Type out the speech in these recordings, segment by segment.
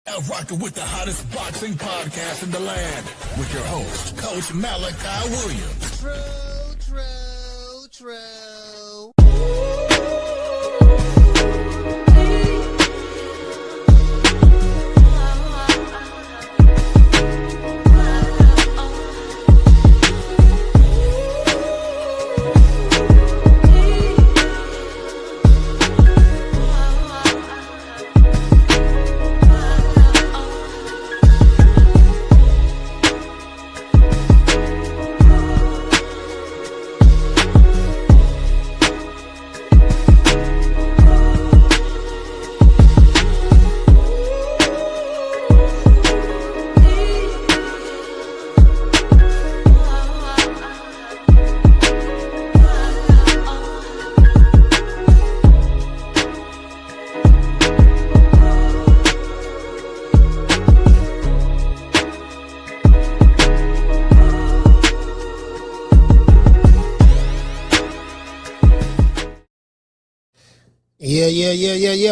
Out rocking with the hottest boxing podcast in the land with your host, Coach Malachi Williams. True.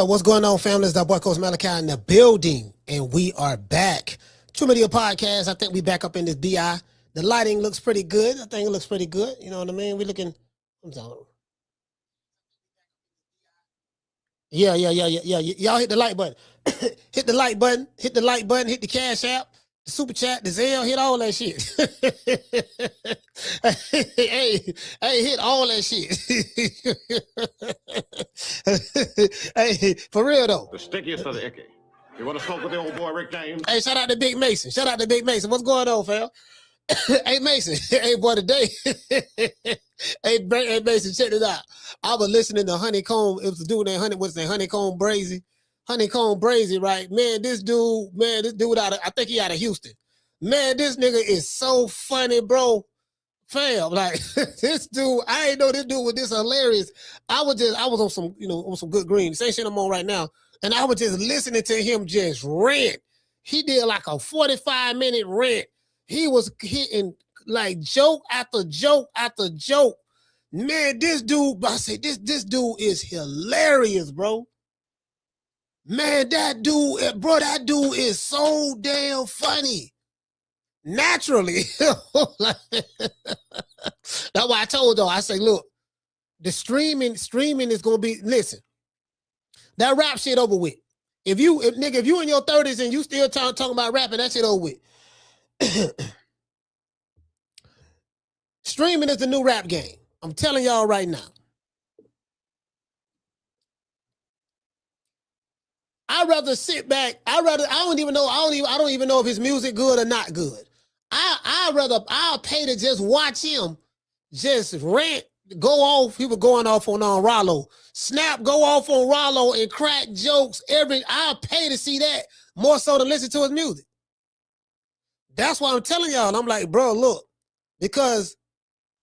Yeah. What's going on, family? It's that boy Coach Malachi in the building, and we are back. True Media Podcast. I think we back up in this BI. The lighting looks pretty good. I think it looks pretty good. You know what I mean? We looking. I'm sorry. Yeah. Y'all hit the like button. Hit the like button. Hit the like button. Hit the Cash App. The Super Chat. The Zelle. Hit all that shit. hey, hit all that shit. Hey, for real though. The stickiest of the icky. You want to smoke with the old boy Rick James? Hey, shout out to Big Mason. What's going on, fam? Hey, Mason. Hey, boy, today. hey, Mason, check this out. I was listening to Honeycomb. It was a dude named Honeycomb Brazy. Honeycomb Brazy, right? Man, this dude I think he out of Houston. Man, this nigga is so funny, bro. Fam, like this dude, I ain't know this dude was this hilarious. I was on some, on some good green. Same shit I'm on right now. And I was just listening to him just rant. He did like a 45-minute rant. He was hitting like joke after joke after joke. Man, this dude, I say this dude is hilarious, bro. Man, that dude is so damn funny. Naturally. That's why I told y'all, I say, look, the streaming is gonna be, listen, that rap shit over with. If you in your 30s and you still talking about rapping, that shit over with. Streaming is the new rap game. I'm telling y'all right now. I'd rather sit back. I don't even know if his music good or not good. I'll pay to just watch him just rant, go off. He was going off on Rollo. Snap, go off on Rollo and crack jokes. I'll pay to see that more so than listen to his music. That's why I'm telling y'all. And I'm like, bro, look, because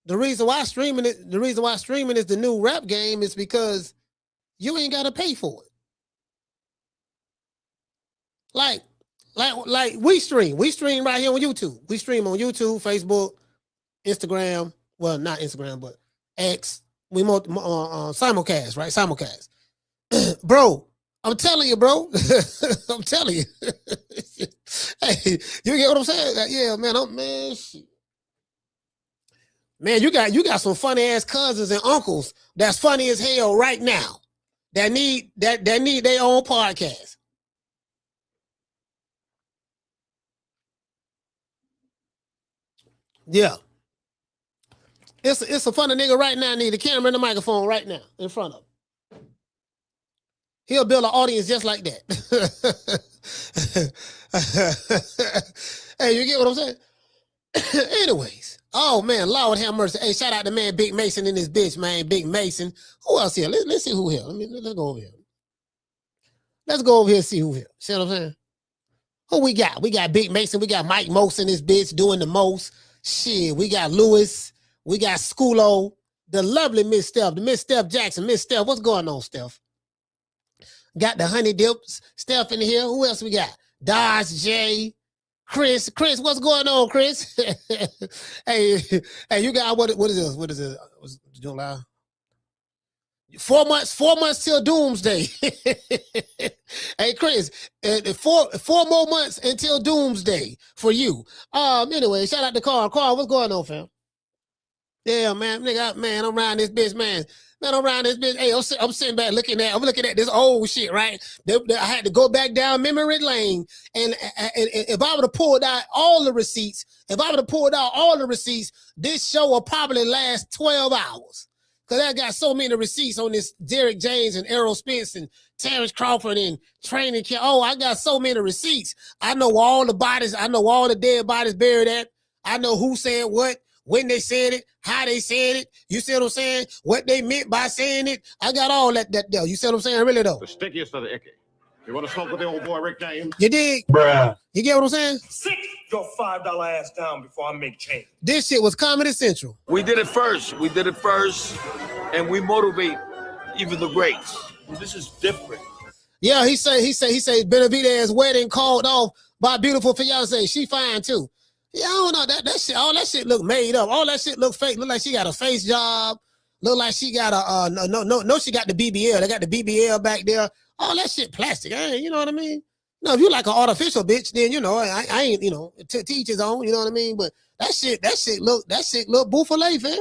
the reason why streaming is the new rap game is because you ain't got to pay for it. Like we stream right here on YouTube. We stream on YouTube, Facebook, Instagram. Well, not Instagram, but X. We simulcast, right? Simulcast. Bro, I'm telling you, bro. I'm telling you. Hey, you get what I'm saying? Yeah, man. Shit. Man, you got some funny ass cousins and uncles that's funny as hell right now. That need their own podcast. Yeah. It's a funny nigga right now need a camera and a microphone right now in front of him. He'll build an audience just like that. Hey, you get what I'm saying? Anyways. Oh, man, Lord have mercy. Hey, shout out to man Big Mason in this bitch, man. Big Mason. Who else here? Let's see who here. Let's go over here. Let's go over here and see who here. See what I'm saying? Who we got? We got Big Mason. We got Mike Most in this bitch doing the most. Shit, we got Lewis. We got Schoolo. The lovely Miss Steph. The Miss Steph Jackson. Miss Steph, what's going on, Steph? Got the Honey Dips. Steph in here. Who else we got? Dodge J. Chris, what's going on, Chris? hey, you got what is this? What is it? Was July? 4 months till doomsday. Hey, Chris, 4 more months until doomsday for you. Anyway, shout out to Carl. Carl, what's going on, fam? Yeah, man, nigga, man, I'm around this bitch, man. Man, I'm around this bitch. Hey, I'm sitting back looking at this old shit, right? I had to go back down memory lane, and if I would have pulled out all the receipts, this show will probably last 12 hours. Because I got so many receipts on this Derrick James and Errol Spence and Terence Crawford and training camp. Oh, I got so many receipts. I know all the bodies. I know all the dead bodies buried at. I know who said what, when they said it, how they said it. You see what I'm saying? What they meant by saying it. I got all that there. You see what I'm saying? Really, though. The stickiest of the icky. You want to smoke with the old boy Rick James? You dig? Bruh. You get what I'm saying? Sit your $5 ass down before I make change. This shit was Comedy Central. We did it first, and we motivate even the greats. This is different. Yeah, he say Benavidez's wedding called off by beautiful fiance. She fine too. Yeah, I don't know that shit. All that shit look made up. All that shit look fake. Look like she got a face job. Look like she got a no. She got the BBL. They got the BBL back there. All that shit plastic. You know what I mean? No, if you like an artificial bitch, then you know I ain't. You know, to each his own. You know what I mean? But that shit look bouffalet, fam.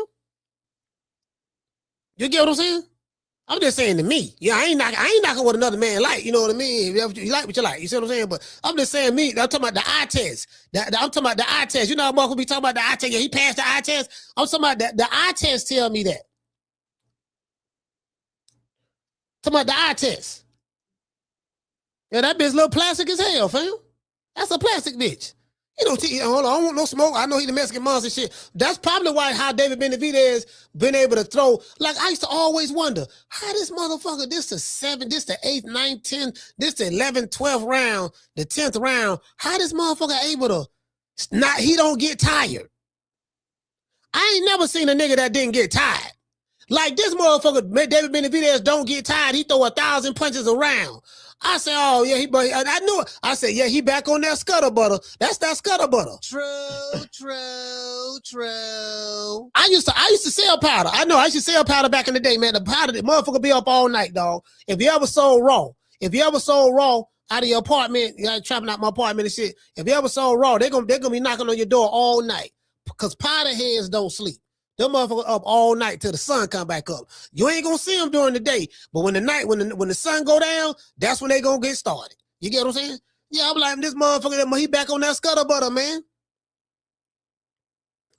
You get what I'm saying? I'm just saying to me. Yeah, I ain't knocking what another man like. You know what I mean? You like what you like. You see what I'm saying? But I'm just saying me. I'm talking about the eye test. I'm talking about the eye test. You know how Mark will be talking about the eye test. Yeah, he passed the eye test. I'm talking about the eye test. Tell me that. Talking about the eye test. Yeah, that bitch look plastic as hell, fam. That's a plastic bitch. You know, hold on, I don't want no smoke. I know he the Mexican monster shit. That's probably why how David Benavidez been able to throw. Like, I used to always wonder, how this motherfucker, this the 7th, this the 8th, 9th, 10th, this the 11th, 12th round, the 10th round. How this motherfucker able to he don't get tired? I ain't never seen a nigga that didn't get tired. Like this motherfucker, David Benavidez don't get tired. He throw 1,000 punches around. I said, oh yeah, I knew it. I said, yeah, he back on that scuttle. That's that scuttle. True. I used to sell powder. I know I used to sell powder back in the day, man. The powder, the motherfucker be up all night, dog. If you ever sold raw out of your apartment, you know, trapping out my apartment and shit. If you ever sold raw, they're gonna be knocking on your door all night. Because powder heads don't sleep. Them motherfuckers up all night till the sun come back up. You ain't gonna see them during the day, but when the sun go down, that's when they gonna get started. You get what I'm saying? Yeah, I'm like, this motherfucker, he back on that scuttlebutter, man.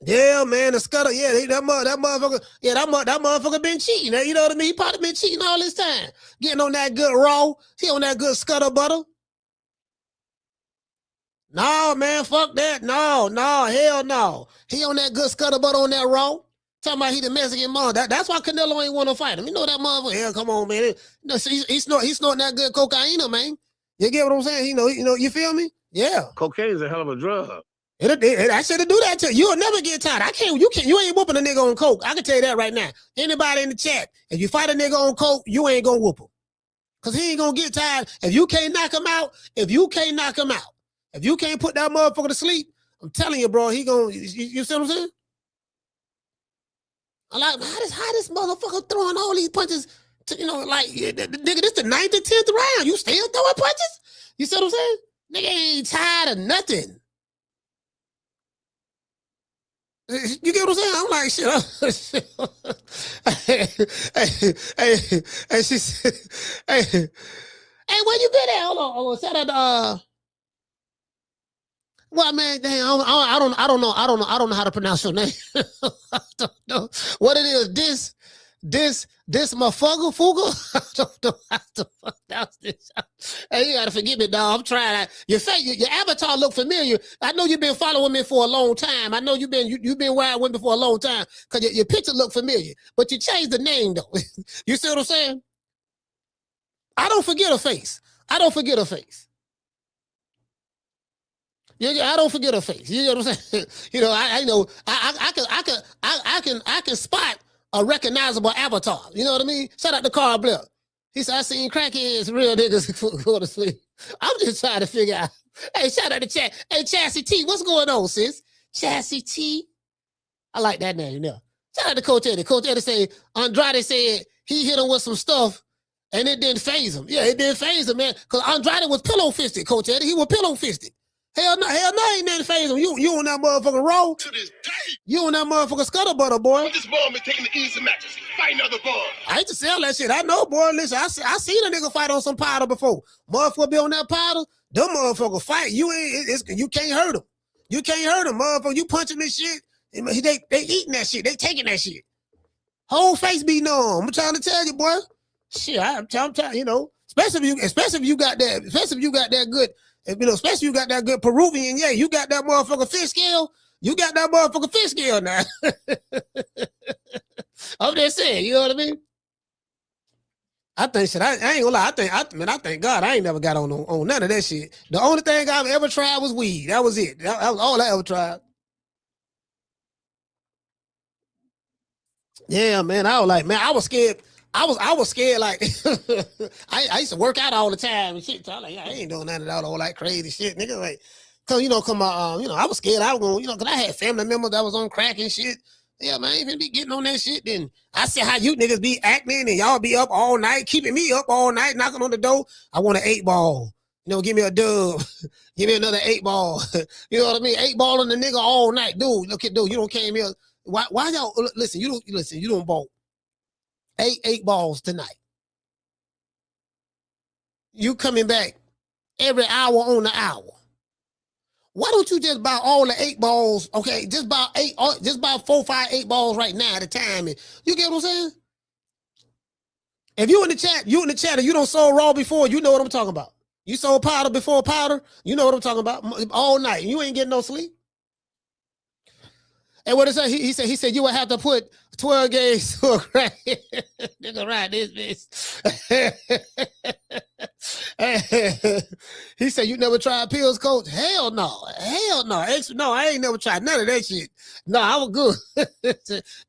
Yeah, man, the scuttle, yeah, that motherfucker been cheating. You know what I mean? He probably been cheating all this time. Getting on that good raw. He on that good scuttlebutter. No, man, fuck that. No, hell no. He on that good scuttlebutter on that raw. Talking about he the Mexican monster. That's why Canelo ain't want to fight him. You know that motherfucker. Hell, come on, man. He's snorting that good cocaine, man. You get what I'm saying? You feel me? Yeah. Cocaine is a hell of a drug. I should do that to you. You'll never get tired. You ain't whooping a nigga on coke. I can tell you that right now. Anybody in the chat, if you fight a nigga on coke, you ain't gonna whoop him. Cause he ain't gonna get tired. If you can't knock him out, if you can't put that motherfucker to sleep, I'm telling you, bro, he gonna, you see what I'm saying? I'm like, how this motherfucker throwing all these punches to, nigga, this the 9th or 10th round. You still throwing punches? You see what I'm saying? Nigga ain't tired of nothing. You get what I'm saying? I'm like, shit. Hey, she said, hey, where you been at? Hold on. Shout out to, well, man, damn, I don't know how to pronounce your name. I don't know what it is. This motherfucker, Fuga. I don't know how to pronounce this. Hey, you gotta forgive me, dog. I'm trying. Your avatar look familiar. I know you've been following me for a long time. I know you've been where I went before a long time because your picture look familiar. But you changed the name though. You see what I'm saying? I don't forget a face. Yeah, I don't forget her face. You know what I'm saying? I know I can spot a recognizable avatar. You know what I mean? Shout out to Carl Blair. He said, I seen crackheads, real niggas go to sleep. I'm just trying to figure out. Hey, shout out to Chat. Hey, Chassie T, what's going on, sis? Chassie T. I like that name, Shout out to Coach Eddie. Coach Eddie said, Andrade said he hit him with some stuff, and it didn't phase him. Yeah, it didn't phase him, man. Because Andrade was pillow fisted, Coach Eddie. He was pillow fisted. Hell no, ain't nothing phase him. You on that motherfucking roll? To this day, You on that motherfucking scuttlebutter, boy? this bum is taking the easy matches. Fight another bum. I hate to sell that shit. I know, boy. Listen, I seen a nigga fight on some powder before. Motherfucker be on that powder. Them motherfucker fight. You can't hurt them. You can't hurt them, motherfucker. You punching this shit. They eating that shit. They taking that shit. Whole face be numb. I'm trying to tell you, boy. Shit, I'm telling you know. Especially if you got that good. Especially if you got that good Peruvian, yeah, you got that motherfucker fish scale. You got that motherfucker fish scale now. I'm just saying, you know what I mean? I think shit. I ain't gonna lie. I thank God I ain't never got on none of that shit. The only thing I've ever tried was weed. That was it. That was all I ever tried. Yeah, man. I was like, man, I was scared. I was scared. Like I used to work out all the time and shit. So I was like, yeah, I ain't doing none of that all that crazy shit, nigga. Like, cause I was scared. I was going, cause I had family members that was on crack and shit. Yeah, man, I ain't finna be getting on that shit. Then I see how you niggas be acting and y'all be up all night, keeping me up all night, knocking on the door. I want an 8-ball. Give me a dub. Give me another 8-ball. You know what I mean? 8-ball on the nigga all night. Dude, look at dude, you don't came here. Why y'all listen, you don't ball. 8 balls tonight. You coming back every hour on the hour. Why don't you just buy all the 8 balls? Okay, just buy 4, 5, 8 balls right now at a time. And you get what I'm saying? If you in the chat and you don't sold raw before, you know what I'm talking about. You sold powder before powder, you know what I'm talking about. All night. You ain't getting no sleep. And what is that? He said you would have to put 12 gauge to a crack. Nigga, right, this bitch. He said you never tried pills, Coach? Hell no. No, I ain't never tried none of that shit. No, I was good.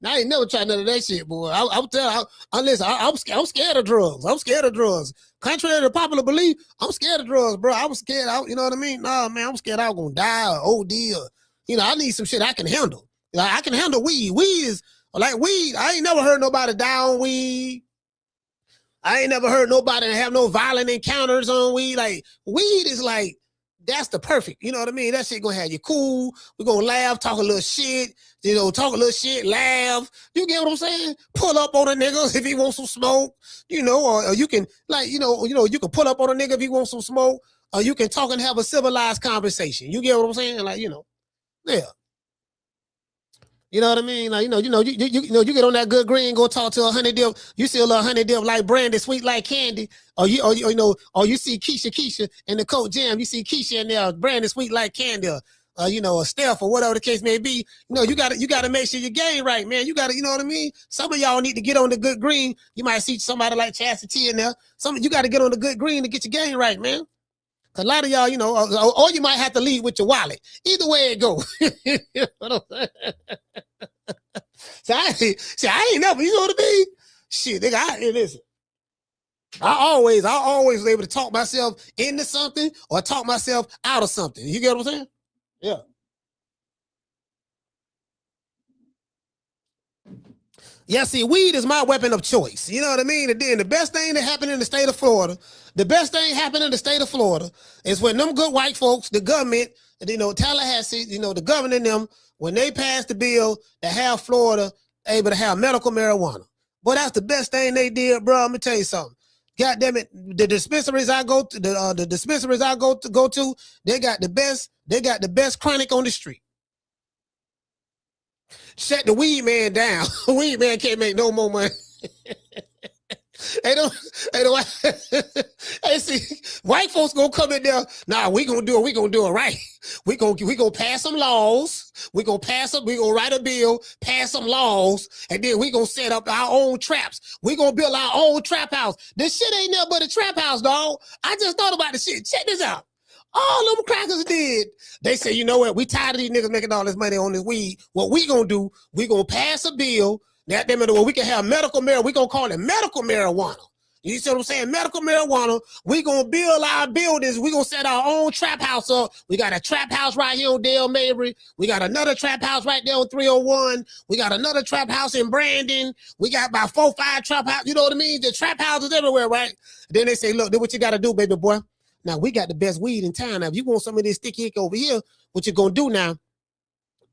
I ain't never tried none of that shit, boy. I'm scared of drugs. I'm scared of drugs. Contrary to popular belief, I'm scared of drugs, bro. I was scared. You know what I mean? Nah, man, I'm scared I was gonna die or OD or, I need some shit I can handle. Like, I can handle weed. Weed is like weed. I ain't never heard nobody die on weed. I ain't never heard nobody have no violent encounters on weed. Like, weed is like, that's the perfect. You know what I mean? That shit gonna have you cool. We're gonna laugh, talk a little shit, laugh. You get what I'm saying? Pull up on a nigga if he wants some smoke, or you can, like, you can pull up on a nigga if he wants some smoke, or you can talk and have a civilized conversation. You get what I'm saying? Like, yeah. You know what I mean? Like, you get on that good green, go talk to a honey dip. You see a little honey dip like brandy, sweet like candy. Or you see Keisha in the Coke Jam. You see Keisha in there, brandy, sweet like candy. Or Steph or whatever the case may be. You gotta make sure your game right, man. You gotta, you know what I mean? Some of y'all need to get on the good green. You might see somebody like Chastity in there. You gotta get on the good green to get your game right, man. Cause a lot of y'all, or you might have to leave with your wallet. Either way it go. I ain't never, you know what I mean? Shit, nigga, listen. I always was able to talk myself into something or talk myself out of something. You get what I'm saying? Yeah. Yeah, see, weed is my weapon of choice. You know what I mean? And then the best thing that happened in the state of Florida, is when them good white folks, the government, Tallahassee, the governor and them, when they passed the bill to have Florida able to have medical marijuana. Boy, that's the best thing they did, bro. Let me tell you something. God damn it, the dispensaries I go to, they got the best chronic on the street. Shut the weed man down. Weed man can't make no more money. Hey, see, white folks gonna come in there. Nah, we gonna do it right. We gonna pass some laws. We gonna write a bill, pass some laws, and then we gonna set up our own traps. We gonna build our own trap house. This shit ain't nothing but a trap house, dog. I just thought about this shit. Check this out. All them crackers did. They say, you know what? We tired of these niggas making all this money on this weed. What we gonna do? We gonna pass a bill. That we can have medical marijuana. We gonna call it medical marijuana. You see what I'm saying? Medical marijuana. We gonna build our buildings. We gonna set our own trap house up. We got a trap house right here on Dale Mabry. We got another trap house right there on 301. We got another trap house in Brandon. We got about 4 or 5 trap houses. You know what I mean? The trap houses everywhere, right? Then they say, look, do what you gotta do, baby boy. Now we got the best weed in town. Now, if you want some of this sticky ick over here, what you gonna do now?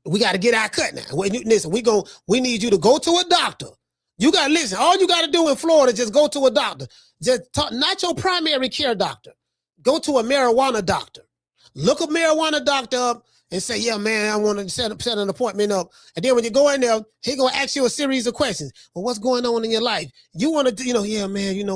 We got to get our cut now. Listen, we need you to go to a doctor. You got to listen. All you got to do in Florida, just go to a doctor. Just talk, not your primary care doctor. Go to a marijuana doctor. Look a marijuana doctor up and say, yeah, man, I want to set an appointment up. And then when you go in there, he going to ask you a series of questions. Well, what's going on in your life? You want to, yeah, man,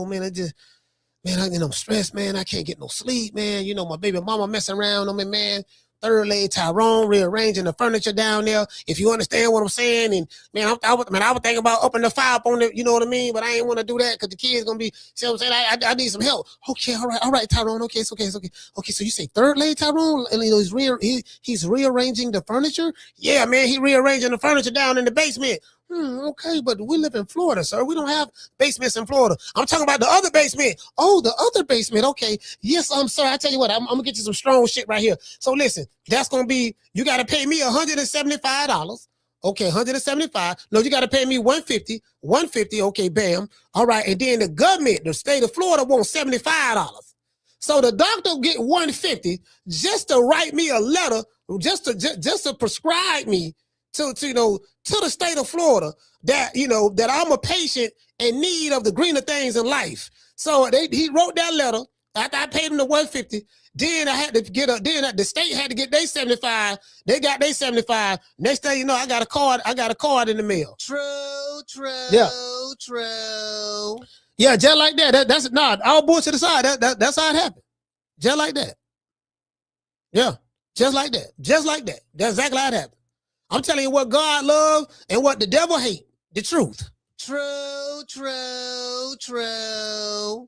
I'm stressed, man. I can't get no sleep, man. My baby mama messing around on me, man. Third leg Tyrone rearranging the furniture down there. If you understand what I'm saying, and man, I would think about upping the fire up on it. You know what I mean? But I ain't want to do that because the kids gonna be. See what I'm saying? I need some help. Okay, all right, Tyrone. Okay, it's okay. Okay, so you say third leg Tyrone, and he's rearranging the furniture. Yeah, man, he rearranging the furniture down in the basement. Okay, but we live in Florida, sir. We don't have basements in Florida. I'm talking about the other basement. Oh, the other basement. Okay. Yes, sir. I tell you what, I'm going to get you some strong shit right here. So listen, that's going to be, you got to pay me $175. Okay, $175. No, you got to pay me $150. $150. Okay, bam. All right. And then the government, the state of Florida wants $75. So the doctor get $150 just to write me a letter, just to prescribe me to the state of Florida that I'm a patient in need of the greener things in life. So he wrote that letter after I paid him the $150. Then I had to the state had to get their $75. They got their $75. Next thing you know, I got a card in the mail. True. Yeah, just like that. That's all bullshit aside. That's how it happened. Just like that. Yeah, just like that. That's exactly how it happened. I'm telling you what God loves and what the devil hate. The truth. True.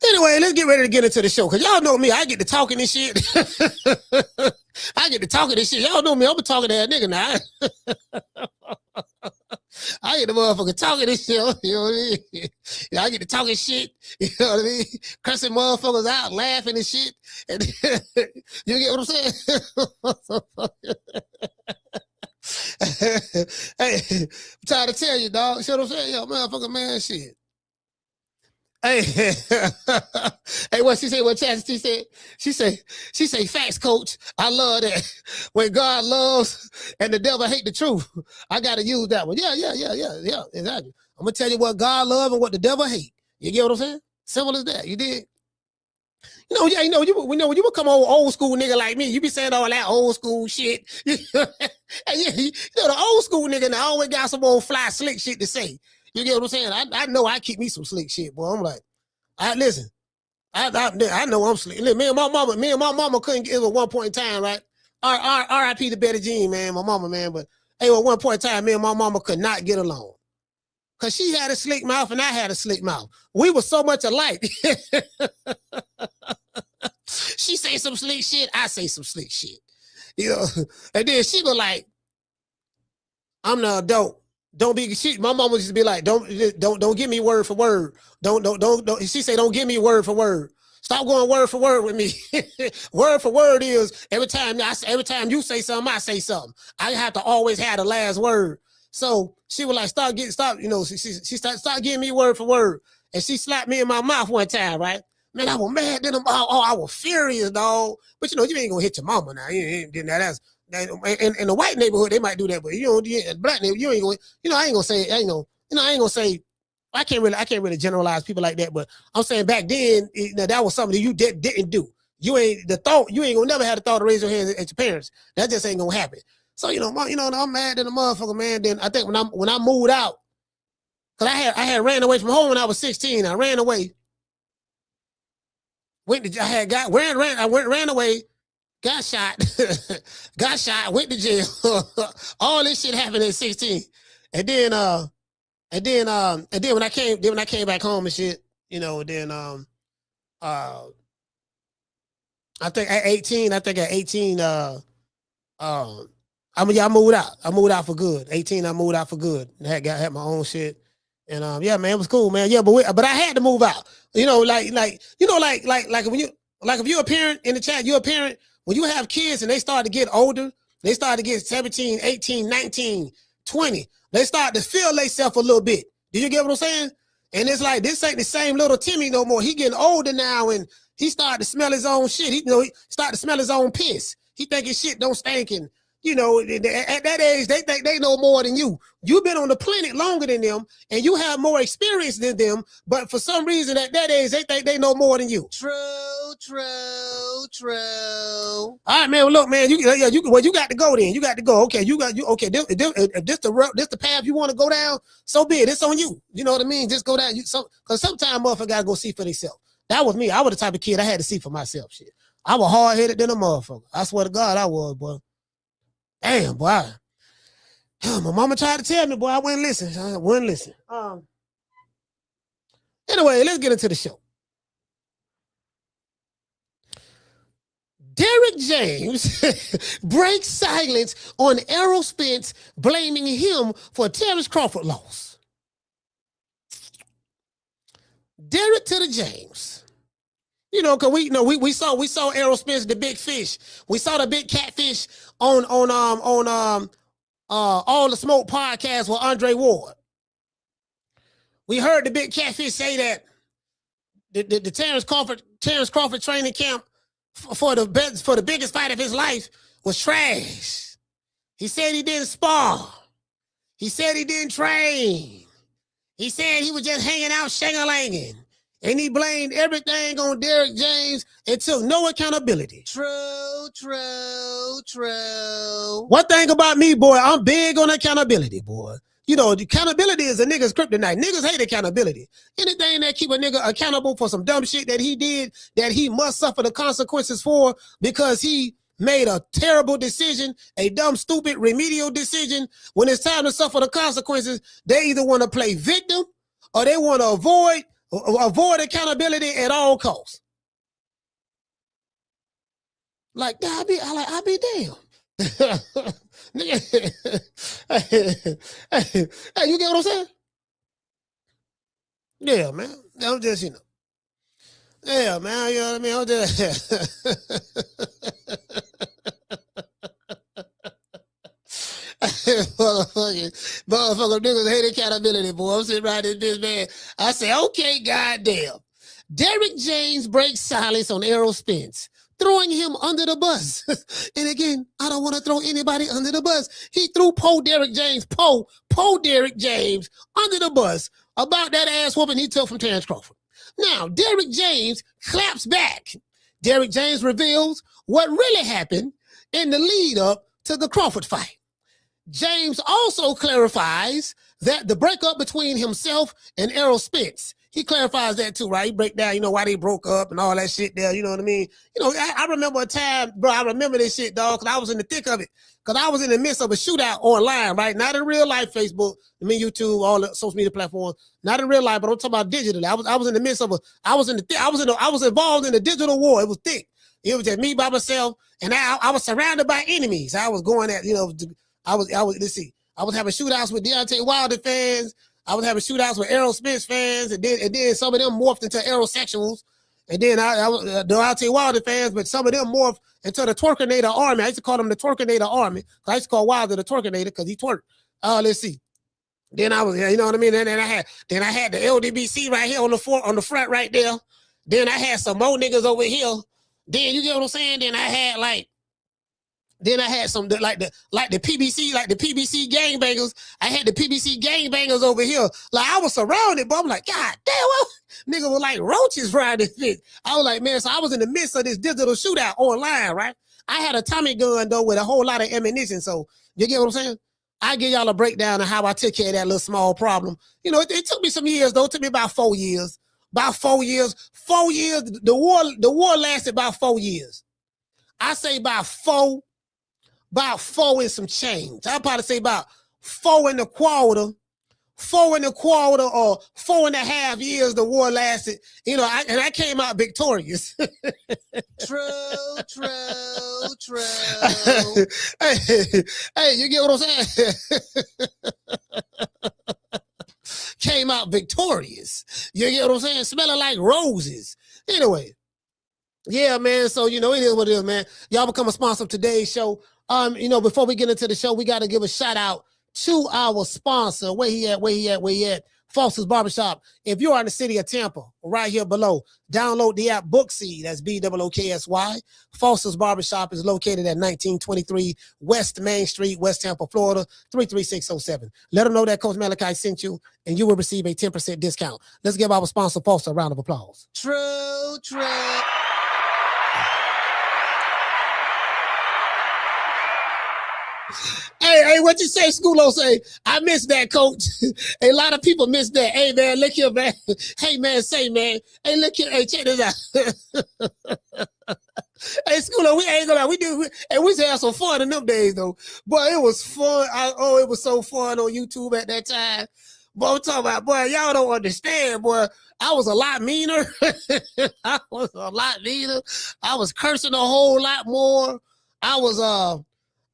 Anyway, let's get ready to get into the show. Because y'all know me. I get to talking this shit. Y'all know me. I'm a talking to that nigga now. I get the motherfucker talking this shit. You know what I mean? I get to talking shit. You know what I mean? Cursing motherfuckers out, laughing and shit. And you get what I'm saying? Hey, I'm trying to tell you, dog. See what I'm saying? Yo, motherfucker, man, shit. Hey, hey, what she said? What Chastity said? She say, facts, coach. I love that. When God loves and the devil hate the truth, I gotta use that one. Yeah, exactly. I'm gonna tell you what God love and what the devil hate. You get what I'm saying? Simple as that. You did. You become old school nigga like me. You be saying all that old school shit. The old school nigga now always got some old fly slick shit to say. You get what I'm saying? I know I keep me some slick shit, boy. I'm like, I know I'm slick. Me and my mama couldn't get it at one point in time, right? R.I.P. to Betty Jean, man, my mama, man. But hey, at one point in time, me and my mama could not get along. Cause she had a slick mouth and I had a slick mouth. We were so much alike. She say some slick shit, I say some slick shit. And then she was like, I'm the adult. Don't be shit. My mama used to be like, don't give me word for word. Don't. She say, don't give me word for word. Stop going word for word with me. Word for word is every time you say something, I say something. I have to always have the last word. So she was like, stop, she started giving me word for word. And she slapped me in my mouth one time, right? Man, I was mad. Then I was furious, dog. But you ain't gonna hit your mama now. You ain't doing that. In the white neighborhood, they might do that, but black neighborhood, you ain't gonna, I ain't gonna say, I ain't gonna say, I can't really generalize people like that, but I'm saying back then, that was something that you didn't do. You ain't gonna never have the thought to raise your hands at your parents. That just ain't gonna happen. So, I'm mad at the motherfucker, man. Then I think when I moved out, cause I had ran away from home when I was 16. I ran away. Ran away, got shot, went to jail. All this shit happened at 16. And then when I came back home and shit, I think at 18, I moved out. I moved out for good. 18, I moved out for good. Had my own shit And yeah, man, it was cool, man. Yeah, but I had to move out. You know, like when you if you're a parent in the chat, you're a parent when you have kids and they start to get older, they start to get 17, 18, 19, 20. They start to feel themselves a little bit. Do you get what I'm saying? And it's like this ain't the same little Timmy no more. He getting older now, and he started to smell his own shit. He started to smell his own piss. He thinking shit don't stink, and at that age, they think they know more than you. You've been on the planet longer than them, and you have more experience than them. But for some reason, at that age, they think they know more than you. True. All right, man. Well, look, man. You got to go. Then you got to go. Okay, okay. This the path you want to go down. So be it. It's on you. You know what I mean? Just go down. Because sometimes motherfucker gotta go see for themselves. That was me. I was the type of kid I had to see for myself. Shit. I was hard headed than a motherfucker. I swear to God, I was, boy. Damn, boy. My mama tried to tell me, boy, I wouldn't listen. Anyway, let's get into the show. Derrick James breaks silence on Errol Spence, blaming him for Terence Crawford loss. Derrick to the James. Cause we saw Errol Spence, the big fish. We saw the big catfish on All the Smoke podcast with Andre Ward. We heard the big catfish say that the Terence Crawford training camp for the biggest fight of his life was trash. He said he didn't spar. He said he didn't train. He said he was just hanging out shang-a-langing. And he blamed everything on Derrick James and took no accountability. True. One thing about me, boy, I'm big on accountability, boy. Accountability is a nigga's kryptonite. Niggas hate accountability. Anything that keep a nigga accountable for some dumb shit that he did, that he must suffer the consequences for because he made a terrible decision, a dumb, stupid, remedial decision. When it's time to suffer the consequences, they either want to play victim or they want to avoid accountability at all costs. Like, I be damn. Hey, you get what I'm saying? Yeah, man. I'm just, yeah, man. You know what I mean? I'm just. Motherfucker, niggas hate accountability, boy. I'm sitting right in this, man. I say, okay, goddamn. Derrick James breaks silence on Errol Spence, throwing him under the bus. And again, I don't want to throw anybody under the bus. He threw Derrick James under the bus about that ass whooping he took from Terence Crawford. Now, Derrick James claps back. Derrick James reveals what really happened in the lead up to the Crawford fight. James also clarifies that the breakup between himself and Errol Spence, he clarifies that too, right? He break down, why they broke up and all that shit there, you know what I mean? I remember a time, bro, I remember this shit, dog, because I was in the thick of it. Because I was in the midst of a shootout online, right? Not in real life, Facebook, YouTube, all the social media platforms. Not in real life, but I'm talking about digitally. I was in the midst of I was involved in the digital war. It was thick. It was just me by myself, and I was surrounded by enemies. I was going at, I was having shootouts with Deontay Wilder fans. I was having shootouts with Errol Spence fans, and then some of them morphed into Errol-sexuals. And then I was Deontay Wilder fans, but some of them morphed into the Twerkinator Army. I used to call them the Twerkinator Army. I used to call Wilder the Twerkinator because he twerked. Let's see. Then I was, you know what I mean? And then I had the LDBC right here on the front right there. Then I had some more niggas over here. Then you get what I'm saying? Then I had some like the PBC gangbangers. I had the PBC gangbangers over here. Like I was surrounded, but I'm like, God damn, niggas were like roaches around this bitch. I was like, man, so I was in the midst of this digital shootout online, right? I had a Tommy gun though with a whole lot of ammunition. So you get what I'm saying? I give y'all a breakdown of how I took care of that little small problem. It took me some years though. It took me about 4 years. About 4 years. 4 years. The war lasted about 4 years. I say about four and some change. I'll probably say about 4 1/4 or 4.5 years the war lasted. I came out victorious. True. Hey, you get what I'm saying? came out victorious. You get what I'm saying? Smelling like roses. Anyway, yeah, man. So, you know, it is what it is, man. Y'all become a sponsor of today's show. You know, before we get into the show, we got to give a shout out to our sponsor. Where he at? Foster's Barbershop. If you are in the city of Tampa, right here below, download the app Booksy. That's BOOKSY. Foster's Barbershop is located at 1923 West Main Street, West Tampa, Florida, 33607. Let them know that Coach Malachi sent you, and you will receive a 10% discount. Let's give our sponsor, Foster, a round of applause. True. Hey, what you say, Schoolo say? I missed that, Coach. A lot of people miss that. Hey, man, look here, man. Hey, man, say, man. Hey, look here. Hey, check this out. Hey, Schoolo, we ain't gonna lie. We used to have some fun in them days, though. Boy, it was fun. It was so fun on YouTube at that time. Boy, I'm talking about, boy, y'all don't understand, boy. I was a lot meaner. I was cursing a whole lot more. I was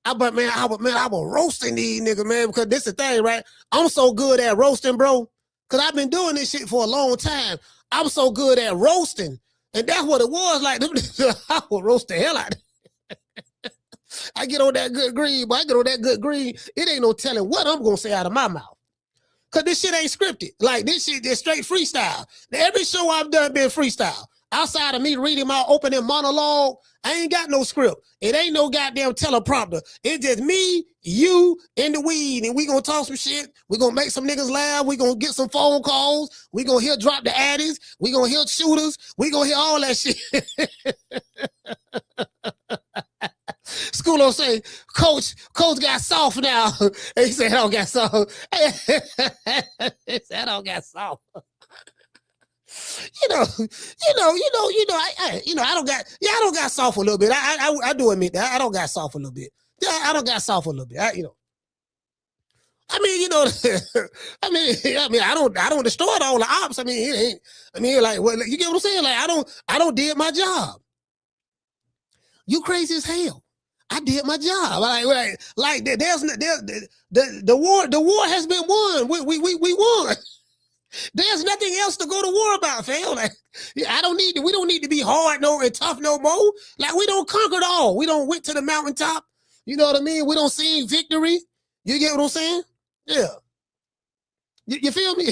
roasting these niggas, man, because this is the thing, right? I'm so good at roasting, bro, because I've been doing this shit for a long time. I'm so good at roasting, and that's what it was like. I would roast the hell out of it. I get on that good green, but it ain't no telling what I'm going to say out of my mouth, because this shit ain't scripted. Like, this shit is straight freestyle. Now, every show I've done been freestyle. Outside of me reading my opening monologue, I ain't got no script. It ain't no goddamn teleprompter. It's just me, you, and the weed, and we gonna talk some shit. We gonna make some niggas laugh. We gonna get some phone calls. We gonna hear drop the addies. We gonna hear shooters. We gonna hear all that shit. Schoolo say, Coach got soft now. He said, I don't got soft. He said, I don't got soft. I don't got soft a little bit. I do admit that I don't got soft a little bit. Yeah, I don't got soft a little bit. I don't destroy all the ops. Like, well, you get what I'm saying? Like, I don't did my job. You crazy as hell. I did my job. Like the war has been won. We won. There's nothing else to go to war about, fam. Like, we don't need to be hard and tough no more. Like, we don't conquer all. We don't went to the mountaintop. You know what I mean? We don't see victory. You get what I'm saying? Yeah. You feel me?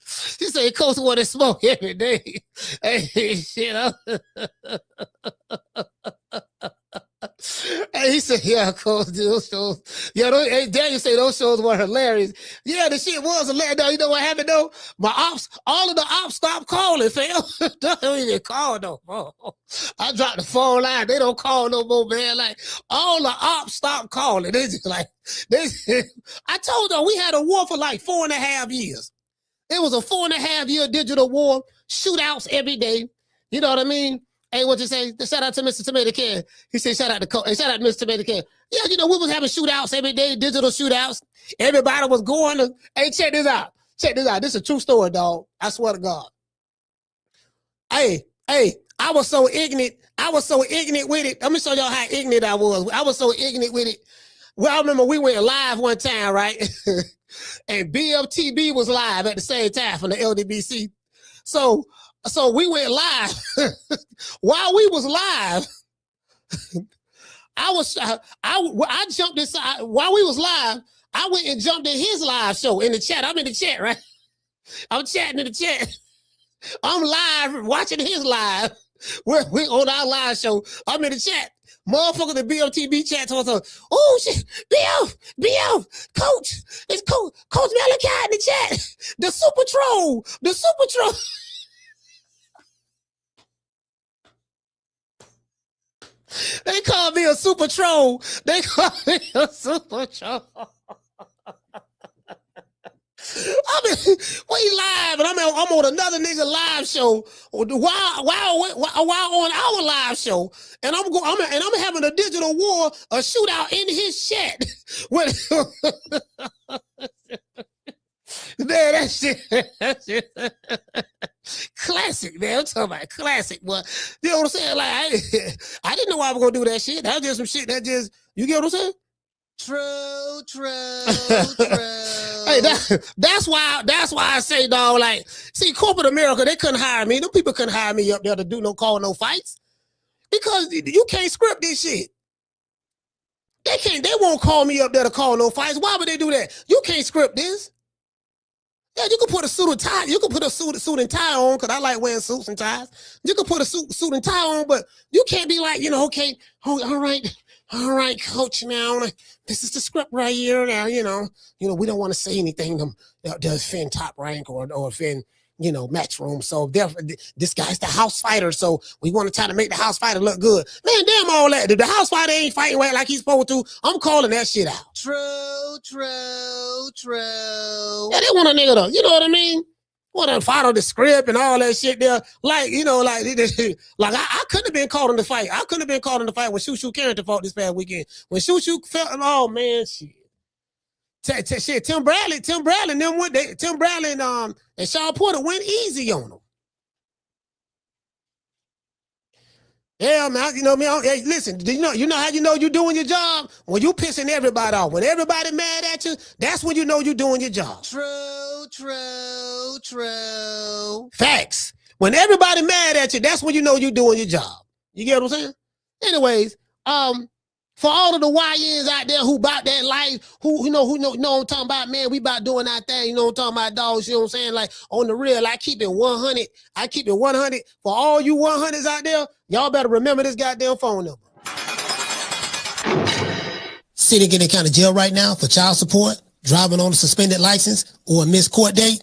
She say, Coach want to smoke every day. Hey, shit. Hey, he said, yeah, Coach, those shows. Yeah, Daniel say those shows were hilarious. Yeah, the shit was hilarious. No, you know what happened, though? All of the ops stopped calling, fam. They don't even call no more. I dropped the phone line. They don't call no more, man. Like, all the ops stopped calling. They just like, I told them we had a war for like 4.5 years. It was a 4.5 year digital war, shootouts every day. You know what I mean? Hey, what you say? Shout out to Mr. Tomato Can. He said, shout out to Mr. Tomato Can. Yeah, we was having shootouts every day, digital shootouts. Everybody was going to, hey, check this out. This is a true story, dog. I swear to God. Hey, I was so ignorant with it. Let me show y'all how ignorant I was. I was so ignorant with it. Well, I remember we went live one time, right? And BFTB was live at the same time from the LDBC. So we went live. While we was live, I jumped inside. While we was live, I went and jumped in his live show in the chat. I'm in the chat, right? I'm chatting in the chat. I'm live watching his live. We're on our live show. I'm in the chat. Motherfucker, the BOTB chat told us, oh shit, BF, Coach, it's Coach Malachi in the chat. The super troll. They call me a super troll. We live, and I'm on another nigga live show while on our live show, and I'm having a digital war, a shootout in his chat. Man, that shit. Classic, man. I'm talking about classic, but you know what I'm saying? Like, I didn't know I was gonna do that shit. That was just some shit that just, you get what I'm saying? True. Hey, that's why I say, dog, like, see, corporate America, they couldn't hire me. Them people couldn't hire me up there to do no fights. Because you can't script this shit. They won't call me up there to call no fights. Why would they do that? You can't script this. Yeah, you can put a suit and tie. You can put a suit and tie on, because I like wearing suits and ties. You can put a suit and tie on, but you can't be like, okay, all right, coach, now this is the script right here. Now, we don't want to say anything that does offend Top Rank or offend, Matchroom. So therefore, this guy's the house fighter. So we want to try to make the house fighter look good. Man, damn all that. If the house fighter ain't fighting right like he's supposed to, I'm calling that shit out. True. Yeah, they want a nigga though. You know what I mean? Want to follow the script and all that shit there. Like, like I couldn't have been called in the fight. I couldn't have been called in the fight when Shoo Carrington fought this past weekend. When Shoo felt, oh man, shit. Shit, Tim Bradley, and them Tim Bradley and Shawn Porter went easy on them. Yeah, man, hey, listen, you know how you're doing your job? When you pissing everybody off. When everybody mad at you, that's when you know you're doing your job. True. Facts. When everybody mad at you, that's when you know you're doing your job. You get what I'm saying? Anyways, for all of the YNs out there who about that life, who know what I'm talking about, man, we about doing our thing, you know what I'm talking about, dogs, you know what I'm saying? Like, on the real, I keep it 100. I keep it 100. For all you 100s out there, y'all better remember this goddamn phone number. Sitting in the county jail right now for child support, driving on a suspended license, or a missed court date?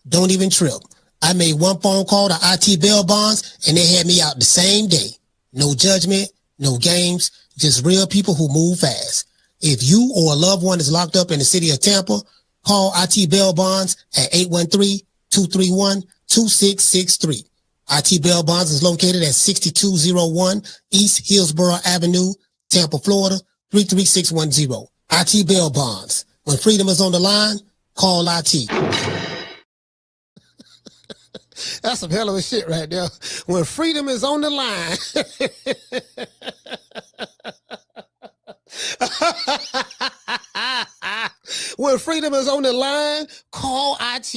Don't even trip. I made one phone call to IT bail bonds, and they had me out the same day. No judgment, no games, just real people who move fast. If you or a loved one is locked up in the city of Tampa, call IT Bail Bonds at 813-231-2663. IT Bail Bonds is located at 6201 East Hillsborough Avenue, Tampa, Florida, 33610. IT Bail Bonds. When freedom is on the line, call IT. That's some hell of a shit right there. When freedom is on the line. When freedom is on the line, call IT.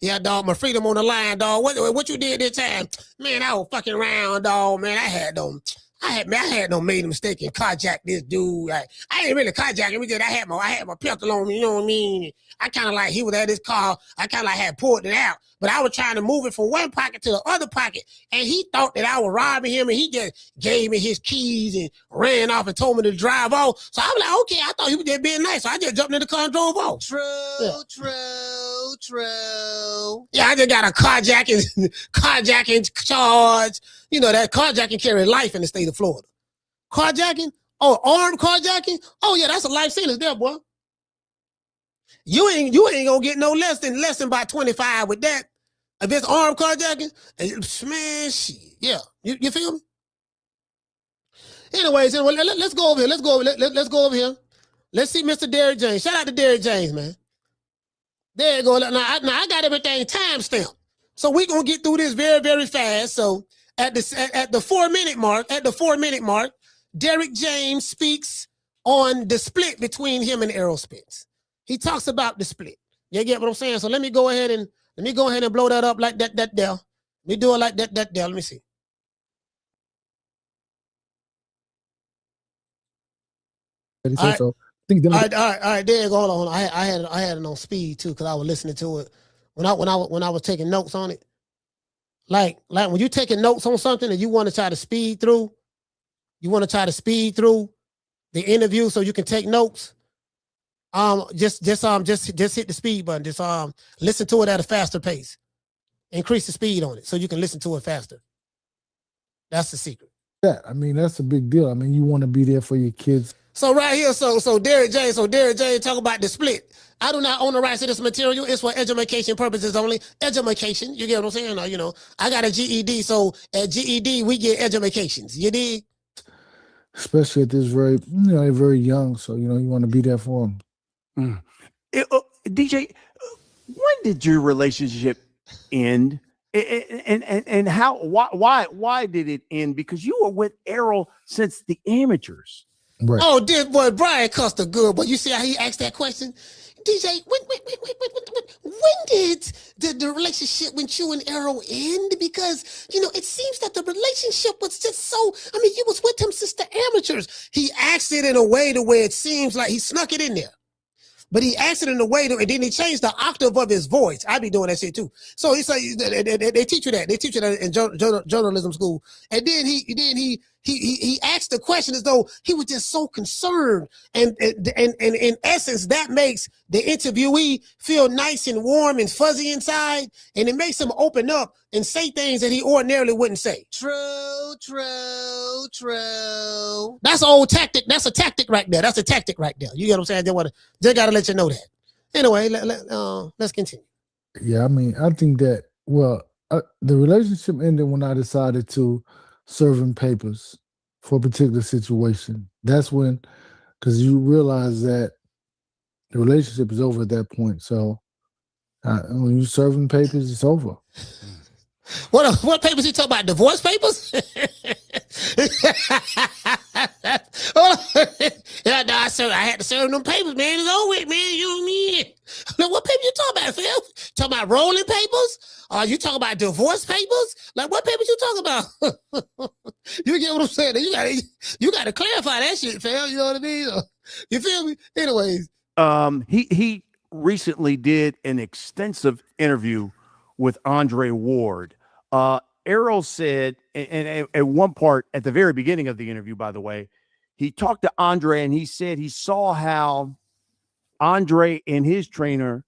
Yeah, dog, my freedom on the line, dog. What you did this time? Man, I was fucking around, dog. Man, I had made a mistake and carjacked this dude. I ain't really carjacking him. I had my pistol on me, you know what I mean? I kind of like, he was at his car. I kind of like had pulled it out, but I was trying to move it from one pocket to the other pocket. And he thought that I was robbing him, and he just gave me his keys and ran off and told me to drive off. So I was like, okay, I thought he was just being nice. So I just jumped in the car and drove off. True. Yeah, I just got a carjacking charge. You know, that carjacking carry life in the state of Florida. Carjacking? Oh, armed carjacking? Oh yeah, that's a life sentence there, boy. You ain't gonna get no less than about 25 with that. If it's armed carjacking, man, shit. Yeah. You feel me? Anyways, let's go over here. Let's go over here. Let's see Mr. Derrick James. Shout out to Derrick James, man. There you go. Now I got everything timestamped. So we're gonna get through this very, very fast. So at the 4 minute mark, Derrick James speaks on the split between him and Errol Spence. He talks about the split. You get what I'm saying? So let me go ahead and blow that up like that there. Let me do it like that there. Let me see. All right. All right. There you go. Hold on. I had it on speed too, because I was listening to it when I was taking notes on it. Like when you're taking notes on something and you want to try to speed through the interview so you can take notes. Just hit the speed button. Just listen to it at a faster pace. Increase the speed on it so you can listen to it faster. That's the secret. Yeah, I mean, that's a big deal. I mean, you want to be there for your kids. So right here, so Derrick James talk about the split. I do not own the rights to this material. It's for education purposes only. Education, you get what I'm saying? You know, I got a GED, so at GED we get educations. You dig? Especially at this very young, so you want to be there for them. DJ, when did your relationship end? And how? Why did it end? Because you were with Errol since the amateurs. Right. Oh, this boy Brian Custer good, but you see how he asked that question? DJ, when did the relationship with you and Errol end? Because, it seems that the relationship was just so, you was with him since the amateurs. He asked it in a way to where it seems like he snuck it in there. But he asked it in a way and then he changed the octave of his voice. I be doing that shit too. So he said they teach you that. They teach you that in journalism school. And then he asked the question as though he was just so concerned. And in essence, that makes the interviewee feel nice and warm and fuzzy inside. And it makes him open up and say things that he ordinarily wouldn't say. True. That's an old tactic. That's a tactic right there. That's a tactic right there. You get what I'm saying? They got to let you know that. Anyway, let's continue. Yeah, I think that, the relationship ended when I decided to serve him papers for a particular situation. That's when, because you realize that the relationship is over at that point. So when you serve him papers, it's over. What papers you talking about? Divorce papers? Yeah, no, I had to serve them papers, man. It's over with, man. You know what I mean? Now, what paper you talking about, Phil? Talking about rolling papers? You talking about divorce papers? Like, what papers you talking about? You get what I'm saying? You gotta clarify that shit, Phil. You know what I mean? You feel me? Anyways. He recently did an extensive interview with Andre Ward. Errol said, and at one part at the very beginning of the interview, by the way, he talked to Andre and he said he saw how Andre and his trainer,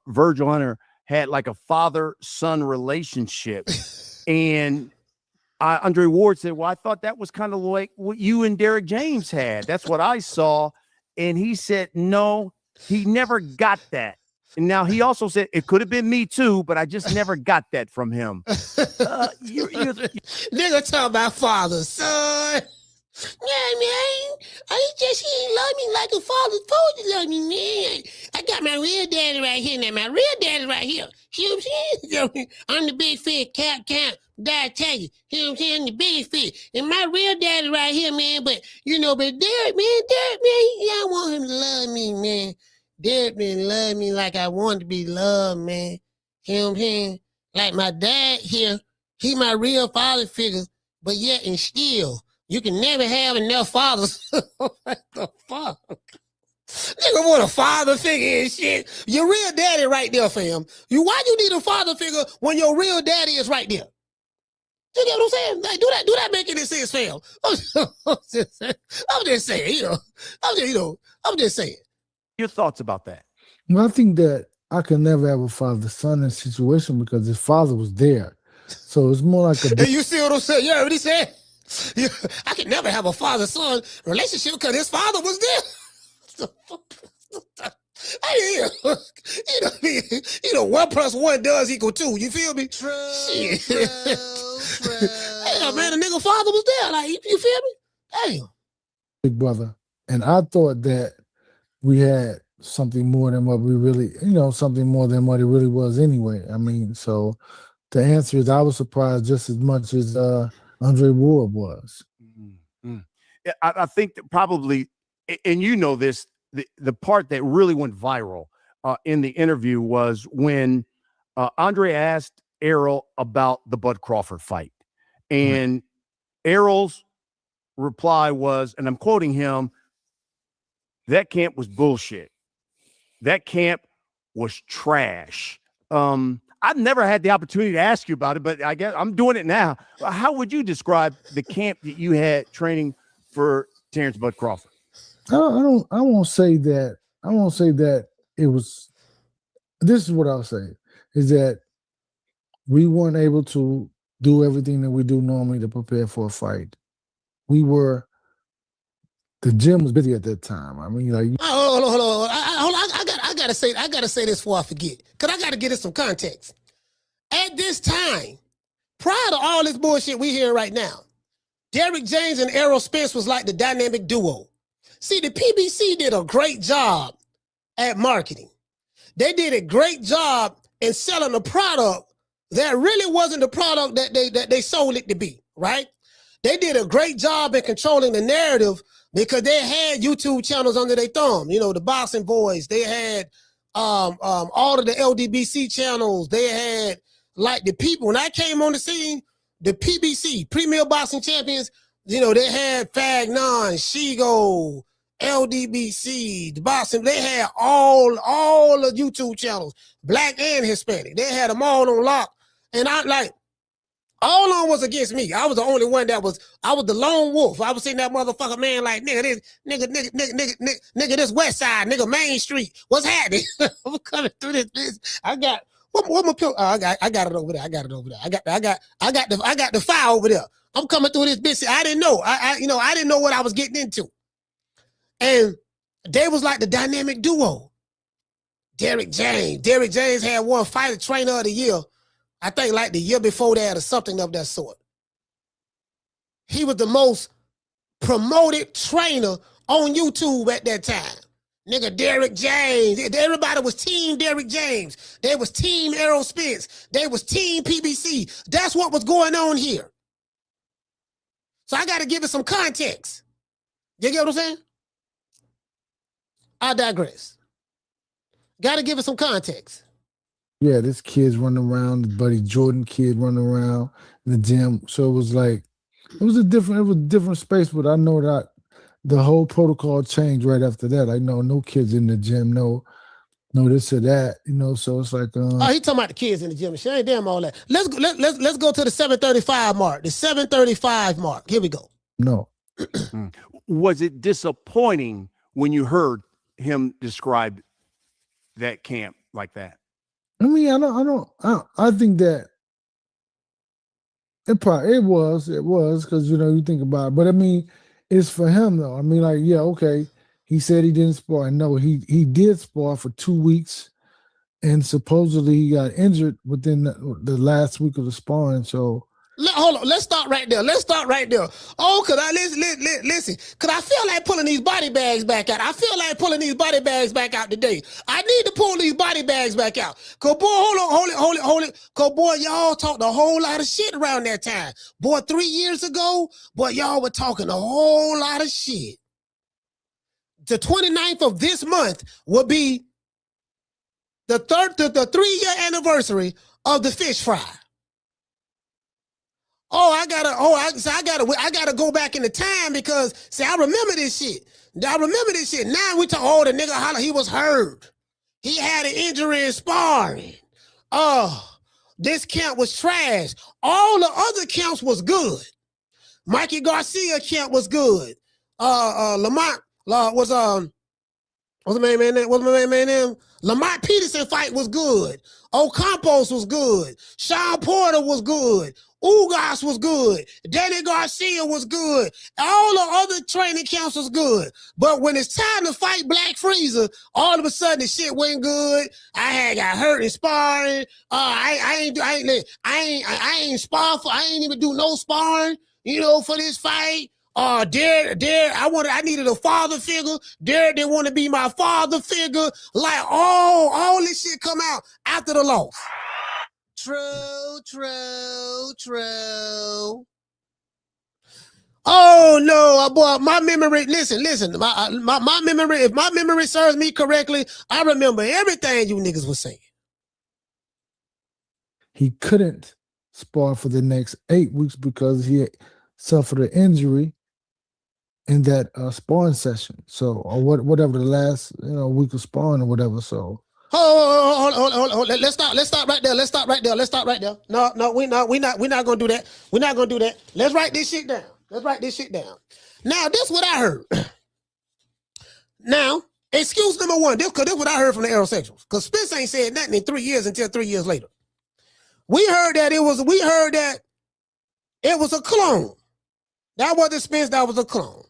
Virgil Hunter, had like a father-son relationship. And Andre Ward said, well, I thought that was kind of like what you and Derrick James had. That's what I saw. And he said, no, he never got that. And now he also said it could have been me too, but I just never got that from him. Nigga talking about father, son. Yeah, man. He ain't love me like a father's supposed to love me, man. I got my real daddy right here now. My real daddy right here. See what I'm saying? I'm the big fish, count. Die tell you. See what I'm saying? The big fish. And my real daddy right here, man. But Derrick, man, yeah, I want him to love me, man. Derrick didn't love me like I wanted to be loved, man. You know what I'm saying? Like my dad here, he my real father figure, but yet and still, you can never have enough fathers. What the fuck? Nigga want a father figure and shit. Your real daddy right there, fam. Why you need a father figure when your real daddy is right there? You get what I'm saying? Like, do that make any sense, fam? I'm just saying, I'm just saying. Your thoughts about that? Well, I think that I could never have a father-son in a situation because his father was there. So it's more like a... Hey, you see what I'm saying? You heard what he said? Yeah, I could never have a father-son relationship because his father was there. Hey, 1 + 1 does equal 2. You feel me? True. Hey, man, the nigga father was there. Like, you feel me? Damn. Big brother. And I thought that we had something more than what we really, something more than what it really was anyway. So the answer is I was surprised just as much as Andre Ward was. Mm-hmm. I think that probably, and this, the part that really went viral in the interview was when Andre asked Errol about the Bud Crawford fight. And Errol's reply was, and I'm quoting him, that camp was bullshit. That camp was trash. I've never had the opportunity to ask you about it, but I guess I'm doing it now. How would you describe the camp that you had training for Terence Bud Crawford? I won't say that. I won't say that it was. This is what I'll say: is that we weren't able to do everything that we do normally to prepare for a fight. The gym was busy at that time. Hold on. I gotta say this before I forget, because I gotta get it some context. At this time, prior to all this bullshit we hear right now, Derrick James and Errol Spence was like the dynamic duo. See, the PBC did a great job at marketing. They did a great job in selling a product that really wasn't the product that they sold it to be, right? they did a great job in controlling the narrative because they had YouTube channels under their thumb. You know, the Boxing Boys, they had all of the LDBC channels. They had like the people. When I came on the scene, the PBC, Premier Boxing Champions, you know, they had Fagnon, Shigo, LDBC, the boxing, they had all the YouTube channels, black and Hispanic. They had them all on lock. And I like, all on was against me. I was the only one I was the lone wolf. I was seeing that motherfucker, man, like, nigga, this West Side, nigga, Main Street. What's happening? I'm coming through this bitch. I got what my pill? I got it over there. I got the file over there. I'm coming through this bitch. I didn't know. I didn't know what I was getting into. And they was like the dynamic duo. Derrick James had won Fighter Trainer of the Year. I think like the year before that or something of that sort. He was the most promoted trainer on YouTube at that time. Nigga, Derrick James. Everybody was team Derrick James. They was team Errol Spence. They was team PBC. That's what was going on here. So I got to give it some context. You get what I'm saying? I digress. Got to give it some context. Yeah, this kid's running around, the Buddy Jordan kid running around in the gym. So it was like, it was a different space, but I know that the whole protocol changed right after that. I know no kids in the gym, no this or that, you know. So it's like, oh, he talking about the kids in the gym. She ain't damn all that. Let's go to the 7:35 mark. The 7:35 mark. Here we go. No. Was it disappointing when you heard him describe that camp like that? I mean, I think that it was because, you know, you think about it, but I mean, it's for him though. I mean, like, yeah, okay. He said he didn't spar. No, he did spar for 2 weeks, and supposedly he got injured within the last week of the sparring. So Hold on, let's start right there. Oh, cause listen, cause I feel like pulling these body bags back out. Today. I need to pull these body bags back out. Cause boy, hold it. Cause boy, y'all talked a whole lot of shit around that time. Boy, 3 years ago, boy, y'all were talking a whole lot of shit. The 29th of this month will be the 3-year anniversary of the fish fry. I gotta go back in the time because see, I remember this shit. Now we talk, the nigga holler, he was hurt. He had an injury in sparring. This camp was trash. All the other camps was good. Mikey Garcia camp was good. Lamont what's my main man name? Lamont Peterson fight was good. Ocampos was good. Sean Porter was good. Ugas was good. Danny Garcia was good. All the other training camps was good. But when it's time to fight Black Freezer, all of a sudden the shit went good. I got hurt in sparring. I ain't even do no sparring, you know, for this fight. Derrick, I needed a father figure. Derrick didn't want to be my father figure. Like, all this shit come out after the loss. True. Oh no, boy, my memory, listen, my memory, if my memory serves me correctly, I remember everything you niggas was saying. he couldn't spar for the next 8 weeks because he had suffered an injury in that sparring session. So, or whatever the last week of sparring or whatever. So. Hold. Let's stop right there. No, we're not gonna do that. Let's write this shit down. Now, this is what I heard. Now, excuse number one, this is what I heard from the aerosexuals. Because Spence ain't said nothing in 3 years until 3 years later. We heard that it was a clone. That wasn't Spence, that was a clone.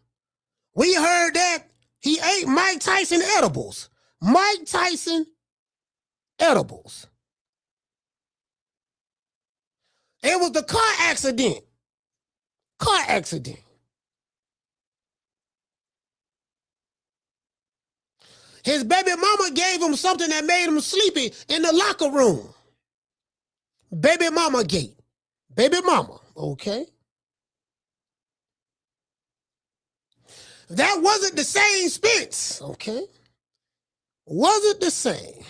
We heard that he ate Mike Tyson edibles. It was the car accident. His baby mama gave him something that made him sleepy in the locker room. Baby mama gate. Baby mama, okay. That wasn't the same Spence, okay? Wasn't the same.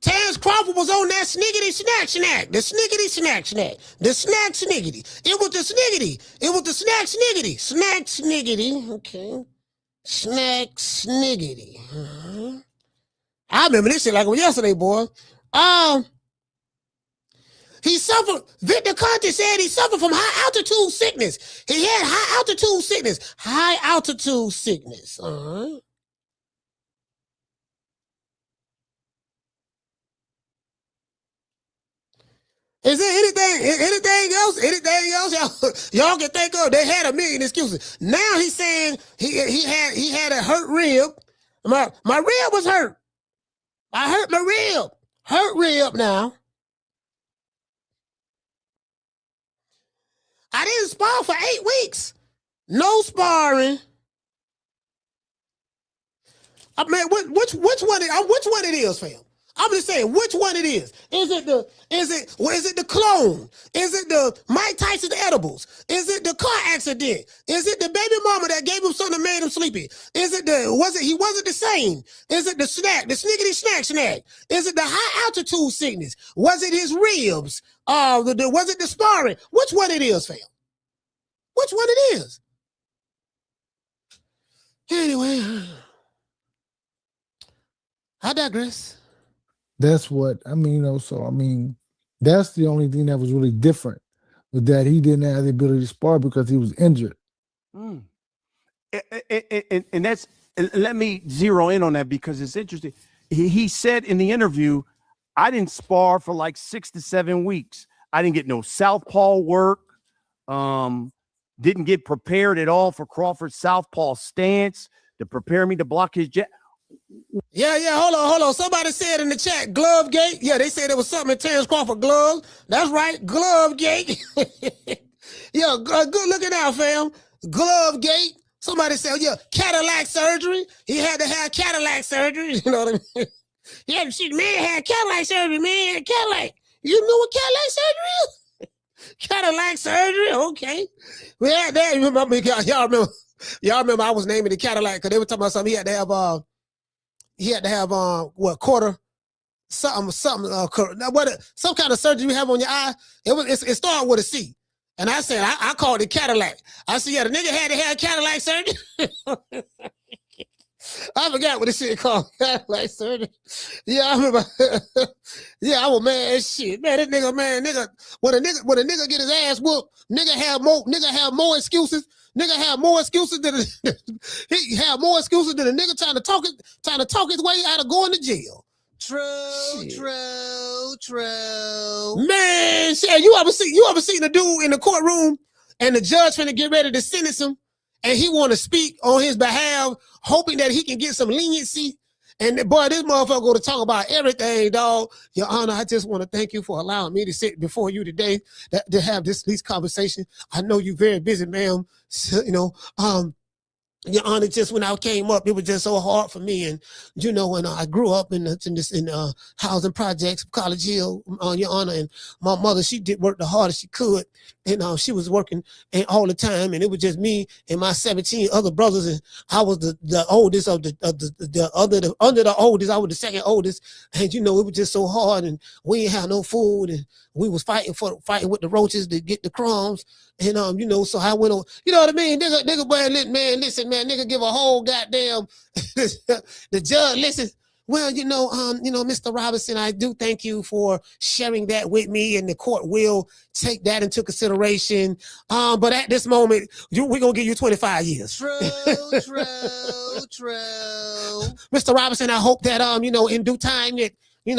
Terence Crawford was on that sniggity snack. The sniggity snack. The snack sniggity. It was the sniggity. It was the snack sniggity. Snack sniggity. Okay. Snack sniggity. I remember this shit like it was yesterday, boy. He suffered, Victor Conte said he suffered from high altitude sickness. He had high altitude sickness. High altitude sickness. Is there anything else y'all can think of? They had a million excuses. Now he's saying he had a hurt rib. My rib was hurt. I hurt my rib. Hurt rib now. I didn't spar for 8 weeks. No sparring. I mean, which one it is, fam? I'm just saying which one it is. Is it the clone? Is it the Mike Tyson edibles? Is it the car accident? Is it the baby mama that gave him something that made him sleepy? Is it he wasn't the same? Is it the snack, the sniggity snack? Is it the high altitude sickness? Was it his ribs? Was it the sparring? Which one it is, fam? Which one it is? Anyway, I digress. That's what I mean, that's the only thing that was really different with that he didn't have the ability to spar because he was injured. And that's, let me zero in on that because it's interesting. He said in the interview, I didn't spar for like 6 to 7 weeks. I didn't get no southpaw work. Didn't get prepared at all for Crawford's southpaw stance to prepare me to block his jab. Yeah, hold on. Somebody said in the chat, glove gate. Yeah, they said there was something in Terence Crawford gloves. That's right, glove gate. Yeah, good looking out, fam. Glove gate. Somebody said, yeah, Cadillac surgery. He had to have Cadillac surgery. You know what I mean? Yeah, shit, man had Cadillac surgery, man. Cadillac. You know what Cadillac surgery is? Cadillac surgery, okay. We had that. Y'all remember I was naming the Cadillac because they were talking about something. He had to have quarter something some kind of surgery you have on your eye. It started with a C, and I said I called it Cadillac. I said, yeah, the nigga had to have Cadillac surgery. I forgot what this shit called, Cadillac surgery. Yeah, I remember. Yeah, I was mad as shit, man. This nigga, when a nigga get his ass whooped, nigga have more excuses. Nigga have more excuses than he have more excuses than a nigga trying to talk his way out of going to jail. True. Man, shit, you ever seen a dude in the courtroom and the judge finna get ready to sentence him and he want to speak on his behalf, hoping that he can get some leniency? And boy, this motherfucker go to talk about everything, dog. Your Honor, I just want to thank you for allowing me to sit before you today to have this conversation. I know you're very busy, ma'am. So, Your Honor, just when I came up, it was just so hard for me. And, when I grew up in housing projects, College Hill, Your Honor, and my mother, she did work the hardest she could. And she was working all the time. And it was just me and my 17 other brothers. And I was the oldest of under the oldest. I was the second oldest. And, it was just so hard. And we didn't have no food. And we was fighting with the roaches to get the crumbs. And, so I went on, you know what I mean? Nigga, man, listen, man, nigga give a whole goddamn, the judge, listen, well, Mr. Robinson, I do thank you for sharing that with me, and the court will take that into consideration. But at this moment, we're going to give you 25 years. True. Mr. Robinson, I hope that, in due time that, I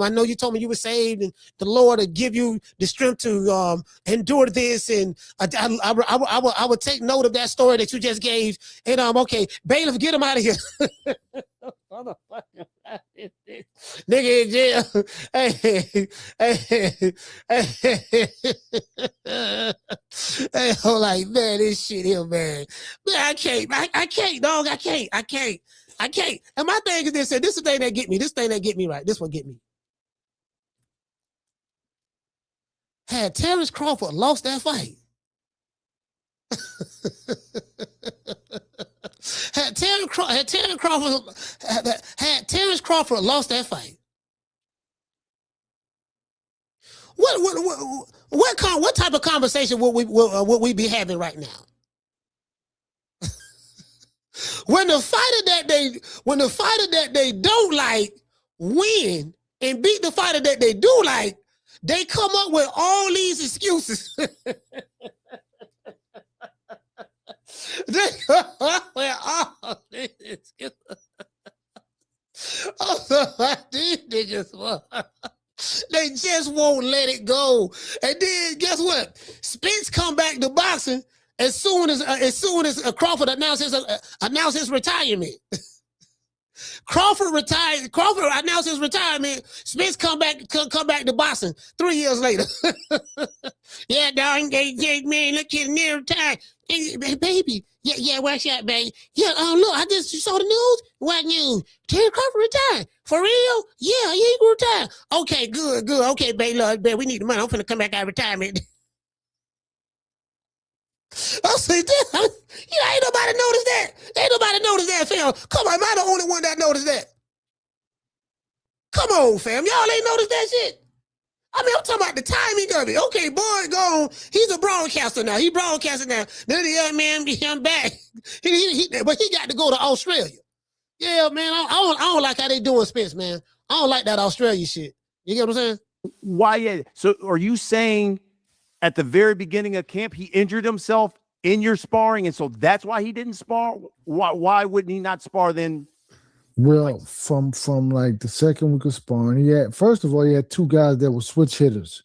know you told me you were saved, and the Lord will give you the strength to endure this. And I would take note of that story that you just gave. And okay, bailiff, get him out of here. Nigga in jail. Hey, I'm like, man, this shit here, man. Man, I can't, dog. I can't. And my thing is this is the thing that get me. This thing that get me right. This one get me. had Terence Crawford lost that fight, had Terence Crawford lost that fight, what type of conversation would we be having right now? When the fighter that they don't like win and beat the fighter that they do like, they come up with all these excuses. They come up with all these excuses. These niggas, they just won't let it go. And then guess what? Spence come back to boxing as soon as Crawford announced his retirement. Crawford announced his retirement. Spence come back to boxing 3 years later. Yeah, dog, man, look at near retired. Hey, baby, yeah, what's up, baby? Yeah, look, I just saw the news. What news? Terry Crawford retired. For real? Yeah, he retired. Okay, good. Okay, baby, look, baby, we need the money. I'm finna come back out of retirement. I say, ain't nobody noticed that. Ain't nobody noticed that, fam. Come on, am I the only one that noticed that? Come on, fam. Y'all ain't noticed that shit. I mean, I'm talking about the timing of it. Okay, boy, gone. He's a broadcaster now. He broadcasting now. Then the young man, I'm back. But he got to go to Australia. Yeah, man. I don't like how they doing Spence, man. I don't like that Australia shit. You get what I'm saying? Why? So are you saying at the very beginning of camp, he injured himself in your sparring, and so that's why he didn't spar? Why wouldn't he not spar then? Well, from like the second week of sparring, first of all, he had two guys that were switch hitters.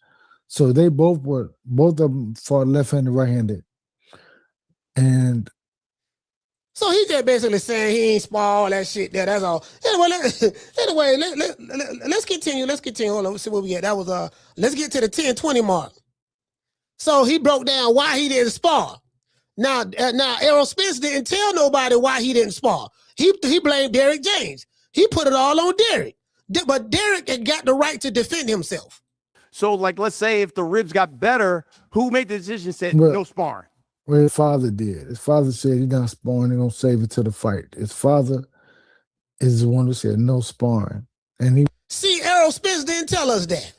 So they both of them fought left-handed, right-handed. And so he's just basically saying he ain't spar all that shit there. That's all. Anyway, let's continue. Hold on, let's see what we get. That was let's get to the 10-20 mark. So he broke down why he didn't spar. Now Errol Spence didn't tell nobody why he didn't spar. He blamed Derrick James. He put it all on Derrick. But Derrick had got the right to defend himself. So, like, let's say if the ribs got better, who made the decision said no sparring? Well, his father did. His father said he's not sparring, they're going to save it to the fight. His father is the one who said no sparring. And see, Errol Spence didn't tell us that.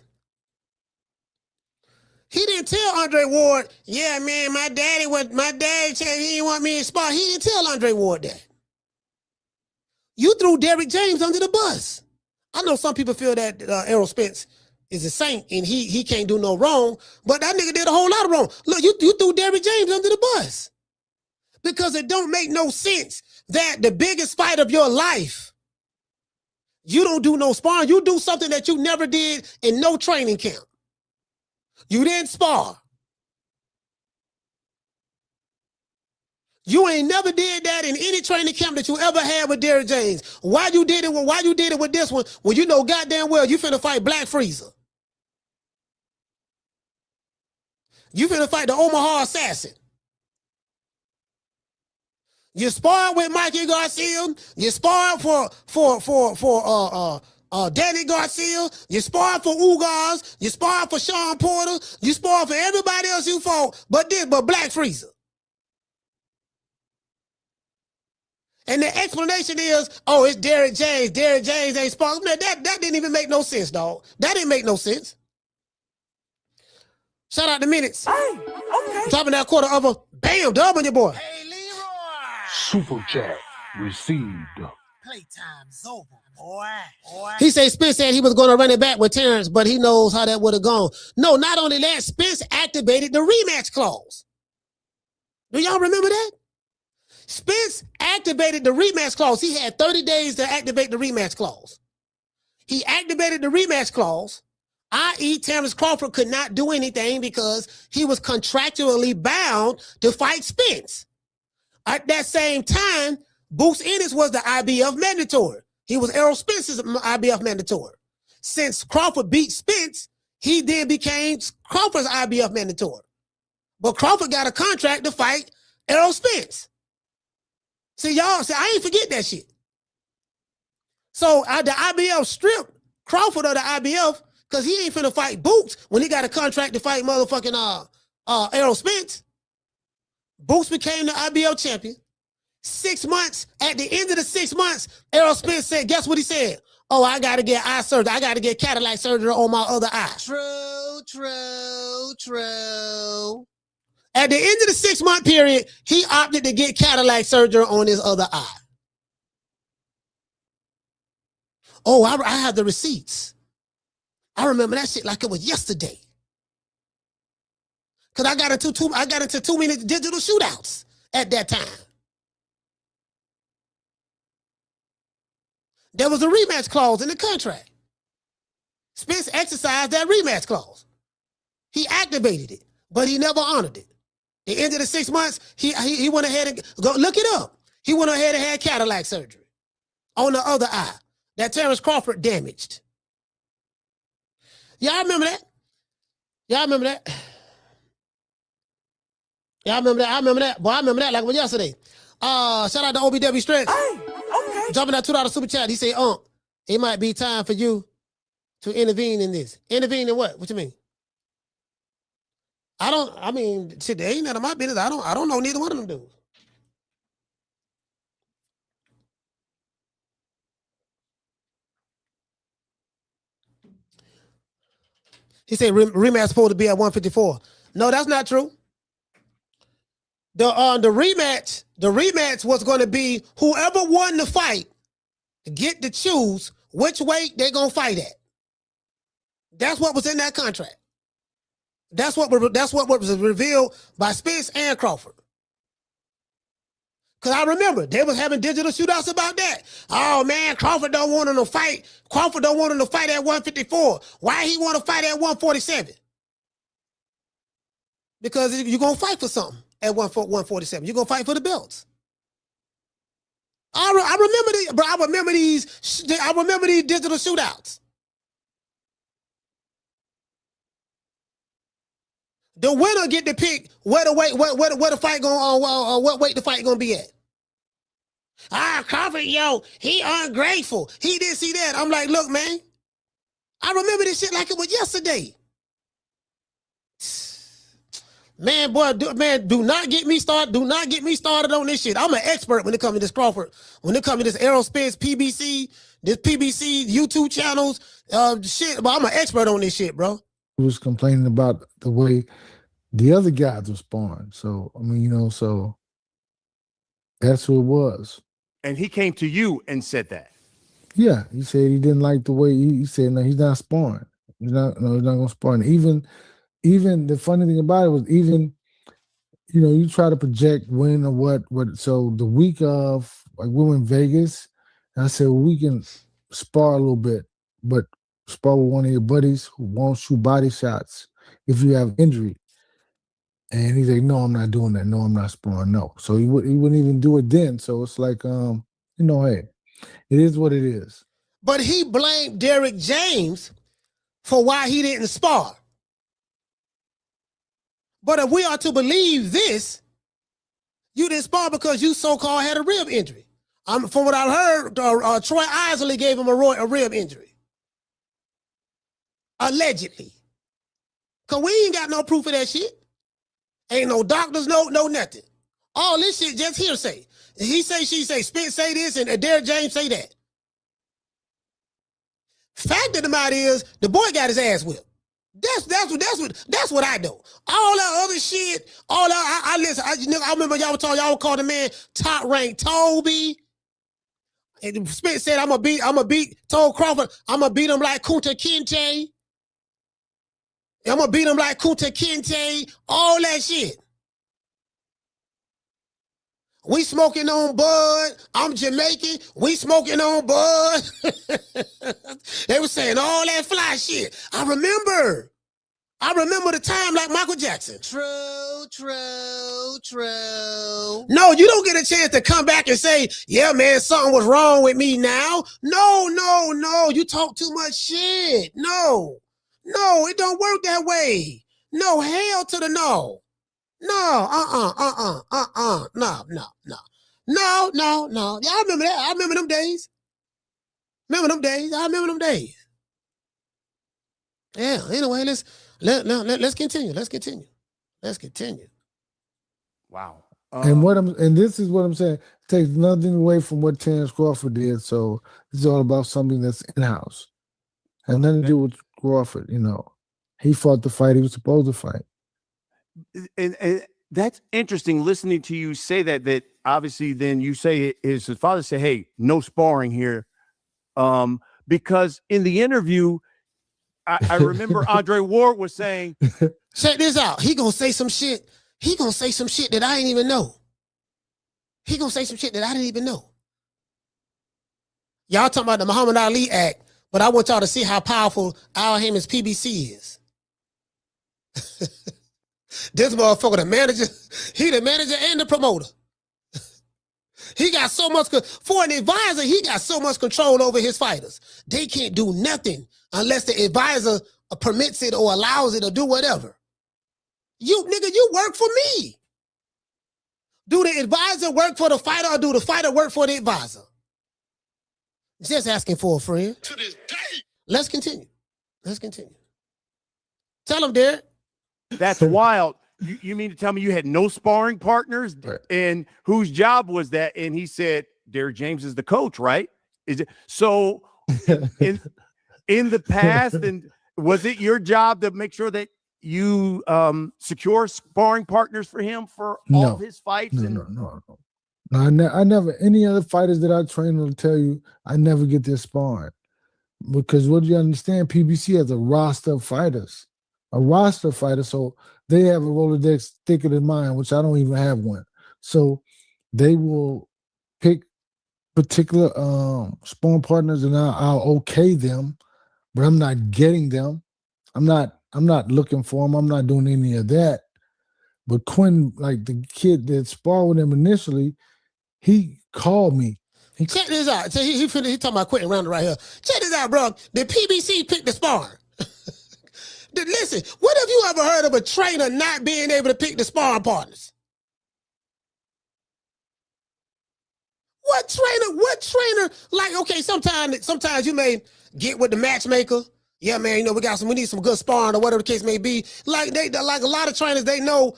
He didn't tell Andre Ward, yeah, man, my daddy said he didn't want me to spar. He didn't tell Andre Ward that. You threw Derrick James under the bus. I know some people feel that Errol Spence is a saint and he can't do no wrong, but that nigga did a whole lot of wrong. Look, you threw Derrick James under the bus because it don't make no sense that the biggest fight of your life, you don't do no sparring. You do something that you never did in no training camp. You didn't spar. You ain't never did that in any training camp that you ever had with Derrick James. Why you did it with this one when you know goddamn well you finna fight Black Freezer? You finna fight the Omaha Assassin. You sparred with Mikey Garcia. You sparred for Danny Garcia. You sparred for Ugars. You sparred for Sean Porter. You sparred for everybody else you fought, but Black Freezer. And the explanation is, oh, it's Derrick James. Derrick James ain't sparring. Man, that didn't even make no sense, dog. That didn't make no sense. Shout out to Minutes. Hey, okay. Dropping that quarter of a bam, dub on your boy. Hey, Leroy. Super chat received. Playtime's over, boy. He said Spence said he was going to run it back with Terence, but he knows how that would have gone. No, not only that, Spence activated the rematch clause. Do y'all remember that? Spence activated the rematch clause. He had 30 days to activate the rematch clause. He activated the rematch clause, i.e. Terence Crawford could not do anything because he was contractually bound to fight Spence. At that same time, Boots Ennis was the IBF mandatory. He was Errol Spence's IBF mandatory. Since Crawford beat Spence, he then became Crawford's IBF mandatory. But Crawford got a contract to fight Errol Spence. See, y'all, I ain't forget that shit. So the IBF stripped Crawford of the IBF Because he ain't finna fight Boots when he got a contract to fight motherfucking Errol Spence. Boots became the IBL champion. 6 months, at the end of the 6 months, Errol Spence said, guess what he said? Oh, I got to get eye surgery. I got to get cataract surgery on my other eye. True. At the end of the 6 month period, he opted to get cataract surgery on his other eye. Oh, I have the receipts. I remember that shit like it was yesterday. Cause I got into too many digital shootouts at that time. There was a rematch clause in the contract. Spence exercised that rematch clause. He activated it, but he never honored it. At the end of the 6 months, he went ahead and go look it up. He went ahead and had cataract surgery on the other eye that Terence Crawford damaged. Y'all remember that? Y'all remember that? Y'all remember that? I remember that. Boy, I remember that like it was yesterday. Shout out to OBW Stretch. Hey, okay. Jumping that $2 super chat. He said, it might be time for you to intervene in this. Intervene in what? What you mean? Shit, there ain't none of my business. I don't know neither one of them dudes. He said rematch supposed to be at 154. No, that's not true. The rematch was going to be whoever won the fight get to choose which weight they're going to fight at. That's what was in that contract. That's what was revealed by Spence and Crawford. Because I remember they was having digital shootouts about that. Oh, man, Crawford don't want him to fight. Crawford don't want him to fight at 154. Why he want to fight at 147? Because you're going to fight for something at 147. You're going to fight for the belts. I remember these digital shootouts. The winner get to pick where the fight going on, what weight the fight gonna be at. Crawford, he ungrateful. He didn't see that. I'm like, look, man, I remember this shit like it was yesterday. Man, boy, do not get me started. Do not get me started on this shit. I'm an expert when it comes to this Crawford. When it comes to this Errol Spence, PBC, this PBC YouTube channels, shit. But I'm an expert on this shit, bro. He was complaining about the way the other guys were sparring. So, so that's who it was. And he came to you and said that. Yeah, he said he didn't like the way he said, no, he's not sparring. He's not going to spar. And even the funny thing about it was you try to project when or what. So the week of, like, we were in Vegas, and I said, well, we can spar a little bit, but spar with one of your buddies who won't shoot body shots if you have injury. And he's like, no, I'm not doing that. No, I'm not sparring. No. So he wouldn't even do it then. So it's like, hey, it is what it is. But he blamed Derrick James for why he didn't spar. But if we are to believe this, you didn't spar because you so-called had a rib injury. From what I've heard, Troy Isley gave him a rib injury. Allegedly. Because we ain't got no proof of that shit. Ain't no doctors, no nothing. All this shit just hearsay. He say, she say, Spence say this, and Derrick James say that. Fact of the matter is, the boy got his ass whipped. That's what I know. All that other shit, all that I listen. I remember y'all were talking. Y'all would call the man top rank Toby. And Spence said, "I'm gonna beat told Crawford. I'm gonna beat him like Kunta Kinte. I'm gonna beat him like Kunta Kinte." All that shit. We smoking on bud. I'm Jamaican. We smoking on bud. They were saying all that fly shit. I remember the time like Michael Jackson. True. No, you don't get a chance to come back and say, yeah, man, something was wrong with me now. No. You talk too much shit. No, it don't work that way. No, hell to the no. No, no. Y'all remember that? I remember them days. I remember them days. Yeah. Anyway, let's continue. Let's continue. Wow. And this is what I'm saying. Takes nothing away from what Terence Crawford did. So it's all about something that's in house. And nothing to do with Crawford. He fought the fight he was supposed to fight. And that's interesting listening to you say that obviously then you say his father said, hey, no sparring here. Because in the interview, I remember Andre Ward was saying, check this out. He gonna say some shit. He gonna say some shit that I ain't even know. He gonna say some shit that I didn't even know. Y'all talking about the Muhammad Ali Act, but I want y'all to see how powerful Al Haymon's PBC is. This motherfucker, the manager, he the manager and the promoter. He got so much, for an advisor, he got so much control over his fighters. They can't do nothing unless the advisor permits it or allows it or do whatever. You work for me. Do the advisor work for the fighter or do the fighter work for the advisor? Just asking for a friend. To this day. Let's continue. Tell him, Derrick. that's wild. You mean to tell me you had no sparring partners? Right. And whose job was that? And he said, Derrick James is the coach, right? Is it so in the past? And was it your job to make sure that you secure sparring partners for him for all of his fights? No. I never, any other fighters that I train will tell you, I never get their sparring. Because what do you understand? PBC has a roster of fighters. So they have a Rolodex thicker than mine, which I don't even have one. So they will pick particular sparring partners and I'll okay them, but I'm not getting them. I'm not looking for them. I'm not doing any of that. But Quinn, like the kid that sparred with him initially, he called me. Check this out. So he talking about Quentin Rounder right here. Check this out, bro. The PBC picked the sparring. Listen, what have you ever heard of a trainer not being able to pick the sparring partners? What trainer, like, okay, sometimes you may get with the matchmaker. Yeah, man, we need some good sparring or whatever the case may be. Like a lot of trainers, they know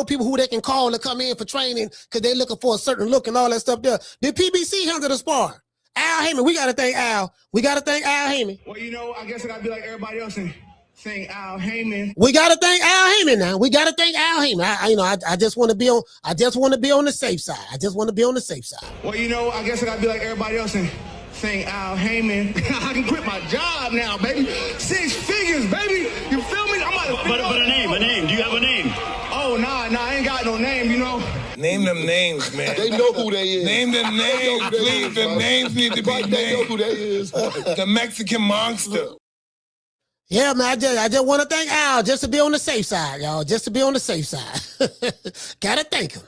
people who they can call to come in for training because they're looking for a certain look and all that stuff there. The PBC handle the sparring. Al Haymon, we gotta thank Al. Al Haymon. Well, I guess I gotta be like everybody else and thank Al Haymon. We gotta thank Al Haymon now. We gotta thank Al Haymon. I just want to be on the safe side. Well, I guess I gotta be like everybody else and thank Al Haymon. I can quit my job now, baby. 6 figures, baby. You feel me? But a name. Do you have a name? Oh, nah, I ain't got no name, Name them names, man. They know who they is. Name them names, please. Them names need to be named. They know who they is. The Mexican monster. Yeah, man, I just want to thank Al just to be on the safe side, y'all. Just to be on the safe side. Gotta thank him.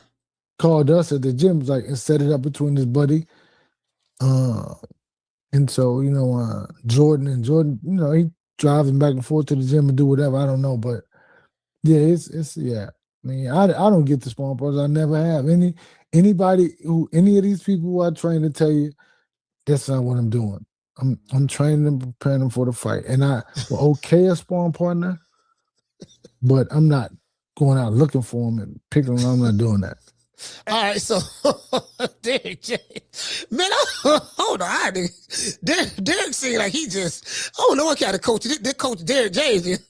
Called us at the gym, like, and set it up between his buddy. And so, Jordan, he driving back and forth to the gym and do whatever. I don't know, but yeah, it's yeah. I mean, I don't get the sparring partners. I never have. Any of these people who I train to tell you that's not what I'm doing. I'm training them, preparing them for the fight. And I will okay a sparring partner, but I'm not going out looking for them and picking them. I'm not doing that. All right, so Derrick James, man, hold on, Derrick seemed like he just, I don't know what kind of coach this coach Derrick James is.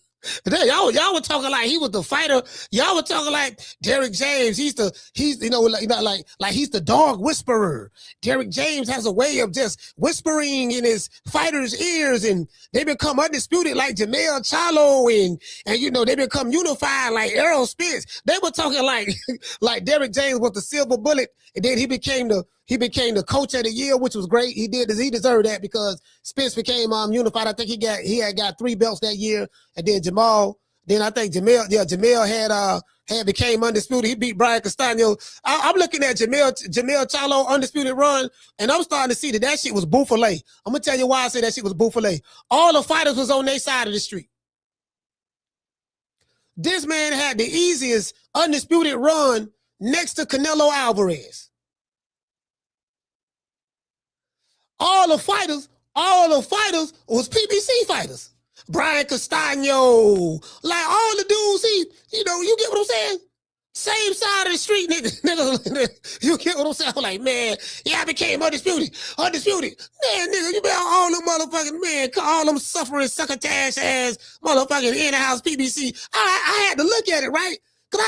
Y'all were talking like he was the fighter. Y'all were talking like Derrick James. He's like he's the dog whisperer. Derrick James has a way of just whispering in his fighters' ears, and they become undisputed like Jamel Charlo, and they become unified like Errol Spence. They were talking like Derrick James was the silver bullet, and then he became the coach of the year, which was great. He deserved that because Spence became unified. I think he had got 3 belts that year, and then I think Jamel had became undisputed. He beat Brian Castano. I'm looking at Jamel Charlo undisputed run, and I'm starting to see that shit was Bouffalé. I'm gonna tell you why I say that shit was Bouffalé. All the fighters was on their side of the street. This man had the easiest undisputed run next to Canelo Alvarez. All the fighters was PBC fighters. Brian Castano, like all the dudes, you get what I'm saying? Same side of the street, nigga. You get what I'm saying? I'm like, man, I became undisputed. Man, nigga, you better all them motherfucking, man, all them suffering succotash ass motherfucking in-house PBC. I had to look at it, right? Cause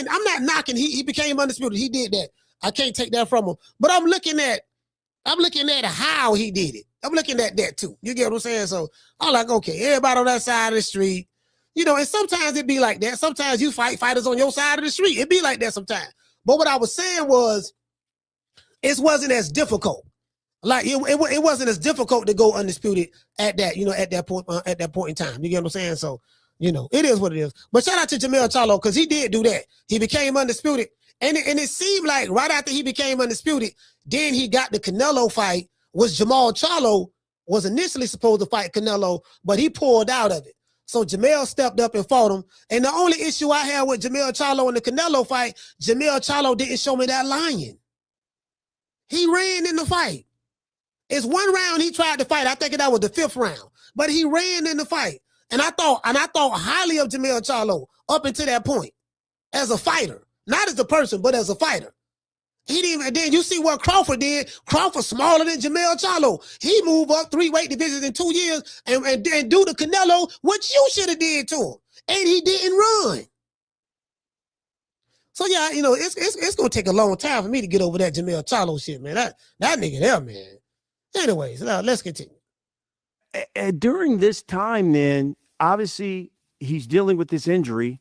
I'm not knocking. He became undisputed. He did that. I can't take that from him. But I'm looking at how he did it. I'm looking at that too. You get what I'm saying? So I'm like, okay, everybody on that side of the street. And sometimes it be like that. Sometimes you fight fighters on your side of the street. It be like that sometimes. But what I was saying was, it wasn't as difficult. Like it wasn't as difficult to go undisputed at that, at that point in time. You get what I'm saying? So, it is what it is. But shout out to Jermell Charlo, because he did do that. He became undisputed. And it seemed like right after he became undisputed, then he got the Canelo fight, which Jermell Charlo was initially supposed to fight Canelo, but he pulled out of it. So Jermell stepped up and fought him. And the only issue I had with Jermell Charlo in the Canelo fight, Jermell Charlo didn't show me that lion. He ran in the fight. It's one round he tried to fight. I think that was the 5th round. But he ran in the fight. And I thought highly of Jermell Charlo up until that point as a fighter. Not as a person, but as a fighter. He didn't even, then you see what Crawford did. Crawford smaller than Jermell Charlo. He moved up 3 weight divisions in 2 years and do the Canelo, what you should have did to him. And he didn't run. So yeah, it's gonna take a long time for me to get over that Jermell Charlo shit, man. That nigga there, man. Anyways, let's continue. During this time, then obviously he's dealing with this injury.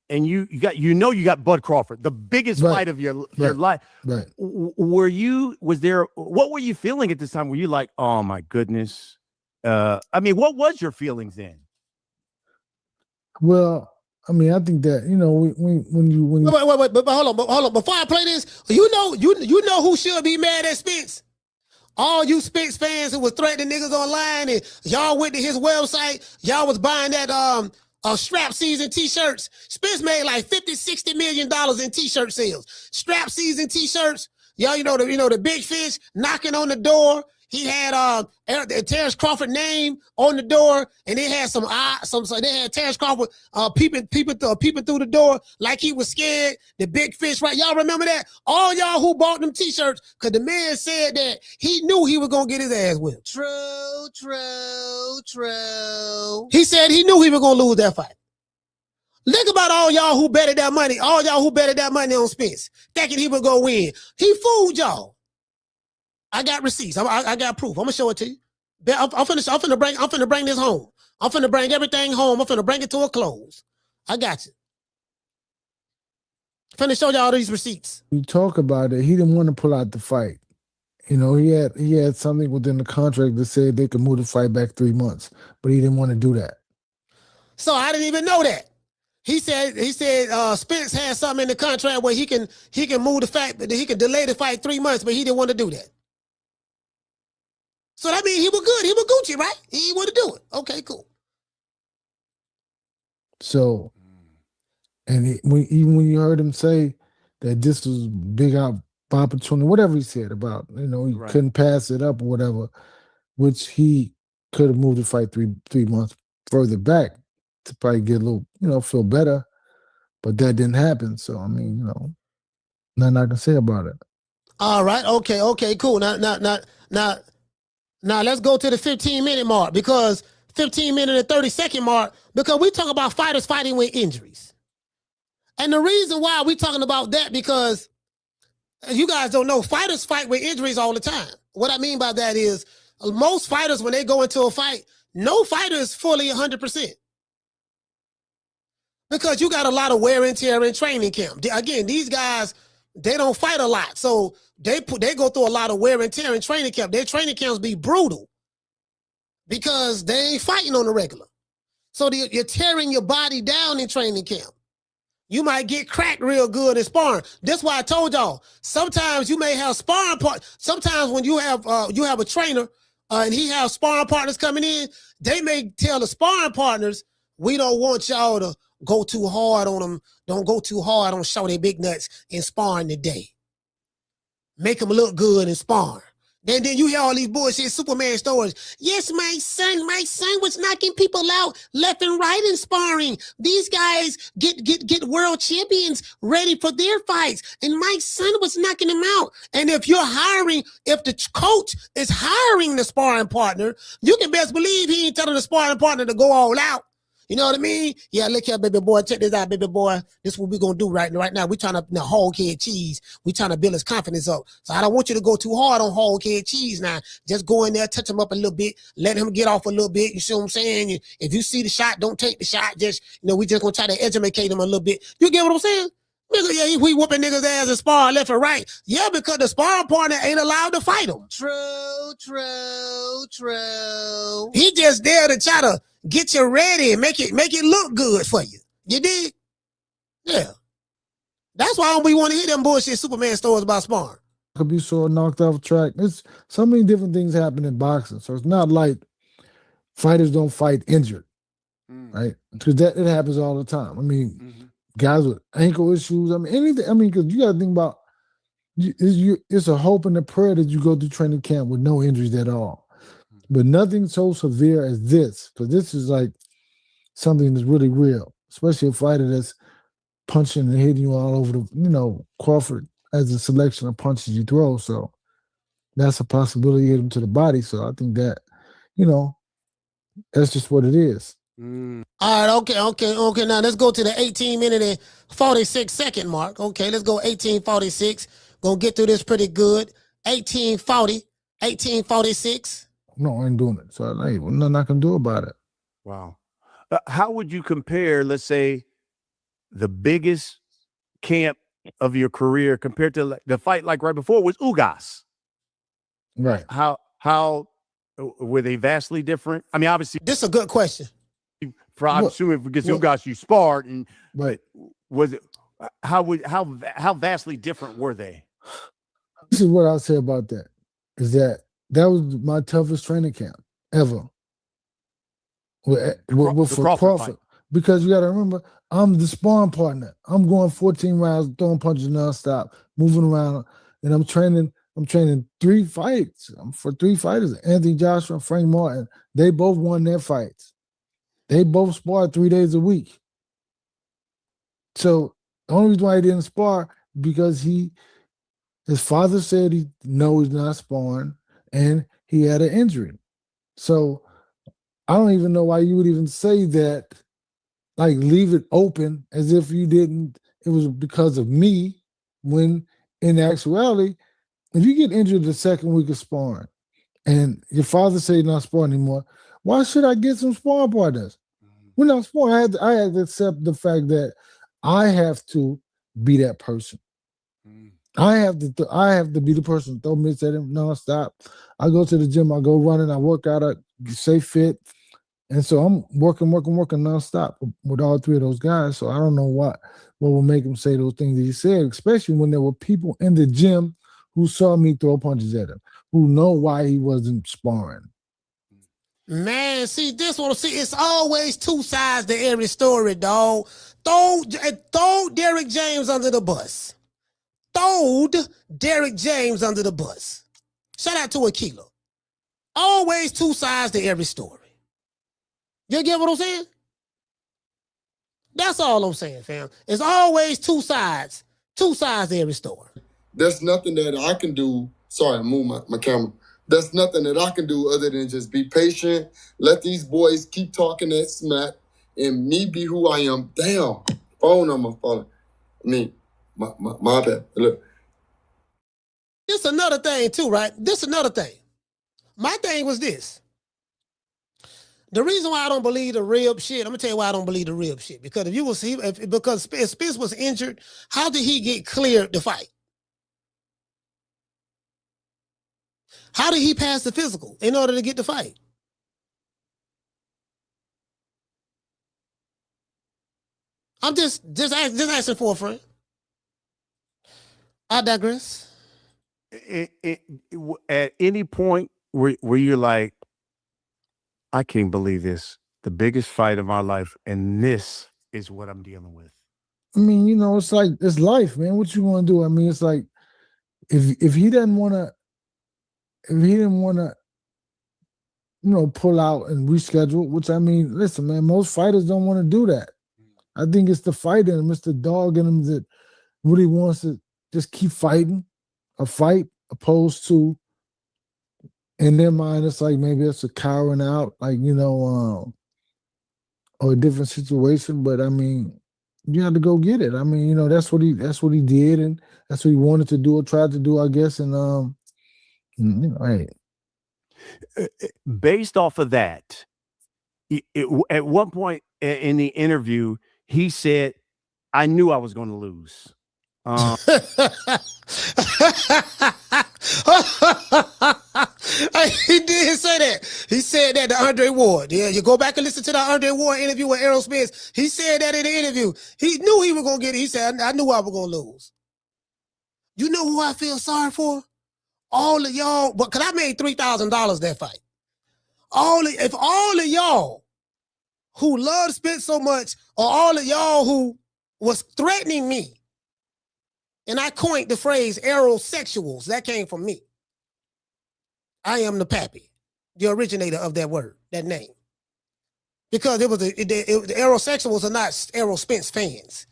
And you got Bud Crawford, the biggest fight of your life. Right. What were you feeling at this time? Were you like, oh my goodness? What was your feelings then? Well, I think that, when you wait, but hold on. Before I play this, you know who should be mad at Spence? All you Spence fans who was threatening niggas online and y'all went to his website, y'all was buying that strap season t-shirts. Spence made like $50-60 million in t-shirt sales. Strap season t-shirts. Y'all, the big fish knocking on the door. He had Terence Crawford name on the door, and they had they had Terence Crawford peeping through the door like he was scared. The big fish, right? Y'all remember that? All y'all who bought them t-shirts, because the man said that he knew he was gonna get his ass whipped. True. He said he knew he was gonna lose that fight. Think about all y'all who betted that money. All y'all who betted that money on Spence, thinking he was gonna win. He fooled y'all. I got receipts. I got proof. I'm gonna show it to you. I'm finna bring this home. I'm finna bring everything home. I'm finna bring it to a close. I got you. Finna show y'all these receipts. You talk about it. He didn't want to pull out the fight. He had something within the contract that said they could move the fight back 3 months, but he didn't want to do that. So I didn't even know that. He said Spence had something in the contract where he can move the fight, he can delay the fight 3 months, but he didn't want to do that. So that means he was good. He was Gucci, right? He didn't want to do it. Okay, cool. So, and even when you heard him say that this was big opportunity, whatever he said about, he couldn't pass it up or whatever, which he could have moved the fight three months further back to probably get a little, feel better, but that didn't happen. So, nothing I can say about it. All right. Okay, cool. Now let's go to the 15-minute mark, because 15-minute and 30-second mark, because we talk about fighters fighting with injuries. And the reason why we talking about that, because you guys don't know, fighters fight with injuries all the time. What I mean by that is most fighters, when they go into a fight, no fighter is fully 100%. Because you got a lot of wear and tear in training camp. Again, these guys, they don't fight a lot. So they go through a lot of wear and tear in training camp. Their training camps be brutal because they ain't fighting on the regular. So you're tearing your body down in training camp. You might get cracked real good in sparring. That's why I told y'all, sometimes you may have sparring partners. Sometimes when you have a trainer and he has sparring partners coming in, they may tell the sparring partners, we don't want y'all to go too hard on them. Don't go too hard on show their big nuts in sparring today. Make them look good in sparring. And then you hear all these bullshit Superman stories. Yes, my son was knocking people out left and right in sparring. These guys get world champions ready for their fights. And my son was knocking them out. And if the coach is hiring the sparring partner, you can best believe he ain't telling the sparring partner to go all out. You know what I mean? Yeah, look here, baby boy. Check this out, baby boy. This is what we're going to do right now. We're trying to hog head cheese. We're trying to build his confidence up. So I don't want you to go too hard on hog head cheese now. Just go in there, touch him up a little bit, let him get off a little bit. You see what I'm saying? If you see the shot, don't take the shot. Just, we just going to try to educate him a little bit. You get what I'm saying? Nigga, yeah, we whooping niggas' ass and sparring left and right. Yeah, because the sparring partner ain't allowed to fight him. True. He just there to try to get you ready and make it look good for you. You dig? Yeah. That's why we want to hear them bullshit Superman stories about sparring. Could be sort of knocked off track. It's so many different things happen in boxing. So it's not like fighters don't fight injured, right? Because it happens all the time. I mean, guys with ankle issues. I mean, anything. I mean, because you got to think about it's a hope and a prayer that you go through training camp with no injuries at all. But nothing so severe as this, because this is like something that's really real, especially a fighter that's punching and hitting you all over the, Crawford has a selection of punches you throw. So that's a possibility to hit him to the body. So I think that, that's just what it is. All right, okay. Now let's go to the 18-minute and 46-second mark. Okay, let's go 18:46. Gonna get through this pretty good. 18:40, 18:46. No, I ain't doing it. So nothing I can do about it. Wow. How would you compare, let's say, the biggest camp of your career compared to the fight like right before was Ugas? Right. How were they vastly different? I mean, obviously, this is a good question. I'm assuming because Ugas you sparred, and right. Was it how vastly different were they? This is what I'll say about that. Is that was my toughest training camp ever. With Crawford. Because you got to remember, I'm the sparring partner. I'm going 14 rounds, throwing punches nonstop, moving around, and I'm training 3 fights for 3 fighters. Anthony Joshua and Frank Martin. They both won their fights. They both sparred 3 days a week. So the only reason why he didn't spar because his father said he's not sparring, and he had an injury. So I don't even know why you would even say that, like leave it open as if you didn't, it was because of me, when in actuality, if you get injured the second week of sparring and your father said you're not sparring anymore, why should I get some sparring partners? We're not sparring. I had to accept the fact that I have to be that person. I have to be the person to throw mitts at him nonstop. I go to the gym, I go running, I work out, I stay fit. And so I'm working nonstop with all 3 of those guys. So I don't know what will make him say those things that he said, especially when there were people in the gym who saw me throw punches at him, who know why he wasn't sparring. Man, see, it's always 2 sides to every story, dog. Throw Derrick James under the bus. Throwed Derrick James under the bus. Shout out to Aquila. Always 2 sides to every story. You get what I'm saying? That's all I'm saying, fam. It's always 2 sides. 2 sides to every story. There's nothing that I can do. Sorry, I moved my camera. There's nothing that I can do other than just be patient, let these boys keep talking that smack, and me be who I am. Damn, phone number falling. My bad. Look. This another thing too, right? This another thing. My thing was this. The reason why I don't believe the rib shit, I'm gonna tell you why I don't believe the rib shit. Because because Spence was injured, how did he get cleared to fight? How did he pass the physical in order to get the fight? I'm just asking for a friend. I digress. At any point where you're like, I can't believe this, the biggest fight of my life, and this is what I'm dealing with. I mean, it's like, it's life, man. What you want to do? I mean, it's like, if he doesn't want to, if he didn't want to, pull out and reschedule, which I mean, listen, man, most fighters don't want to do that. I think it's the fight in him, it's the dog in him that really wants to just keep fighting a fight, opposed to, in their mind, it's like maybe it's a cowering out, like, or a different situation. But I mean, you have to go get it. I mean, that's what he did, and that's what he wanted to do or tried to do, I guess. And hey. Based off of that, at one point in the interview, he said, "I knew I was going to lose." He did say that. He said that to Andre Ward. Yeah, you go back and listen to the Andre Ward interview with Errol Spence. He said that in the interview. He knew he was going to get it. He said, I knew I was going to lose. You know who I feel sorry for? All of y'all, because I made $3,000 that fight. If all of y'all who love Spence so much, or all of y'all who was threatening me, and I coined the phrase Errol sexuals, that came from me. I am the pappy, the originator of that word, that name. Because the Errol sexuals are not Errol Spence fans.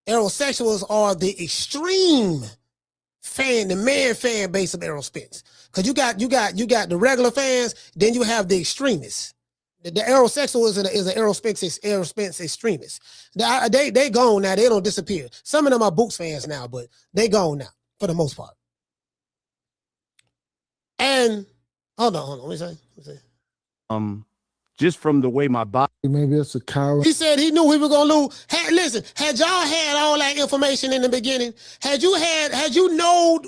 Errol sexuals are the extreme fan, the man fan base of Errol Spence. Because you got the regular fans, then you have the extremists. The Errol sexual is an Errol Spence extremist. They gone now. They don't disappear. Some of them are Boots fans now, but they gone now for the most part. And hold on. What you say? Just from the way my body. Maybe it's a coward. He said he knew he was gonna lose. Listen, had y'all had all that information in the beginning, had you known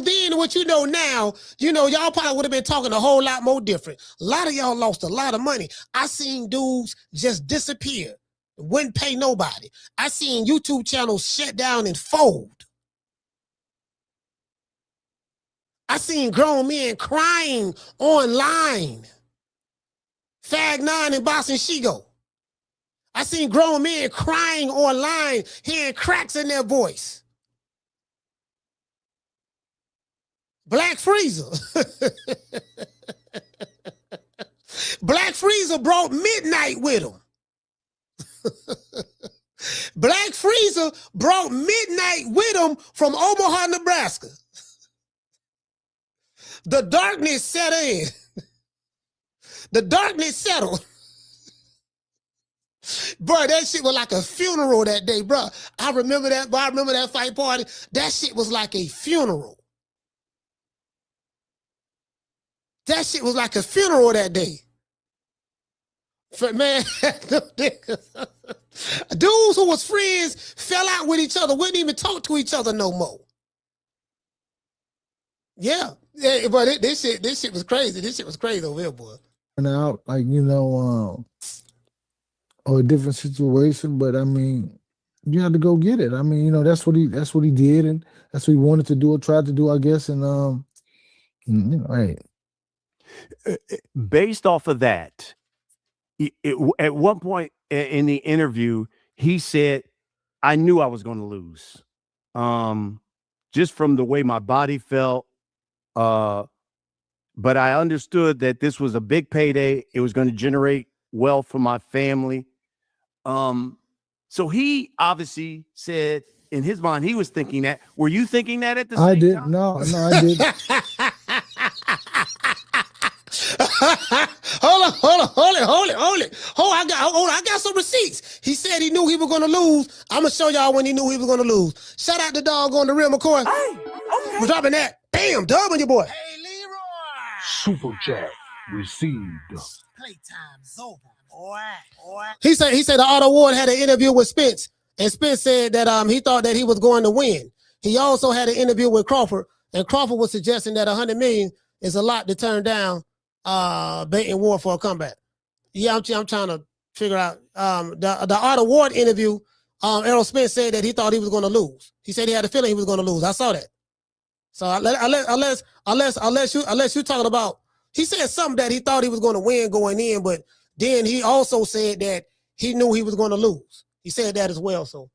then what you know now, y'all probably would have been talking a whole lot more different. A lot of y'all lost a lot of money. I seen dudes just disappear, wouldn't pay nobody. I seen YouTube channels shut down and fold. I seen grown men crying online. Fag 9 and Boston Shigo. I seen grown men crying online, hearing cracks in their voice. Black Freezer. Black Freezer brought midnight with him. Black Freezer brought midnight with him from Omaha, Nebraska. The darkness set in. The darkness settled. Bro, that shit was like a funeral that day, bro. I remember that fight party. That shit was like a funeral. That shit was like a funeral that day. Man, dudes who was friends fell out with each other, wouldn't even talk to each other no more. Yeah, but this shit was crazy. This shit was crazy over here, boy. Out, like, or a different situation, but I mean, you have to go get it. I mean, that's what he did, and that's what he wanted to do or tried to do, I guess. And hey. Based off of that, at one point in the interview, he said, "I knew I was going to lose, just from the way my body felt." But I understood that this was a big payday. It was going to generate wealth for my family. So he obviously said in his mind, he was thinking that. Were you thinking that at the same time? No, I didn't. Hold it. I got some receipts. He said he knew he was going to lose. I'm going to show y'all when he knew he was going to lose. Shout out the dog on the real McCoy. Hey, okay. We're dropping that. Bam, dub on your boy. Hey, Leroy. Super chat received. Playtime's over, boy. He said the Otto Ward had an interview with Spence, and Spence said that he thought that he was going to win. He also had an interview with Crawford, and Crawford was suggesting that $100 million is a lot to turn down, baiting Ward for a comeback. Yeah, I'm trying to figure out the Otto Ward interview. Errol Spence said that he thought he was going to lose. He said he had a feeling he was going to lose. I saw that. So unless you talking about, he said something that he thought he was going to win going in, but then he also said that he knew he was going to lose. He said that as well. So,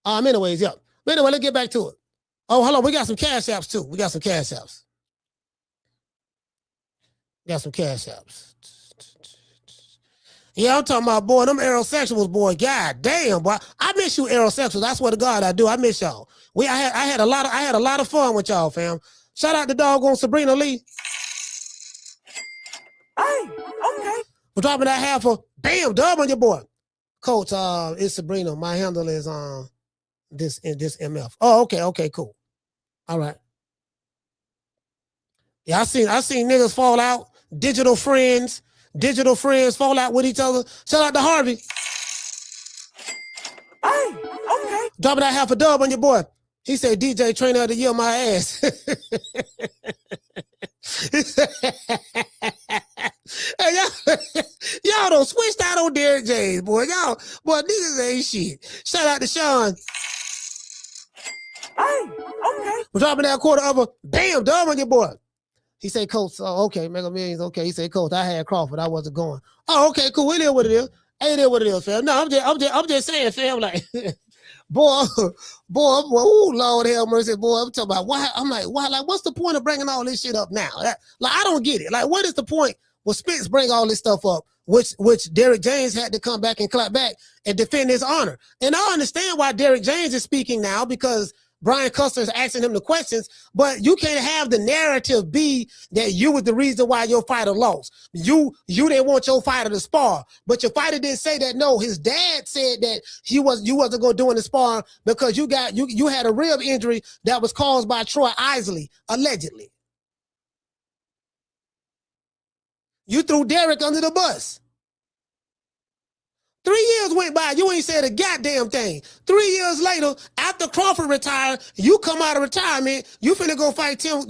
anyways, yeah. But anyway, let's get back to it. Oh, hold on. We got some cash apps too. Got some cash apps. Yeah, I'm talking about, boy, them aerosexuals, boy. God damn, boy. I miss you, aerosexuals. I swear to God, I do. I miss y'all. I had a lot of fun with y'all, fam. Shout out to doggone Sabrina Lee. Hey, okay. For dropping that half a bam dub on your boy. Coach, it's Sabrina. My handle is this MF. Oh, okay, cool. All right. Yeah, I seen niggas fall out. Digital friends fall out with each other. Shout out to Harvey. Hey, okay. Dropping that half a dub on your boy. He said, DJ trainer of the year, my ass. Hey, y'all don't switched out on Derrick James, boy. Boy, niggas ain't shit. Shout out to Sean. Hey, okay. We're dropping that quarter of a bam dub on your boy. He said, Coach, okay, Mega Millions, okay. He said, Coach, I had Crawford, I wasn't going. Oh, okay, cool. It is what it is. Ain't it what it is, fam? No, I'm just saying, fam. Like, boy, ooh, Lord have mercy, boy. I'm talking about why. I'm like, why? Like, what's the point of bringing all this shit up now? I don't get it. Like, what is the point? Well, Spence bring all this stuff up, which Derrick James had to come back and clap back and defend his honor. And I understand why Derrick James is speaking now, because Brian Custer is asking him the questions, but you can't have the narrative be that you was the reason why your fighter lost. You didn't want your fighter to spar, but your fighter didn't say that. No, his dad said that you wasn't going to do in the spar because you had a rib injury that was caused by Troy Isley, allegedly. You threw Derrick under the bus. 3 years went by, you ain't said a goddamn thing. 3 years later, after Crawford retired, you come out of retirement, you finna go fight Tim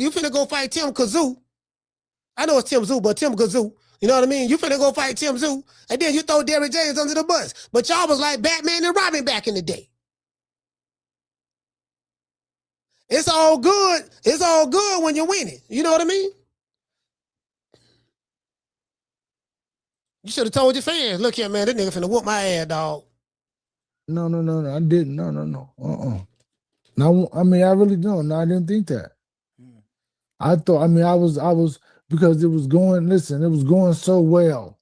Kazoo. I know it's Tim Zoo, but Tim Kazoo. You know what I mean? You finna go fight Tim Zoo, and then you throw Derrick James under the bus. But y'all was like Batman and Robin back in the day. It's all good. It's all good when you're winning. You know what I mean? You should have told your fans, look here, man, this nigga finna whoop my ass, dog. No, I didn't. No. No, I mean, I really don't. No, I didn't think that. I thought, I mean, I was, because it was going so well.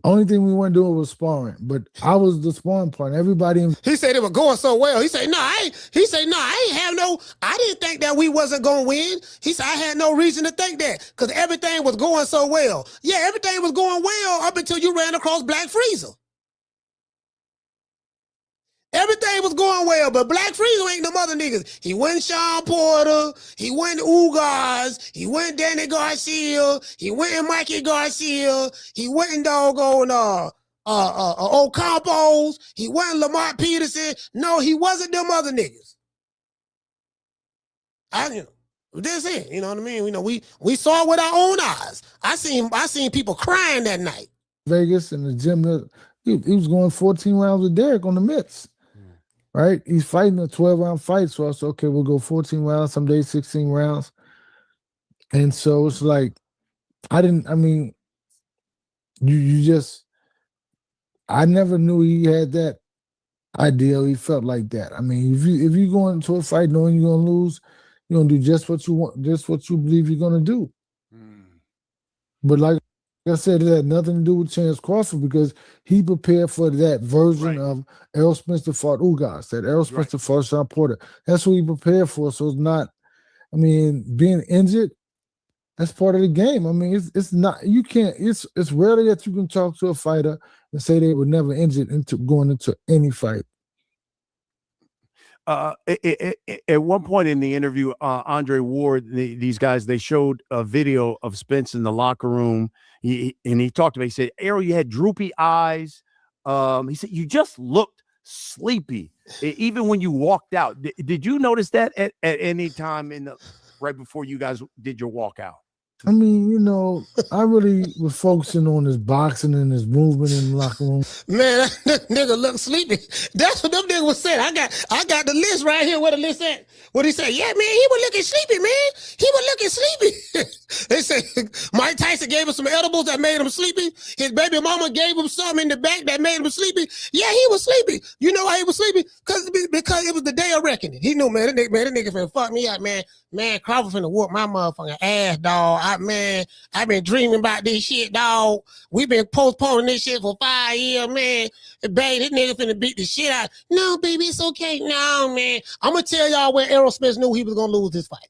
Only thing we weren't doing was sparring, but I was the sparring partner. Everybody. He said it was going so well. He said, I didn't think that we wasn't going to win. He said, I had no reason to think that because everything was going so well. Yeah, everything was going well up until you ran across Black Freezer. Everything was going well, but Black Freezer ain't them other niggas. He went Sean Porter. He went Ugas. He went Danny Garcia. He went Mikey Garcia. He went doggone Ocampos. He went Lamont Peterson. No, he wasn't them other niggas. This it. You know what I mean? You know, we saw it with our own eyes. I seen people crying that night. Vegas in the gym, he was going 14 rounds with Derrick on the mitts. Right? He's fighting a 12-round fight. So I said, okay, we'll go 14 rounds, some days 16 rounds. And so it's like, I never knew he had that ideal. He felt like that. I mean, if you go into a fight knowing you're going to lose, you're going to do just what you want, just what you believe you're going to do. But like I said, it had nothing to do with Terence Crawford because he prepared for that version of Errol Spence fought Ugas, that Errol Spence fought Sean Porter. That's what he prepared for. So it's not, I mean, being injured, that's part of the game. I mean, it's not, you can't, it's rarely that you can talk to a fighter and say they were never injured into going into any fight. At one point in the interview, Andre Ward, these guys, they showed a video of Spence in the locker room. He talked about, he said, Errol, you had droopy eyes. He said, you just looked sleepy, even when you walked out. Did you notice that at any time right before you guys did your walkout? I mean, you know, I really was focusing on his boxing and his movement in the locker room. Man, that nigga look sleepy. That's what them niggas was saying. I got the list right here. Where the list at? What he said? Yeah, man, he was looking sleepy, man. He was looking sleepy. They say Mike Tyson Tyson gave him some edibles that made him sleepy. His baby mama gave him something in the back that made him sleepy. Yeah, he was sleepy. You know why he was sleepy? Because it was the day of reckoning. He knew, man, that nigga finna fuck me up, man. Man, Crawford finna whoop my motherfucking ass, dog. I've been dreaming about this shit, dog. We've been postponing this shit for 5 years, man. Babe, this nigga finna beat the shit out. No, baby, it's okay. No, man. I'm gonna tell y'all when Errol Spence knew he was gonna lose this fight.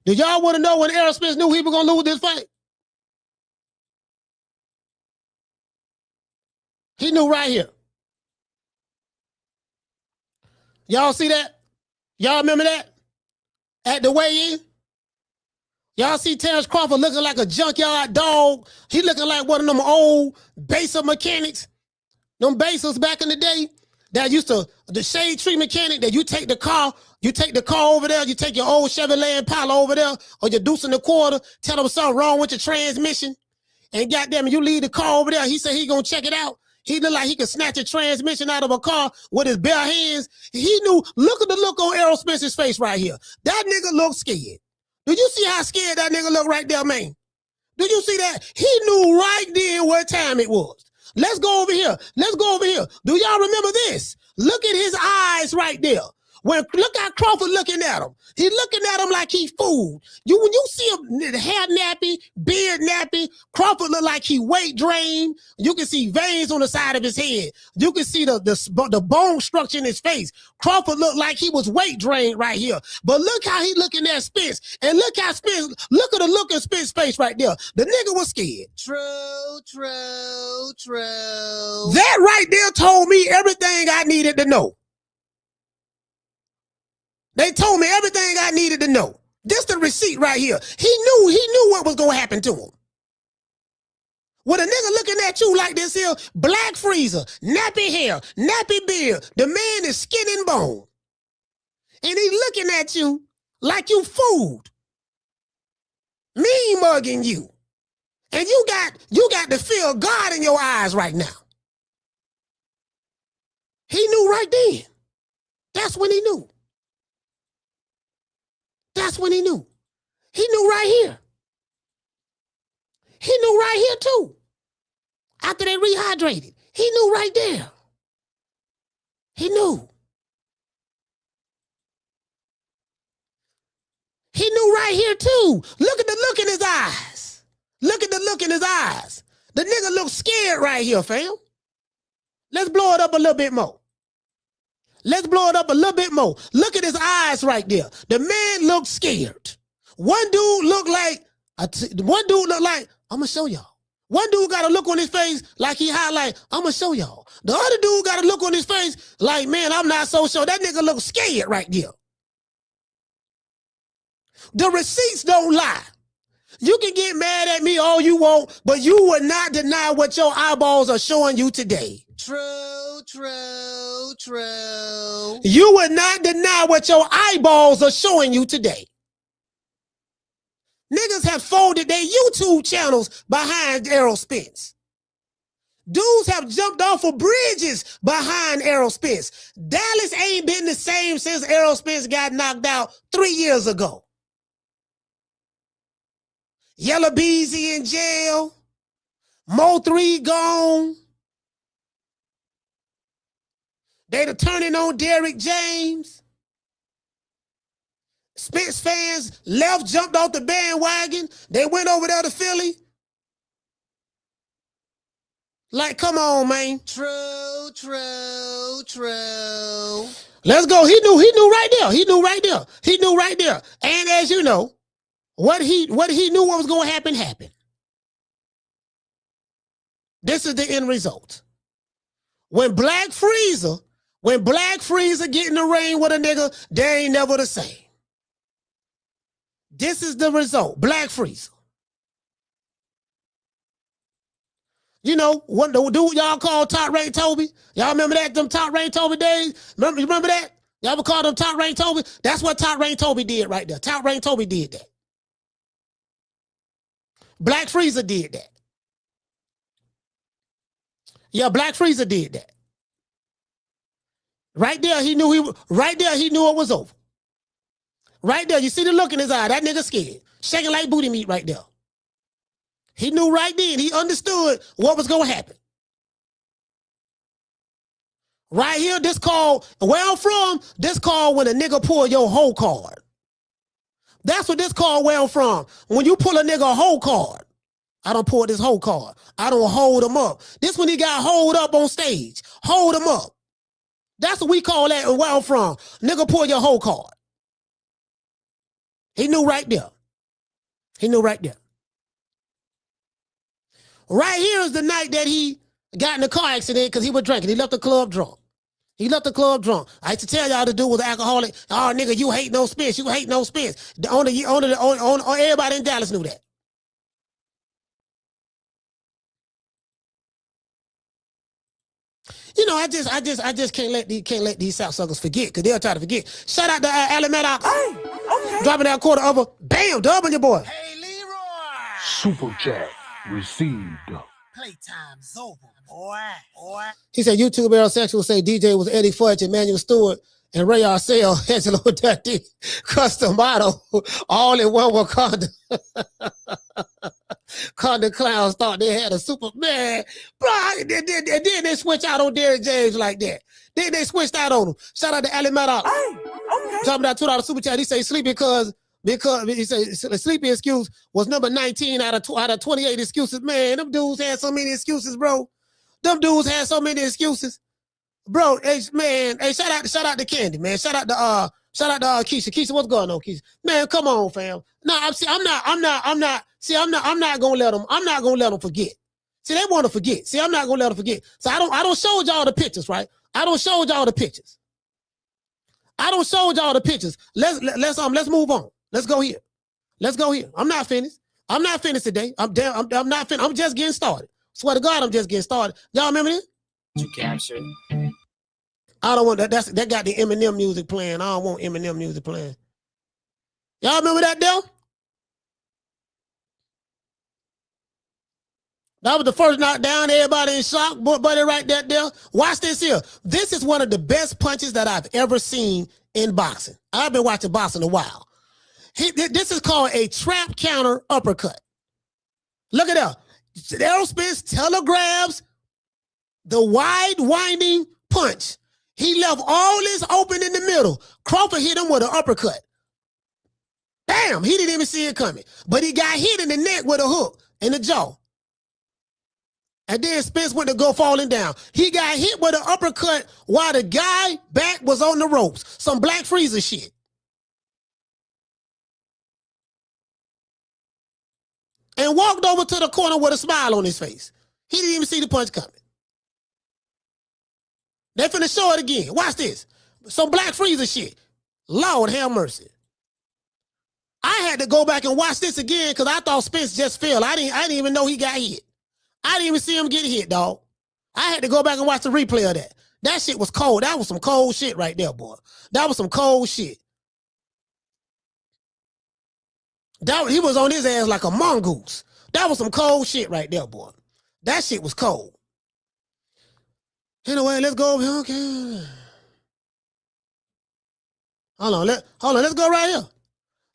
Do y'all want to know when Errol Spence knew he was gonna lose this fight? He knew right here. Y'all see that? Y'all remember that? At the weigh-in? Y'all see Terence Crawford looking like a junkyard dog? He looking like one of them old baser mechanics. Them basers back in the day that used to, the shade tree mechanic that you take the car over there, you take your old Chevrolet Impala over there, or your Deuce and a Quarter, tell them something wrong with your transmission, and goddamn, you leave the car over there. He said he gonna check it out. He looked like he could snatch a transmission out of a car with his bare hands. He knew, look at the look on Errol Spence's face right here. That nigga looked scared. Do you see how scared that nigga look right there, man? Do you see that? He knew right then what time it was. Let's go over here. Let's go over here. Do y'all remember this? Look at his eyes right there. Look how Crawford looking at him. He looking at him like he food. When you see him hair nappy, beard nappy, Crawford look like he weight drained. You can see veins on the side of his head. You can see the bone structure in his face. Crawford looked like he was weight drained right here. But look how he looking at Spence. And look at the look in Spence's face right there. The nigga was scared. True. That right there told me everything I needed to know. They told me everything I needed to know. This the receipt right here. He knew what was gonna happen to him. When a nigga looking at you like this here, black freezer, nappy hair, nappy beard, the man is skin and bone. And he looking at you like you food. Mean mugging you. And you got to feel God in your eyes right now. He knew right then. That's when he knew. That's when he knew. He knew right here. He knew right here too. After they rehydrated, he knew right there. He knew. He knew right here too. Look at the look in his eyes. Look at the look in his eyes. The nigga looks scared right here, fam. Let's blow it up a little bit more. Let's blow it up a little bit more. Look at his eyes right there. The man looked scared. One dude looked like, I'm going to show y'all. One dude got a look on his face like he highlight, I'm going to show y'all. The other dude got a look on his face like, man, I'm not so sure. That nigga looks scared right there. The receipts don't lie. You can get mad at me all you want, but you will not deny what your eyeballs are showing you today. True. You will not deny what your eyeballs are showing you today. Niggas have folded their YouTube channels behind Errol Spence. Dudes have jumped off of bridges behind Errol Spence. Dallas ain't been the same since Errol Spence got knocked out 3 years ago. Yellow Beezy in jail. Mo 3 gone. They turning on Derrick James. Spence fans left, jumped off the bandwagon. They went over there to Philly. Like, come on, man. True. Let's go. He knew right there. And as you know, what he knew what was going to happen happened. This is the end result. When Black Freezer get in the ring with a nigga, they ain't never the same. This is the result. Black Freezer. You know, what the dude y'all call Top Rank Toby? Y'all remember that? Them Top Rank Toby days? Remember that? Y'all ever call them Top Rank Toby? That's what Top Rank Toby did right there. Top Rank Toby did that. Black Freezer did that. Yeah, Black Freezer did that. Right there, he knew it was over. Right there, you see the look in his eye. That nigga scared. Shaking like booty meat right there. He knew right then. He understood what was going to happen. Right here, this call, where I'm from, this call when a nigga pull your whole card. That's what this call where I'm from. When you pull a nigga a whole card, I don't pull this whole card. I don't hold him up. This when he got hold up on stage. Hold him up. That's what we call that where I'm from. Nigga pull your whole card. He knew right there. He knew right there. Right here is the night that he got in a car accident because he was drinking. He left the club drunk. He left the club drunk. I used to tell y'all to do with alcoholic. Oh, nigga, you hate no Spence. You hate no Spence. Everybody in Dallas knew that. You know, I just can't let these South suckers forget because they'll try to forget. Shout out to Allen Maddox. Hey, okay. Dropping that quarter over. Bam, dub on your boy. Hey, Leroy. Super chat received. Playtime's over, boy. He said YouTube Errol Sexual say DJ was Eddie Fudge, Emmanuel Stewart, and Ray Arcel, Angelo Dundee, Custom Model, all in one Wakanda. Wakanda clowns thought they had a Superman. Bro, then they switch out on Derrick James like that. Then they switched out on him. Shout out to Allen Maddox. Hey, okay. Talking about $2 super chat. He say sleepy because he said the sleepy excuse was number 19 out of 28 excuses. Man, them dudes had so many excuses, bro. Them dudes had so many excuses. Bro, hey, man, hey, shout out to Candy, man. Shout out to Keisha. Keisha, what's going on, Keisha? Man, come on, fam. No, I'm not gonna let them forget. See, they want to forget. See, I'm not gonna let them forget. So I don't show y'all the pictures, right? I don't show y'all the pictures. Let's move on. Let's go here. I'm not finished today. I'm not finished. I'm just getting started. Swear to God, I'm just getting started. Y'all remember this? You captured. I don't want that. That got the Eminem music playing. I don't want Eminem music playing. Y'all remember that, Dale? That was the first knockdown. Everybody in shock. Buddy, right there, Dale. Watch this here. This is one of the best punches that I've ever seen in boxing. I've been watching boxing a while. This is called a trap counter uppercut. Look at that. Errol Spence telegrabs the wide winding punch. He left all this open in the middle. Crawford hit him with an uppercut. Bam! He didn't even see it coming. But he got hit in the neck with a hook in the jaw. And then Spence went to go falling down. He got hit with an uppercut while the guy back was on the ropes. Some Black Freezer shit. And walked over to the corner with a smile on his face. He didn't even see the punch coming. They finna show it again. Watch this. Some Black Freezer shit. Lord have mercy. I had to go back and watch this again because I thought Spence just fell. I didn't even know he got hit. I didn't even see him get hit, dog. I had to go back and watch the replay of that. That shit was cold. That was some cold shit right there, boy. That was some cold shit. He was on his ass like a mongoose. That was some cold shit right there, boy. That shit was cold. Anyway, let's go over here. Okay. Hold on, let's go right here.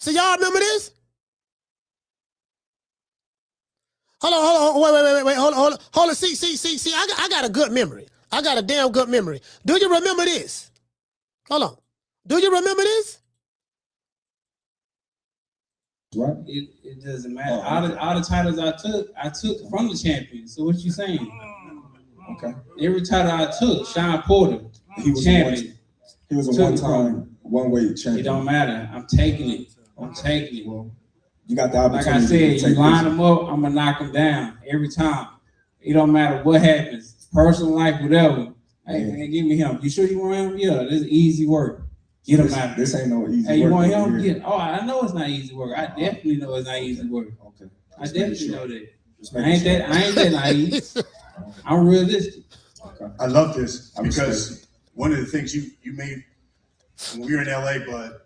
So y'all remember this? Hold on, wait, hold on. See, I got a good memory. I got a damn good memory. Do you remember this? Hold on. Do you remember this? Right. It doesn't matter. All the titles I took from the champion. So what you saying? Okay. Every title I took, Sean Porter, he was champion. He was a one-time, one-weight champion. It don't matter. I'm taking it. Well, you got the opportunity. Like I said, you line them up, I'm gonna knock them down every time. It don't matter what happens, personal life, whatever. Hey, man, give me him. You sure you want him? Yeah, this is easy work. Get him out. This ain't no easy work. Hey, you want him? Yeah. Oh, I know it's not easy work. I definitely know it's not easy work. Okay. I definitely know that. I ain't that naive. I'm realistic. Okay. I love this because one of the things you made when we were in LA, bud,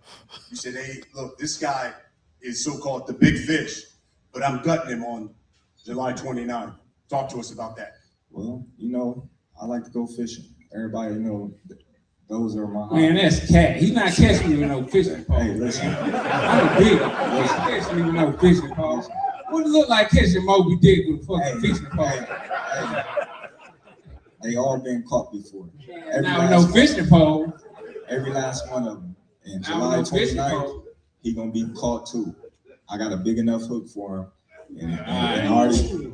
you said, hey, look, this guy is so-called the big fish, but I'm gutting him on July 29th. Talk to us about that. Well, I like to go fishing. Everybody those are my man, that's cat. He's not catching me with no fishing pole. Hey, listen. I'm a big one. He's catching me with no fishing pole. What does it look like catching Moby Dick with a fucking fishing pole? They all been caught before. Now no fishing pole. Every last one of them. And July 29th, he gonna be caught too. I got a big enough hook for him, and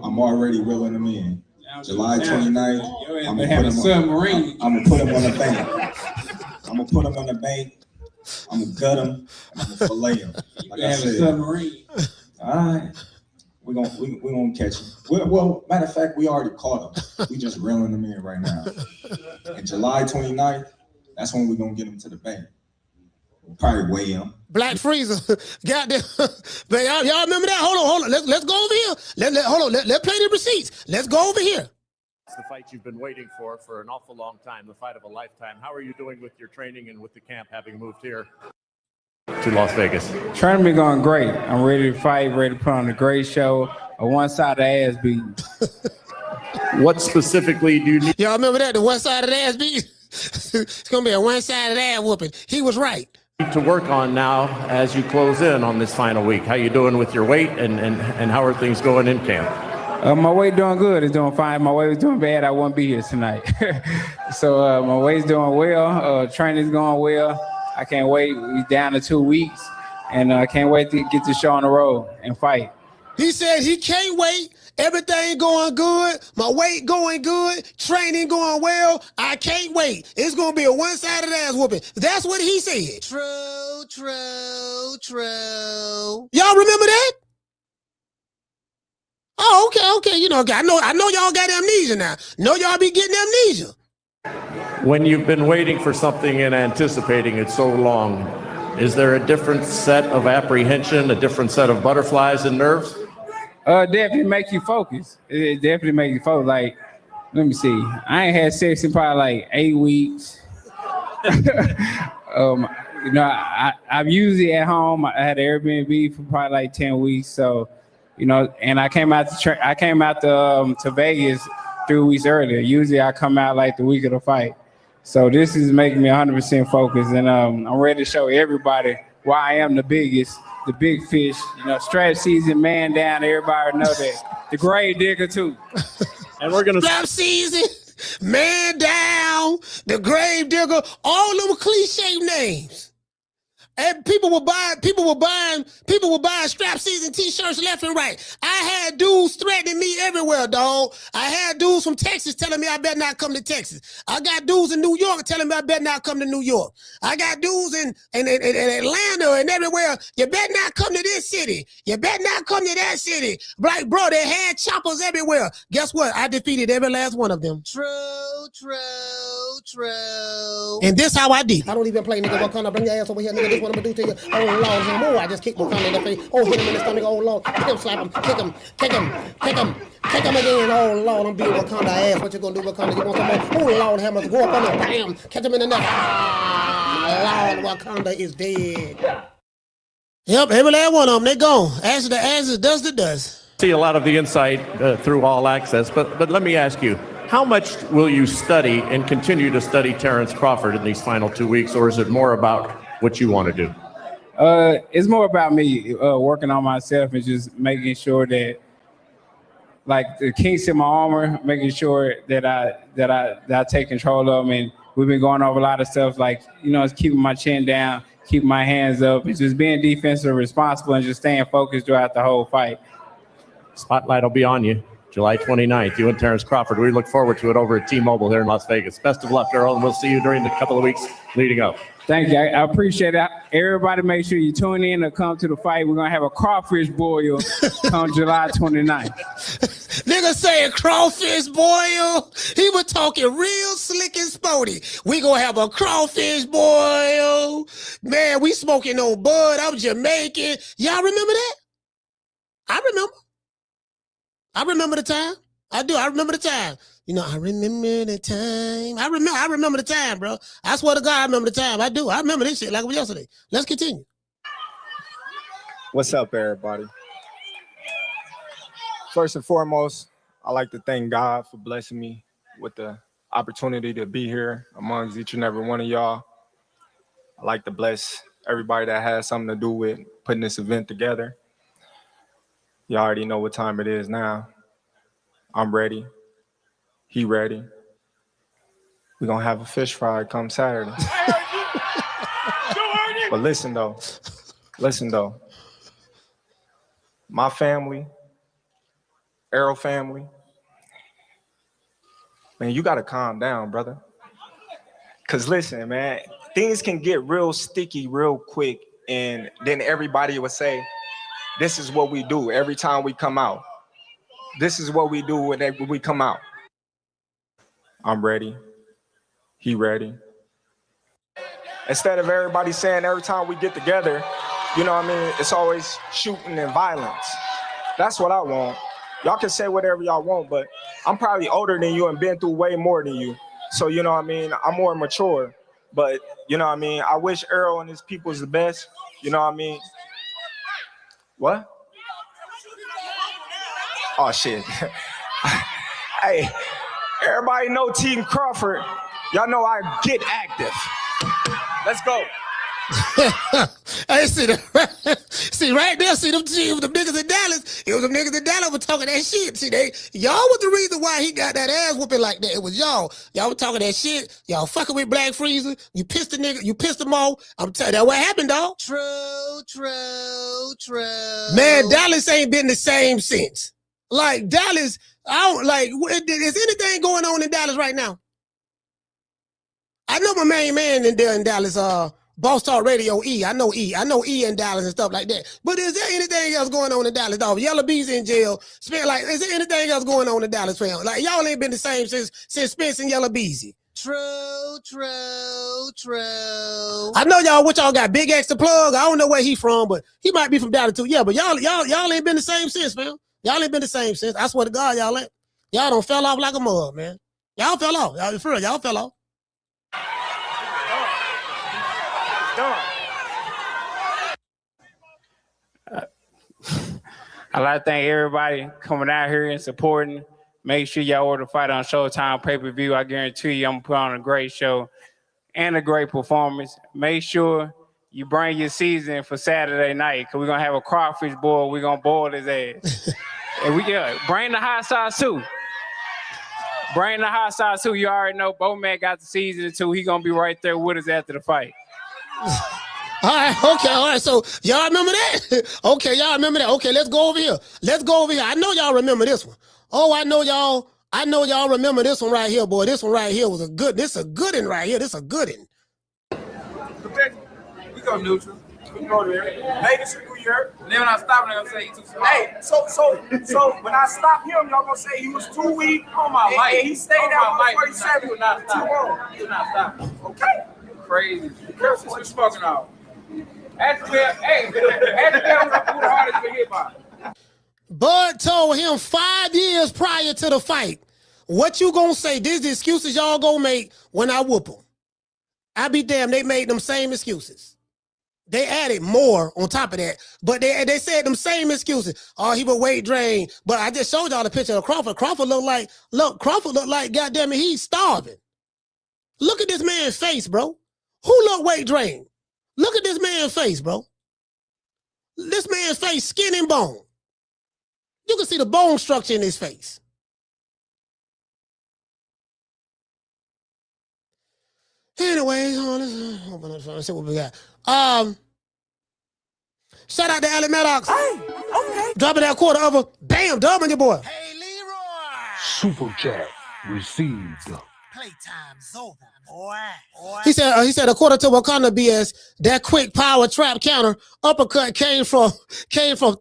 I'm already reeling him in. July 29th, I'm gonna put him on the bank. I'm gonna put him on the bank. I'm gonna gut him. And I'm gonna fillet him. Like I said. Submarine. All right. We're gonna catch him. Well, matter of fact, we already caught him. We just reeling him in right now. And July 29th, that's when we're gonna get him to the bank. We'll probably weigh him. Black Freezer. Goddamn. Y'all remember that? Hold on. Let's go over here. Hold on. Let's play the receipts. Let's go over here. It's the fight you've been waiting for an awful long time, the fight of a lifetime. How are you doing with your training and with the camp, having moved here to Las Vegas? Training been going great. I'm ready to fight, ready to put on a great show. A one-sided ass beating. What specifically do you need? Y'all remember that? The one-sided ass beating? It's gonna be a one-sided ass whooping. He was right. To work on now as you close in on this final week. How you doing with your weight and how are things going in camp? My weight doing good. It's doing fine. My weight was doing bad. I wouldn't be here tonight. So my weight's doing well. Training's going well. I can't wait. We're down to 2 weeks, and I can't wait to get the show on the road and fight. He said he can't wait. Everything going good. My weight going good. Training going well. I can't wait. It's going to be a one-sided ass whooping. That's what he said. True. Y'all remember that? Oh, okay. You know, I know y'all got amnesia now. Know y'all be getting amnesia. When you've been waiting for something and anticipating it so long, is there a different set of apprehension, a different set of butterflies and nerves? Definitely make you focus. It definitely make you focus. Like, let me see. I ain't had sex in probably like 8 weeks. You know, I'm usually at home. I had Airbnb for probably like 10 weeks. So, you know, and I came out to Vegas 3 weeks earlier. Usually I come out like the week of the fight. So this is making me 100% focused, and I'm ready to show everybody why I am the biggest, the big fish. You know, strap season, man down. Everybody know that. The grave digger too. And we're gonna strap season, man down, the grave digger. All them cliche names. And people were buying strap season t-shirts left and right. I had dudes threatening me everywhere, dog. I had dudes from Texas telling me I better not come to Texas. I got dudes in New York telling me I better not come to New York. I got dudes in Atlanta and everywhere. You better not come to this city. You better not come to that city. Like, bro, they had choppers everywhere. Guess what? I defeated every last one of them. True. And this how I did. I don't even play, nigga. What kind of bring your ass over here, nigga? This what I'm gonna do to you. Oh Lord, him. Oh, I just kicked Wakanda in the face. Oh, hit him in the stomach. Oh Lord, kick him, slap him, kick him again. Oh Lord, I'm beating Wakanda ass. What you gonna do, Wakanda? You want some more? Oh Lord, hammers, go up on him, bam, catch him in the neck. Ah, Lord, Wakanda is dead. Yep, every last one of them, they gone. As the ashes, dust the dust. See a lot of the insight through All Access, but let me ask you, how much will you study and continue to study Terence Crawford in these final 2 weeks, or is it more about what you want to do? It's more about me working on myself and just making sure that, like, the kinks in my armor, making sure that I take control of them. And we've been going over a lot of stuff, like, you know, it's keeping my chin down, keeping my hands up, and just being defensive, responsible, and just staying focused throughout the whole fight. Spotlight will be on you. July 29th, you and Terence Crawford. We look forward to it over at T-Mobile here in Las Vegas. Best of luck, Errol, and we'll see you during the couple of weeks leading up. Thank you. I appreciate it. Everybody make sure you tune in to come to the fight. We're going to have a crawfish boil on July 29th. Nigga saying crawfish boil. He was talking real slick and sporty. We going to have a crawfish boil. Man, we smoking on bud. I'm Jamaican. Y'all remember that? I remember the time. I do. I remember the time. You know, I remember the time. I remember the time, bro. I swear to God, I remember the time. I do. I remember this shit like it was yesterday. Let's continue. What's up, everybody? First and foremost, I like to thank God for blessing me with the opportunity to be here amongst each and every one of y'all. I like to bless everybody that has something to do with putting this event together. You already know what time it is now. I'm ready. He ready. We're going to have a fish fry come Saturday. But listen, though. My family, Errol family, man, you got to calm down, brother. Because listen, man, things can get real sticky real quick, and then everybody would say, this is what we do every time we come out. This is what we do when we come out. I'm ready. He ready. Instead of everybody saying every time we get together, you know what I mean, it's always shooting and violence. That's what I want. Y'all can say whatever y'all want, but I'm probably older than you and been through way more than you. So, you know what I mean, I'm more mature. But, you know what I mean, I wish Errol and his people's the best. You know what I mean? What? Oh, shit. Hey, everybody know Terence Crawford. Y'all know I get active. Let's go. Hey, see right there, see them niggas in Dallas. It was them niggas in Dallas were talking that shit. See, y'all was the reason why he got that ass whooping like that. It was y'all. Y'all were talking that shit. Y'all fucking with Black Freezer. You pissed the nigga. You pissed them all. I'm telling you, that what happened, dog. True. Man, Dallas ain't been the same since. Like Dallas, is anything going on in Dallas right now? I know my main man in there in Dallas, Boss Talk Radio E. I know E in Dallas and stuff like that. But is there anything else going on in Dallas, dog? Yellow Bees in jail. Is there anything else going on in Dallas, fam? Like, y'all ain't been the same since Spence and Yellow Beezy. True. I know y'all, what y'all got, Big X to plug. I don't know where he from, but he might be from Dallas too. Yeah, but y'all ain't been the same since, fam. Y'all ain't been the same since. I swear to God, y'all ain't. Y'all done fell off like a mug, man. Y'all fell off. Y'all, for real, y'all fell off. I'd like to thank everybody coming out here and supporting. Make sure y'all order Fight on Showtime pay-per-view. I guarantee you I'm going to put on a great show and a great performance. Make sure you bring your season for Saturday night because we're going to have a crawfish boil. We're going to boil his ass. And bring the hot sauce too. Bring the hot sauce too. You already know Bo-Man got the season too. He going to be right there with us after the fight. All right, so y'all remember that? Okay, y'all remember that. Okay, let's go over here. I know y'all remember this one. Oh, I know y'all remember this one right here, boy. This one right here was a good one right here. This a good one. We go neutral. We go there. Vegas and New York. And then when I stop, I'm gonna say he too small. Hey, so when I stop him, y'all gonna say he was too weak. On my mic. And he stayed at 147. Too long. He will not stop. Okay. Crazy. Careful what you smoking out. Ask me, who the hardest been hit by. Bud told him 5 years prior to the fight, what you gonna say? These the excuses y'all gonna make when I whoop them. I be damned, they made them same excuses. They added more on top of that, but they said them same excuses. Oh, he would weight drain. But I just showed y'all the picture of Crawford. Crawford looked like, goddamn it, he's starving. Look at this man's face, bro. Who look weight drain? Look at this man's face, bro. This man's face, skin and bone. You can see the bone structure in his face. Anyways, let's see what we got. Shout out to Allie Maddox. Hey, okay. Dropping that quarter over. Bam, dub on your boy. Hey, Leroy. Super chat received. Playtime's over, boy. He said according to Wakanda BS, that quick power trap counter uppercut came from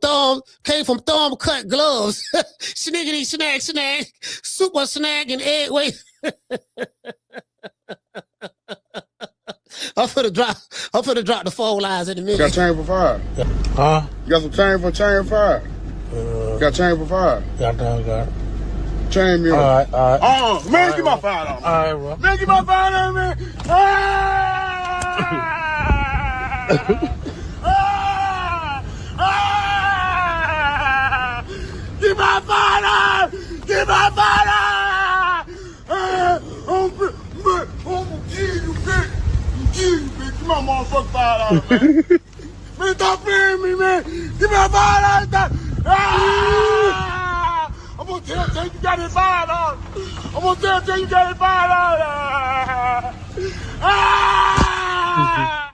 thumb cut gloves. Sniggity snag, super snag and egg wait. I'm finna drop the 4 lines in a minute. Got chain for 5. Huh? You got some chain for 5. Got chain for 5. Got. Chain me. All right. Oh, man, get my $5. All right, bro. Man, get my $5, man. Get my $5. Get my $5. I'm gonna kill you, bitch. Get my motherfucking $5, man. Man, stop playing me, man. Give me my $5. Ah! I'm gonna tell you got it $5. I'm gonna tell you got it $5. Ah!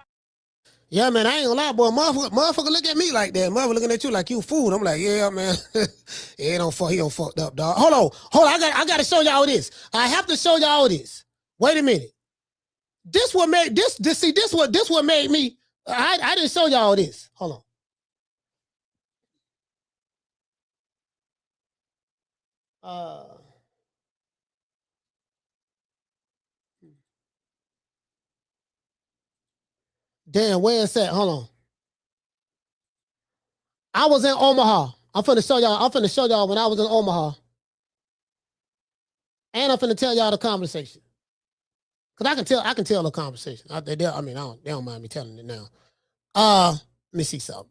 Yeah, man, I ain't gonna lie, boy. Motherfucker look at me like that. Motherfucker looking at you like you fool. I'm like, yeah, man. He don't fucked up, dog. Hold on. I gotta show y'all this. I have to show y'all this. Wait a minute. This what made me. I didn't show y'all this. Hold on. Damn, where is that? Hold on. I was in Omaha. I'm finna show y'all when I was in Omaha. And I'm finna tell y'all the conversation. Cause I can tell the conversation. They don't mind me telling it now. Let me see something.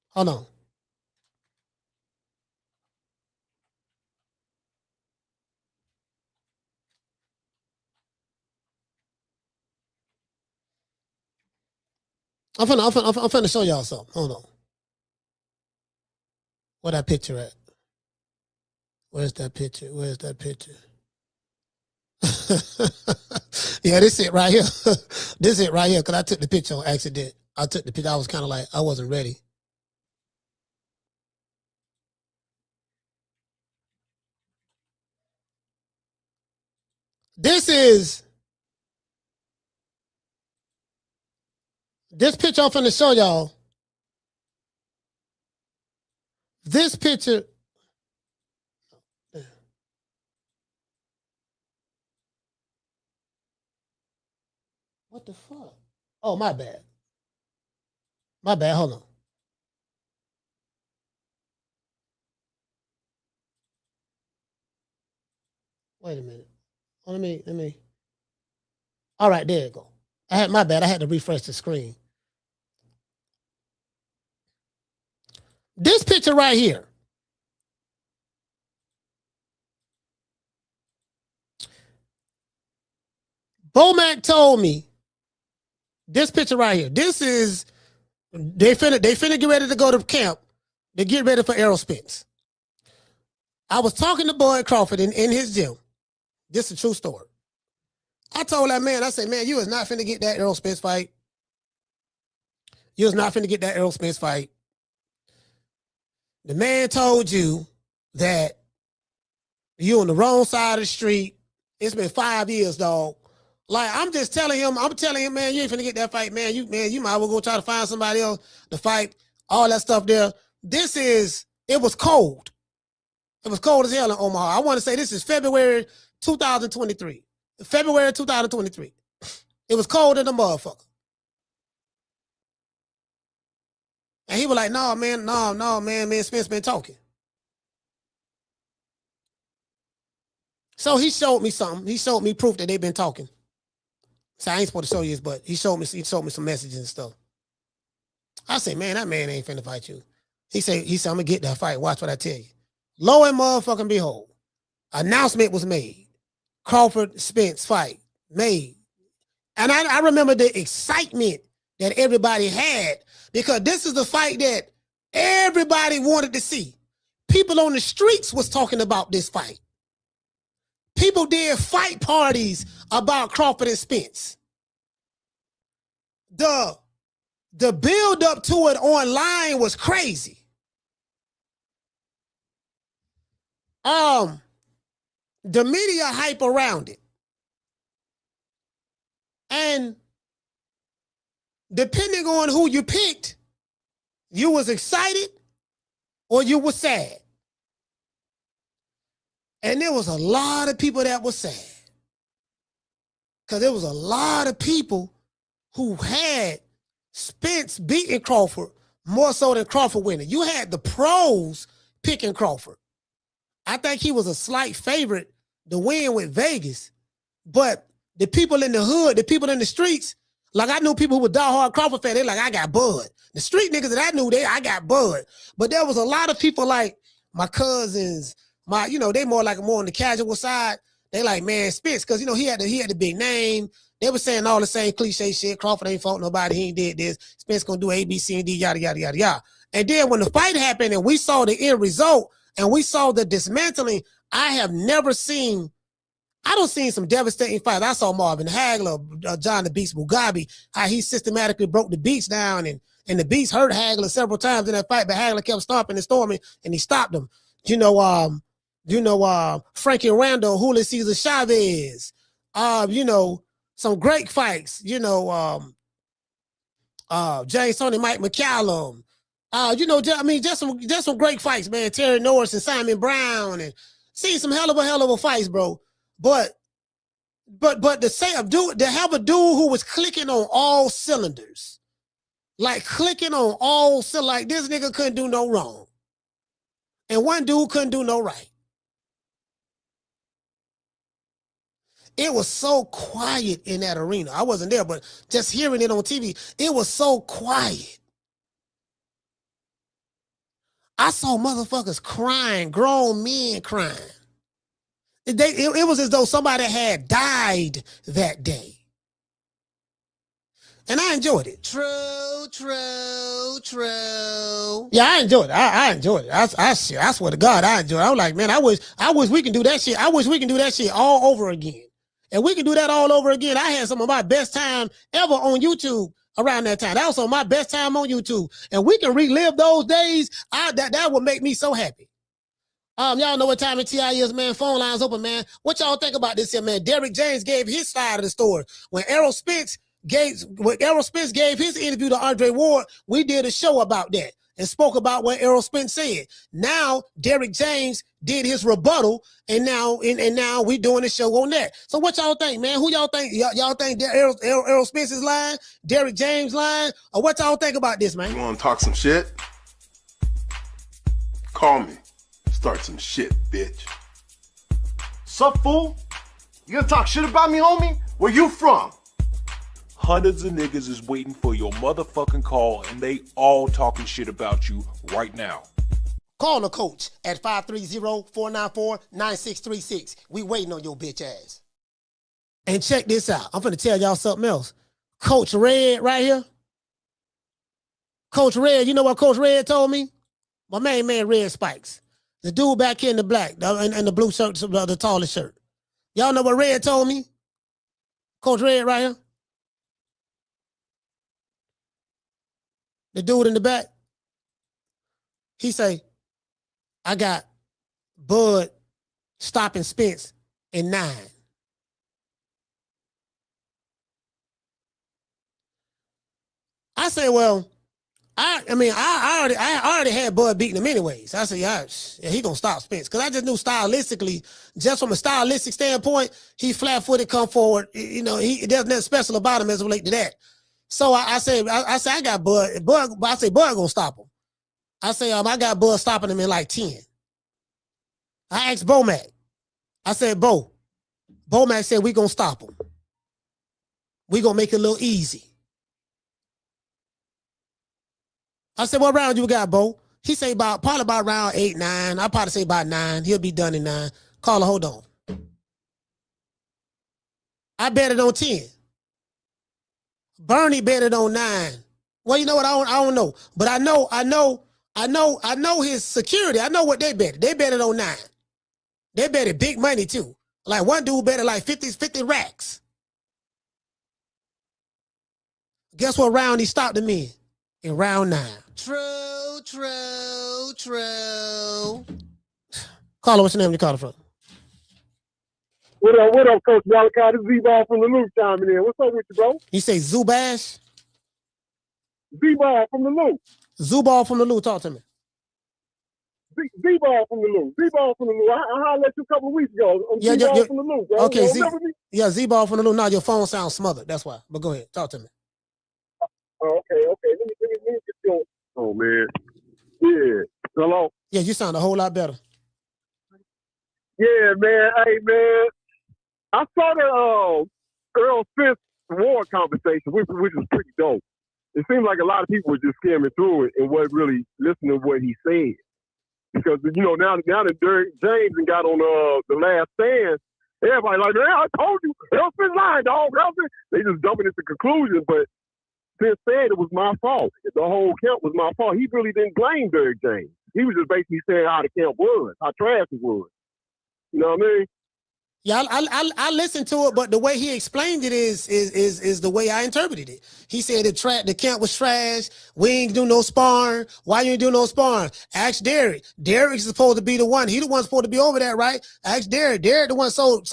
Hold on. I'm finna show y'all something. Hold on. Where that picture at? Where's that picture? Yeah, this it right here. This it right here. Cause I took the picture on accident. I was kind of like, I wasn't ready. This picture I'm finna show y'all. This picture. What the fuck? Oh, my bad. Hold on. Wait a minute. Let me. All right, there you go. I had to refresh the screen. This picture right here. Bomac told me this picture right here. This is they finna get ready to go to camp. They get ready for Errol Spence. I was talking to Boyd Crawford in his gym. This is a true story. I told that man, I said, man, you is not finna get that Errol Spence fight. You is not finna get that Errol Spence fight. The man told you that you on the wrong side of the street. It's been 5 years, dog. Like, I'm telling him, man, you ain't finna get that fight, man. You might as well go try to find somebody else to fight, all that stuff there. It was cold. It was cold as hell in Omaha. I want to say this is February 2023. February 2023. It was cold in the motherfucker. And he was like, no, man, me and Spence been talking. So he showed me something. He showed me proof that they've been talking. So I ain't supposed to show you this, but he showed me some messages and stuff. I said, man, that man ain't finna fight you. He said, I'm gonna get that fight. Watch what I tell you. Lo and motherfucking behold, announcement was made. Crawford Spence fight made. And I remember the excitement that everybody had because this is the fight that everybody wanted to see. People on the streets was talking about this fight. People did fight parties about Crawford and Spence. The build up to it online was crazy. The media hype around it. And depending on who you picked, you was excited or you was sad. And there was a lot of people that were sad. Because there was a lot of people who had Spence beating Crawford more so than Crawford winning. You had the pros picking Crawford. I think he was a slight favorite to win with Vegas. But the people in the hood, the people in the streets, like I knew people who were diehard Crawford fans, they like, I got Bud. The street niggas that I knew, I got Bud. But there was a lot of people like my cousins, they more on the casual side. They like, man, Spence, because he had the big name. They were saying all the same cliche shit. Crawford ain't fought nobody. He ain't did this. Spence gonna do A, B, C, and D, yada, yada, yada, yada. And then when the fight happened and we saw the end result and we saw the dismantling, I don't seen some devastating fights. I saw Marvin Hagler, John the Beast Mugabe, how he systematically broke the Beast down and the Beast hurt Hagler several times in that fight, but Hagler kept stomping and storming and he stopped him. Frankie Randall, Julio Cesar Chavez, some great fights, James Tony, Mike McCallum, just some great fights, man. Terry Norris and Simon Brown, and seen some hell of a fights, bro. But to have a dude who was clicking on all cylinders, like this nigga couldn't do no wrong, and one dude couldn't do no right. It was so quiet in that arena. I wasn't there, but just hearing it on TV, it was so quiet. I saw motherfuckers crying, grown men crying. It was as though somebody had died that day. And I enjoyed it. True. Yeah, I enjoyed it. I enjoyed it. I swear to God, I enjoyed it. I was like, man, I wish we can do that shit. I wish we can do that shit all over again. And we can do that all over again. I had some of my best time ever on YouTube around that time. That was some of my best time on YouTube. And we can relive those days. That would make me so happy. Y'all know what time it TI is, man. Phone lines open, man. What y'all think about this here, man? Derrick James gave his side of the story. When Errol Spence gave his interview to Andre Ward, we did a show about that and spoke about what Errol Spence said. Now Derrick James did his rebuttal, and now we doing a show on that. So what y'all think, man? Who y'all think? Y'all think Errol Spence's line, Derrick James' line, or what y'all think about this, man? You want to talk some shit? Call me. Start some shit, bitch. Sup, fool? You gonna talk shit about me, homie? Where you from? Hundreds of niggas is waiting for your motherfucking call, and they all talking shit about you right now. Call the coach at 530-494-9636. We waiting on your bitch ass. And check this out. I'm finna tell y'all something else. Coach Red right here. Coach Red, you know what Coach Red told me? My main man, Red Spikes. The dude back here in the black and the blue shirt, the tallest shirt. Y'all know what Red told me? Coach Red right here. The dude in the back. He say, I got Bud stopping Spence in 9. I say, well, I already had Bud beating him anyways. I said, yeah, he gonna stop Spence. Because I just knew stylistically, just from a stylistic standpoint, he flat-footed, come forward. There's nothing special about him as it relates to that. So I said, I got Bud. I say Bud gonna stop him. I say, I got Bud stopping him in like 10. I asked Bomac. I said, Bomac said we gonna stop him. We gonna make it a little easy. I said, what round you got, Bo? He say probably about round 8, 9. I probably say about 9. He'll be done in 9. Caller, hold on. I bet it on 10. Bernie bet it on 9. Well, you know what? I don't know. But I know his security. I know what they bet. They bet it on 9. They bet it big money too. Like one dude bet it like 50 racks. Guess what round he stopped him in round 9. True. Caller, what's your name? You calling from? What up, Coach Malachi? This is Z-Ball from the Loop chiming in. What's up with you, bro? You say Zubash? Z-Ball from the Loop. Zubal from the Loop, talk to me. Z-Ball from the Loop. Z-Ball from the Loop. I hollered at you a couple of weeks ago. Z-Ball from the Loop, bro. Okay, Z-Ball from the Loop. Now your phone sounds smothered. That's why. But go ahead, talk to me. Oh, okay. Let me get you. Oh, man. Yeah. Hello? Yeah, you sound a whole lot better. Yeah, man. Hey, man. I saw the Errol Spence Ward conversation, which was pretty dope. It seemed like a lot of people were just skimming through it and wasn't really listening to what he said. Because, now that Derrick James got on the Last Stand, Everybody like, man, I told you, Errol Spence lying, dog. They just jumping into conclusions, but Spence said it was my fault. The whole camp was my fault. He really didn't blame Derrick James. He was just basically saying how the camp was, how trash it was. You know what I mean? Yeah, I listened to it, but the way he explained it is the way I interpreted it. He said the camp was trash. We ain't do no sparring. Why you ain't do no sparring? Ask Derrick. Derrick's supposed to be the one. He the one supposed to be over there, right? Ask Derrick. Derrick the one. So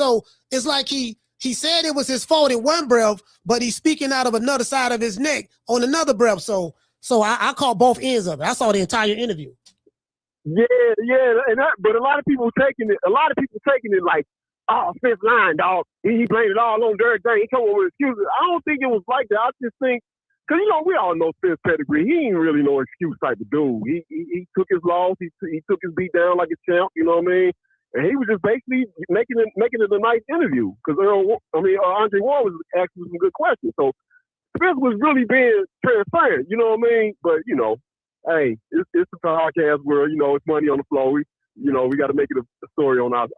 it's like he said it was his fault in one breath, but he's speaking out of another side of his neck on another breath. So I caught both ends of it. I saw the entire interview. Yeah, but a lot of people taking it like, oh, Spence lying, dog. He blamed it all on Derrick James. He come up with excuses. I don't think it was like that. I just think, because, we all know Spence pedigree. He ain't really no excuse type of dude. He took his loss. He took his beat down like a champ, you know what I mean? And he was just basically making it a nice interview because Andre Ward was asking some good questions. So Spence was really being transparent, you know what I mean? But, hey, it's a podcast world. It's money on the floor. We got to make it a story on our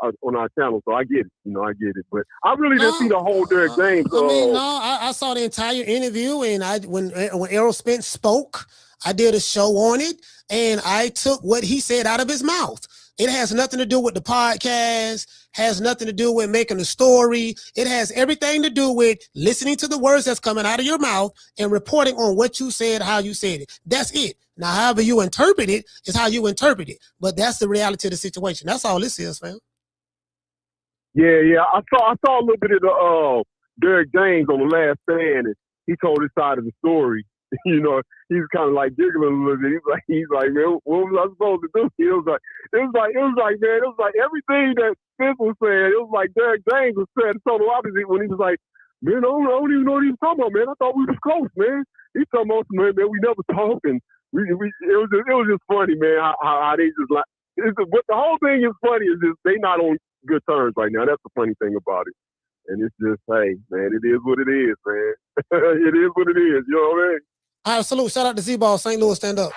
channel. So I get it. I get it. But I really didn't see the whole Derrick James. I saw the entire interview, and when Errol Spence spoke, I did a show on it, and I took what he said out of his mouth. It has nothing to do with the podcast, has nothing to do with making a story. It has everything to do with listening to the words that's coming out of your mouth and reporting on what you said, how you said it. That's it. Now, however you interpret it is how you interpret it. But that's the reality of the situation. That's all this is, fam. Yeah. I saw a little bit of the Derrick James on the last stand, and he told his side of the story. He's kind of like giggling a little bit. He's like, man, what was I supposed to do? It was like, man, everything that Spence was saying. It was like Derrick James was saying the total opposite when he was like, man, I don't even know what he was talking about, man. I thought we was close, man. He's talking about, man, we never talked, and it was just funny, man. How they just like, but the whole thing is funny is just they not on good terms right now. That's the funny thing about it. And it's just, hey, man, it is what it is, man. It is what it is. You know what I mean? All right, salute. Shout out to Z-Ball, St. Louis, stand up.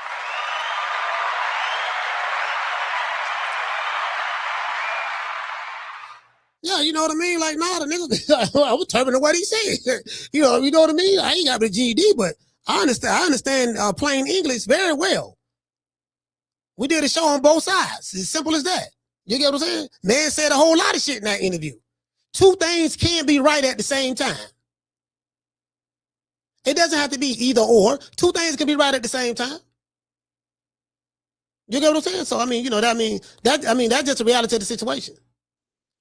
Yeah, you know what I mean? Like, nah, the nigga, I was interpreting what he said. you know what I mean? I ain't got the GED, but I understand plain English very well. We did a show on both sides. It's simple as that. You get what I'm saying? Man said a whole lot of shit in that interview. Two things can be right at the same time. It doesn't have to be either or. Two things can be right at the same time. You get what I'm saying? So that's just the reality of the situation.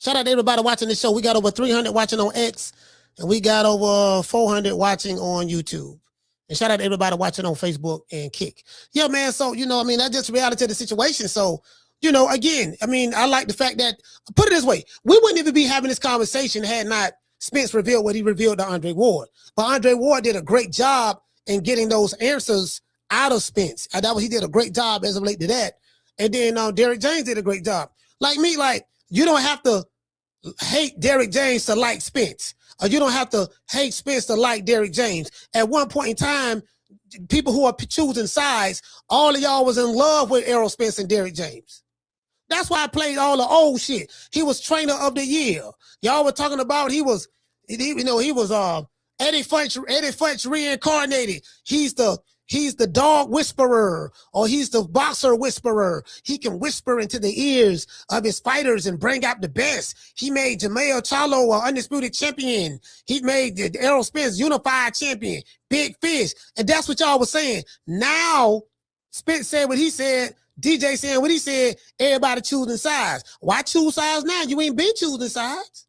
Shout out to everybody watching this show. We got over 300 watching on X, and we got over 400 watching on YouTube. And shout out to everybody watching on Facebook and Kick. Yeah, man. So, that's just the reality of the situation. So, again, I like the fact that, put it this way, we wouldn't even be having this conversation had not Spence revealed what he revealed to Andre Ward. But Andre Ward did a great job in getting those answers out of Spence. He did a great job as of late to that. And then Derrick James did a great job. You don't have to hate Derrick James to like Spence. Or you don't have to hate Spence to like Derrick James. At one point in time, people who are choosing sides, all of y'all was in love with Errol Spence and Derrick James. That's why I played all the old shit. He was trainer of the year. Y'all were talking about he was Eddie Futch reincarnated. He's the dog whisperer, or he's the boxer whisperer. He can whisper into the ears of his fighters and bring out the best. He made Jermell Charlo an undisputed champion. He made Errol Spence unified champion. Big fish. And that's what y'all was saying. Now, Spence said what he said. DJ saying what he said. Everybody choosing sides. Why choose sides now? You ain't been choosing sides.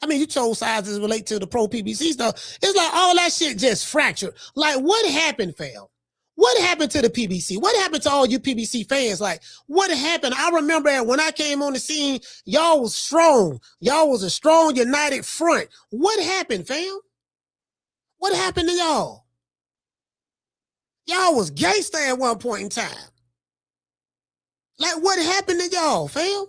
You chose sides as relate to the pro PBC stuff. It's like all that shit just fractured. Like, what happened, fam? What happened to the PBC? What happened to all you PBC fans? Like, what happened? I remember when I came on the scene, y'all was strong. Y'all was a strong, united front. What happened, fam? What happened to y'all? Y'all was gangster at one point in time. Like, what happened to y'all, fam?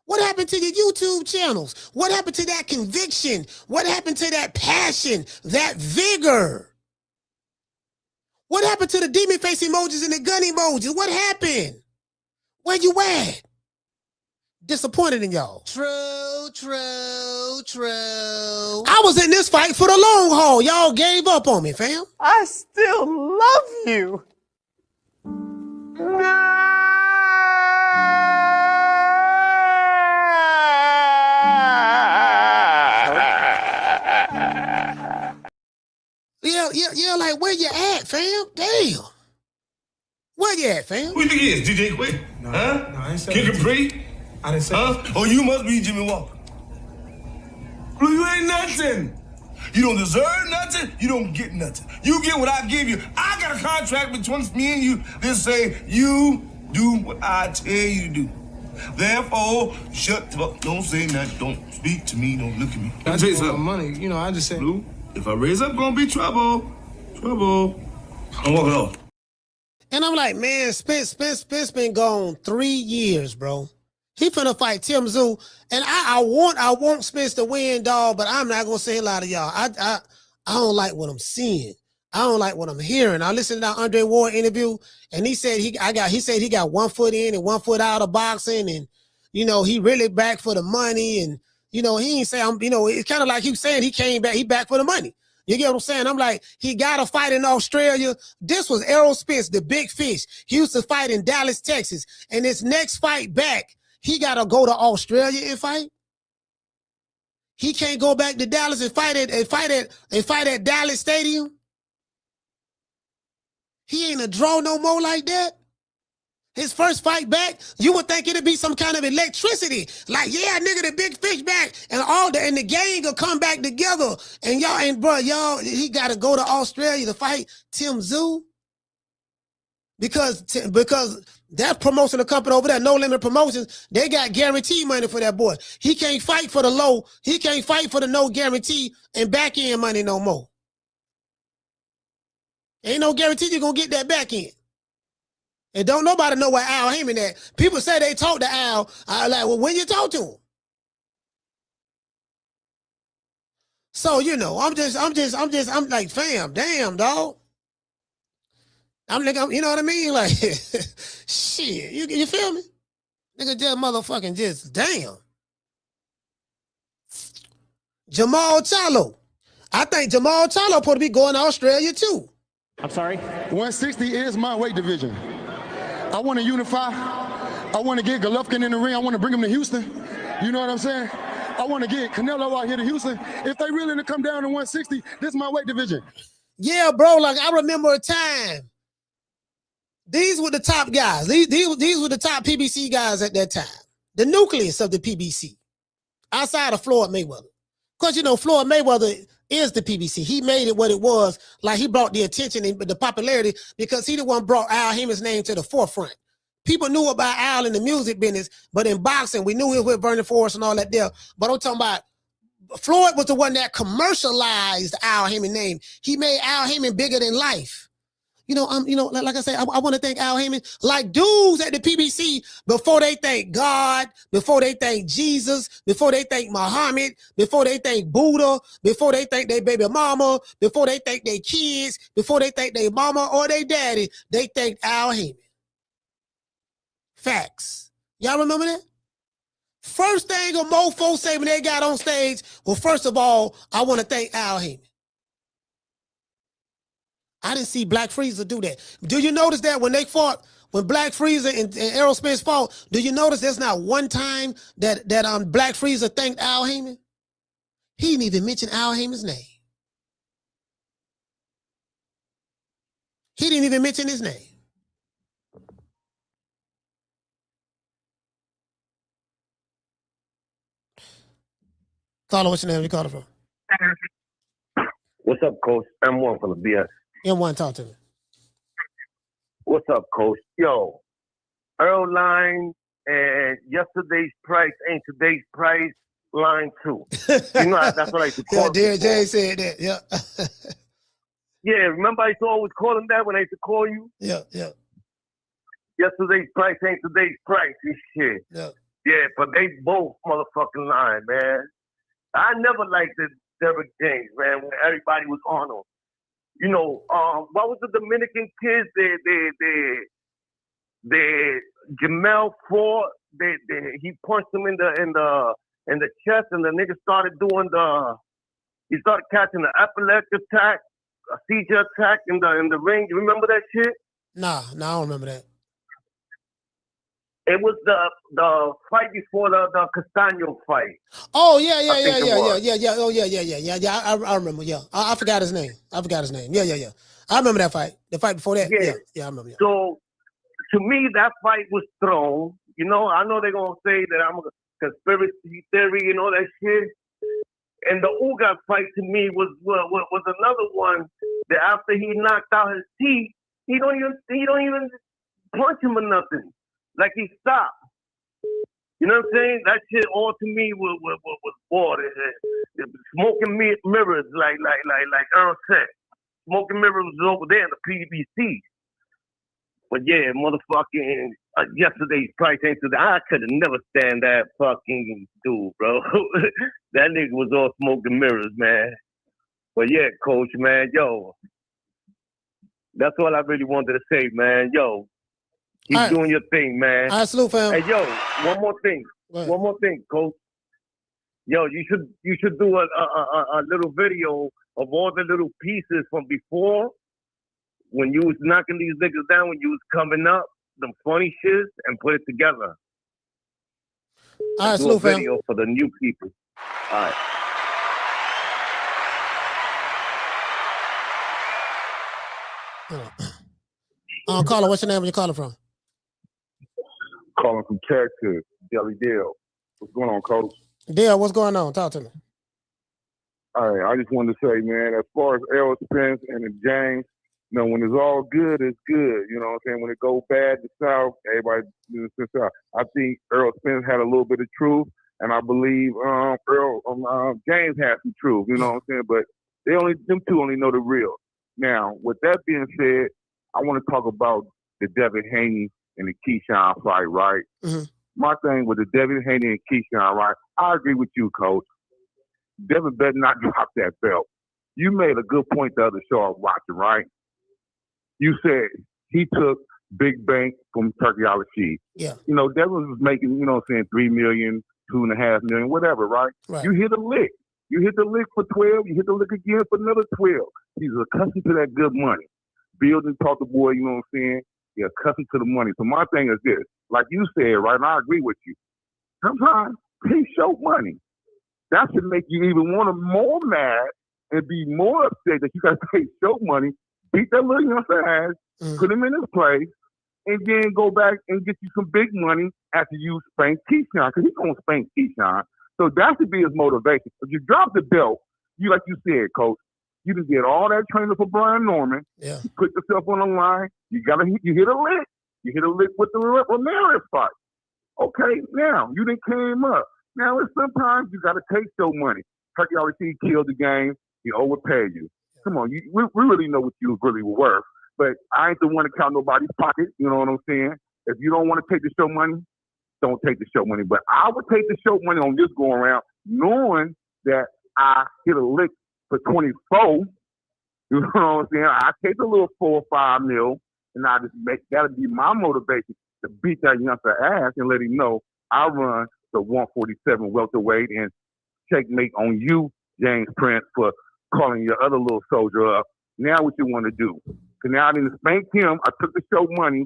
What happened to your YouTube channels? What happened to that conviction? What happened to that passion, that vigor? What happened to the demon face emojis and the gun emojis? What happened? Where you at? Disappointed in y'all. True. I was in this fight for the long haul. Y'all gave up on me, fam. I still love you. Yeah, like where you at, fam? Damn. Where you at, fam? Who you think he is? DJ Quick? No, huh? no, I ain't say Kid that. Capri? I didn't say Huh? that. Oh, you must be Jimmy Walker. Blue, you ain't nothing. You don't deserve nothing. You don't get nothing. You get what I give you. I got a contract between me and you that say you do what I tell you to do. Therefore, shut the fuck. Don't say nothing. Don't speak to me. Don't look at me. I just want money. You know, I just said. Blue, if I raise up, gonna be trouble. Trouble. I'm walking off. And I'm like, man, Spence been gone 3 years, bro. He finna fight Tim Zoo, and I want Spence to win, dog. But I'm not gonna say a lot of y'all. I don't like what I'm seeing. I don't like what I'm hearing. I listened to that Andre Ward interview, and he said he got 1 foot in and 1 foot out of boxing, and he really back for the money, and he ain't say it's kind of like he was saying he back for the money. You get what I'm saying? I'm like, he got a fight in Australia. This was Errol Spence, the big fish. He used to fight in Dallas, Texas. And his next fight back, he got to go to Australia and fight. He can't go back to Dallas and fight at Dallas Stadium. He ain't a draw no more like that. His first fight back, you would think it'd be some kind of electricity. Like, yeah, nigga, the big fish back, and the gang will come back together. And y'all, he got to go to Australia to fight Tim Zoo. Because that promotional company over there, No Limit Promotions, they got guarantee money for that boy. He can't fight for the low. He can't fight for the no guarantee and back end money no more. Ain't no guarantee you're going to get that back end. And don't nobody know where Al Heyman at. People say they talk to Al. I like, well, when you talk to him? So, I'm like, fam, damn, dog. I'm like, you know what I mean? Like, shit, you feel me? Nigga just motherfucking just, damn. Jamal Charlo. I think Jamal Charlo supposed to be going to Australia too. I'm sorry? 160 is my weight division. I want to unify. I want to get Golovkin in the ring. I want to bring him to Houston. You know what I'm saying? I want to get Canelo out here to Houston. If they really to come down to 160, this is my weight division. Yeah, bro. Like, I remember a time. These were the top guys. These were the top PBC guys at that time. The nucleus of the PBC. Outside of Floyd Mayweather. Because, Floyd Mayweather is the PBC. He made it what it was. Like, he brought the attention and the popularity because he the one brought Al Heyman's name to the forefront. People knew about Al in the music business, but in boxing, we knew he was with Vernon Forrest and all that there. But I'm talking about Floyd was the one that commercialized Al Heyman's name. He made Al Heyman bigger than life. Like I say, I want to thank Al Heyman. Like dudes at the PBC, before they thank God, before they thank Jesus, before they thank Muhammad, before they thank Buddha, before they thank their baby mama, before they thank their kids, before they thank their mama or their daddy, they thank Al Heyman. Facts. Y'all remember that? First thing a mofo say when they got on stage, well, first of all, I want to thank Al Heyman. I didn't see Black Freezer do that. Do you notice that when they fought, when Black Freezer and Errol Spence fought, do you notice there's not one time that Black Freezer thanked Al Heyman? He didn't even mention Al Heyman's name. He didn't even mention his name. Caller, what's your name? You called it from? What's up, Coach? M1 from the BS. M1, talk to me. What's up, Coach? Yo, Earl line and yesterday's price ain't today's price, line 2. That's what I used to call Yeah, Derrick James said that, yeah. Yeah, remember I used to always call him that when I used to call you? Yeah. Yesterday's price ain't today's price and shit. Yeah, but they both motherfucking lying, man. I never liked the Derrick James, man, when everybody was on him. What was the Dominican kids? They Jamel Ford, he punched him in the chest, and the nigga started doing he started catching the epileptic attack, a seizure attack in the ring. You remember that shit? Nah, I don't remember that. It was the fight before the Castaño fight. Oh yeah. Oh yeah. I remember. Yeah, I forgot his name. Yeah. I remember that fight. The fight before that. Yeah, I remember. Yeah. So to me, that fight was thrown. You know, I know they're gonna say that I'm a conspiracy theory and all that shit. And the Ugas fight to me was another one that after he knocked out his teeth, he don't even punch him or nothing. Like he stopped. You know what I'm saying? That shit all to me was bored. Smoking mirrors, like Errol said. Smoking mirrors was over there in the PBC. But yeah, motherfucking yesterday's price ain't to the. I could have never stand that fucking dude, bro. That nigga was all smoking mirrors, man. But yeah, coach, man, yo. That's all I really wanted to say, man. Yo, keep doing your thing, man. All right, salute, fam. Hey, yo, one more thing, coach. Yo, you should do a little video of all the little pieces from before when you was knocking these niggas down, when you was coming up, them funny shits, and put it together. All right, do salute, a fam. video for the new people. All right. Caller, what's your name? Where you calling from? Calling from Texas, Jelly Dale. What's going on, Coach? Dale, what's going on? Talk to me. All right, I just wanted to say, man, as far as Errol Spence and the James, you know, when it's all good, it's good. You know what I'm saying? When it goes bad to South, everybody sits out. I think Errol Spence had a little bit of truth, and I believe James had some truth. You know what I'm saying? But them two only know the real. Now, with that being said, I want to talk about the Devin Haney and the Keyshawn fight, right? Mm-hmm. My thing with the Devin Haney and Keyshawn, right? I agree with you, Coach. Devin better not drop that belt. You made a good point the other show I was watching, right? You said he took big bank from Turkey Al-Rashid. Yeah. You know, Devin was making, you know what I'm saying, $3 million, $2.5 million, whatever, right? You hit a lick. You hit the lick for 12. You hit the lick again for another 12. He's accustomed to that good money. Build and talk to boy, you know what I'm saying? You're accustomed to the money. So my thing is this. Like you said, right, and I agree with you. Sometimes he show money. That should make you even want to more mad and be more upset that you got to pay show money, beat that little youngster ass, put him in his place, and then go back and get you some big money after you spank Keyshawn, because he's going to spank Keyshawn. So that should be his motivation. If you drop the belt, you like you said, Coach, you just get all that training for Brian Norman. Yeah. You put yourself on the line. You hit a lick. You hit a lick with the Ramirez fight. Okay, now you done came up. Now it's sometimes you got to take your money. Turkey already killed the game. He overpaid you. Come on, we really know what you really were worth. But I ain't the one to count nobody's pocket. You know what I'm saying? If you don't want to take the show money, don't take the show money. But I would take the show money on this go around, knowing that I hit a lick for 24. You know what I'm saying? I take a little 4 or 5 mil, and I just make that'll be my motivation to beat that youngster ass and let him know I run the 147 welterweight and checkmate on you, James Prince, for calling your other little soldier up. Now what you want to do? Because now I didn't spank him. I took the show money.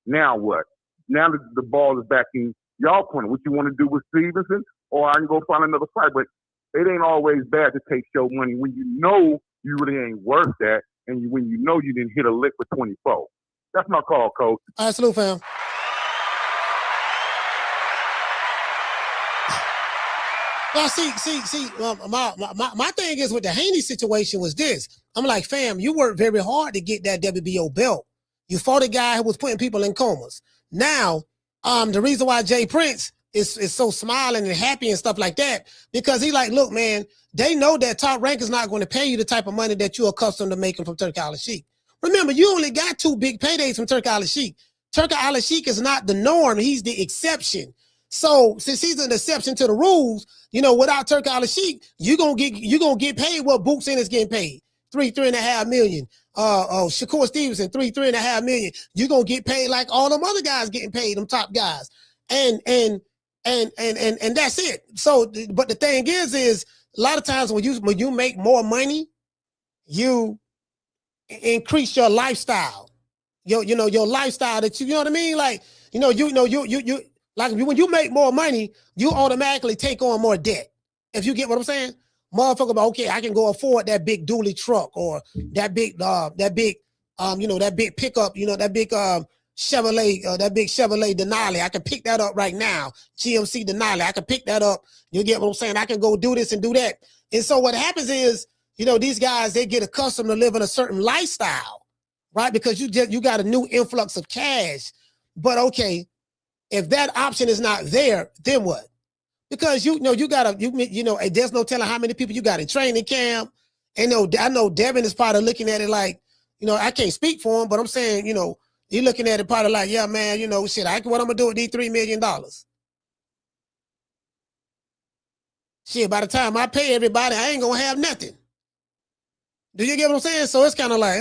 Now what? Now the ball is back in y'all corner. What you want to do with Stevenson? Or I can go find another fight. But it ain't always bad to take show money when you know you really ain't worth that, and when you know you didn't hit a lick for 24. That's my call, Coach. All right, salute, fam. Well, see. My thing is with the Haney situation was this. I'm like, fam, you worked very hard to get that WBO belt. You fought a guy who was putting people in comas. Now, the reason why Jay Prince is so smiling and happy and stuff like that, because he like, look, man, they know that Top Rank is not going to pay you the type of money that you're accustomed to making from Turkey Al-Rashid. Remember, you only got 2 big paydays from Turkey Al-Rashid. Turkey Al-Rashid is not the norm. He's the exception. So since he's an exception to the rules, you know, without Turkey Al-Rashid, you're gonna get paid what Boots in is getting paid. 3.5 million. Shakur Stevenson, 3.5 million. You're gonna get paid like all them other guys getting paid, them top guys. And that's it. So, but the thing is a lot of times when you make more money, you increase your lifestyle. Your lifestyle that you know what I mean? Like, you like when you make more money, you automatically take on more debt. If you get what I'm saying? Motherfucker, okay, I can go afford that big dually truck or that big pickup, that big Chevrolet, that big Chevrolet Denali. I can pick that up right now. GMC Denali. I can pick that up. You get what I'm saying? I can go do this and do that. And so what happens is, these guys, they get accustomed to living a certain lifestyle, right? Because you got a new influx of cash. But okay, if that option is not there, then what? Because there's no telling how many people you got in training camp. And I know Devin is probably looking at it like, I can't speak for him, but I'm saying, you're looking at it probably like, yeah, man, shit, what I'm gonna do with these $3 million? Shit, by the time I pay everybody, I ain't gonna have nothing. Do you get what I'm saying? So it's kind of like,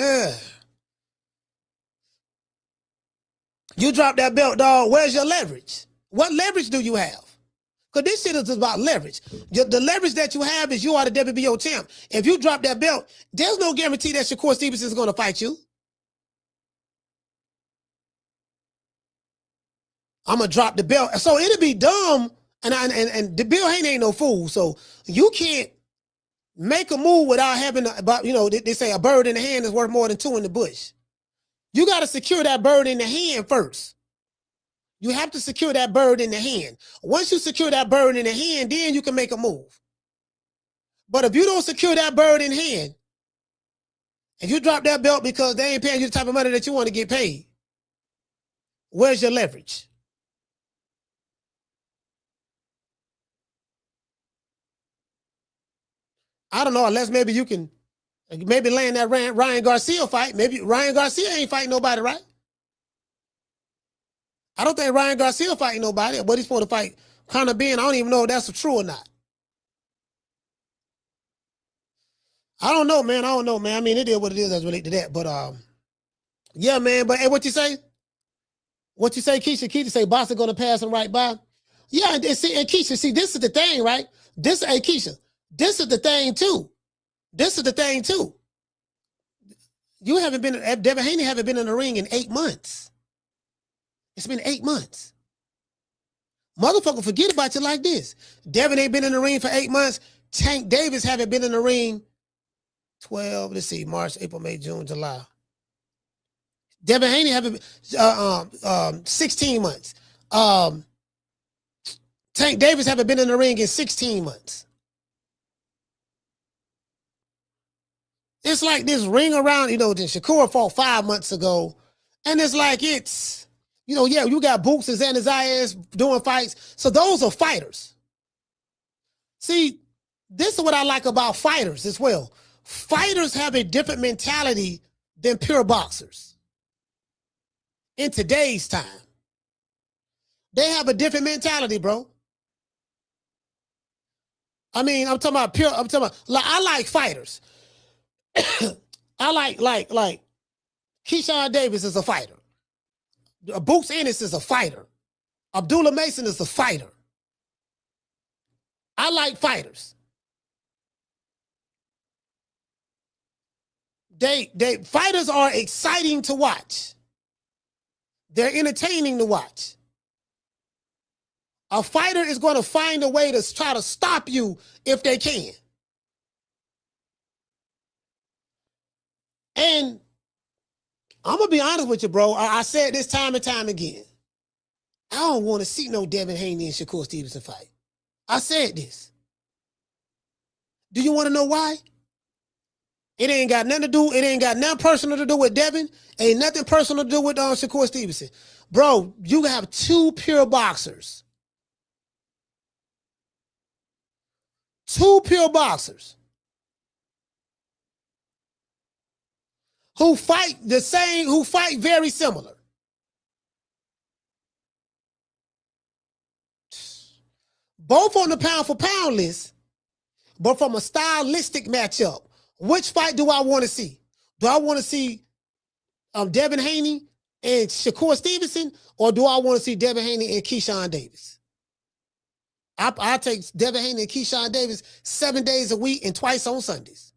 you drop that belt, dog. Where's your leverage? What leverage do you have? Because this shit is about leverage. The leverage that you have is you are the WBO champ. If you drop that belt, there's no guarantee that Shakur Stevenson is going to fight you. I'm going to drop the belt. So it'll be dumb. And the Bill Haney ain't no fool. So you can't make a move without having, they say a bird in the hand is worth more than two in the bush. You got to secure that bird in the hand first. You have to secure that bird in the hand. Once you secure that bird in the hand, then you can make a move. But if you don't secure that bird in hand, if you drop that belt because they ain't paying you the type of money that you want to get paid, where's your leverage? I don't know, unless maybe you can land that Ryan Garcia fight. Maybe Ryan Garcia ain't fighting nobody, right? I don't think Ryan Garcia fighting nobody, but he's supposed to fight Conor Ben. I don't even know if that's true or not. I don't know, man. I mean, it is what it is as related to that. But yeah, man. But hey, what you say? What you say, Keisha? Keisha say Boston gonna pass him right by. Yeah, and Keisha, see, this is the thing, right? Keisha, this is the thing too. You haven't been, Devin Haney haven't been in the ring in 8 months. It's been 8 months. Motherfucker, forget about you like this. Devin ain't been in the ring for 8 months. Tank Davis haven't been in the ring 12, let's see, March, April, May, June, July. Devin Haney haven't been 16 months. Tank Davis haven't been in the ring in 16 months. It's like this ring around, Shakur fought 5 months ago. And it's like you got Boots and Xander Zayas doing fights. So those are fighters. See, this is what I like about fighters as well. Fighters have a different mentality than pure boxers. In today's time, they have a different mentality, bro. I mean, I'm talking about, like, I like fighters. I like Keyshawn Davis is a fighter. Boots Ennis is a fighter. Abdullah Mason is a fighter. I like fighters. Fighters are exciting to watch. They're entertaining to watch. A fighter is going to find a way to try to stop you if they can. And I'm going to be honest with you, bro. I said this time and time again. I don't want to see no Devin Haney and Shakur Stevenson fight. I said this. Do you want to know why? It ain't got nothing personal to do with Devin. Ain't nothing personal to do with Shakur Stevenson. Bro, you have two pure boxers. Two pure boxers. Who fight the same, who fight very similar. Both on the pound for pound list, but from a stylistic matchup. Which fight do I want to see? Do I want to see Devin Haney and Shakur Stevenson, or do I want to see Devin Haney and Keyshawn Davis? I take Devin Haney and Keyshawn Davis 7 days a week and twice on Sundays.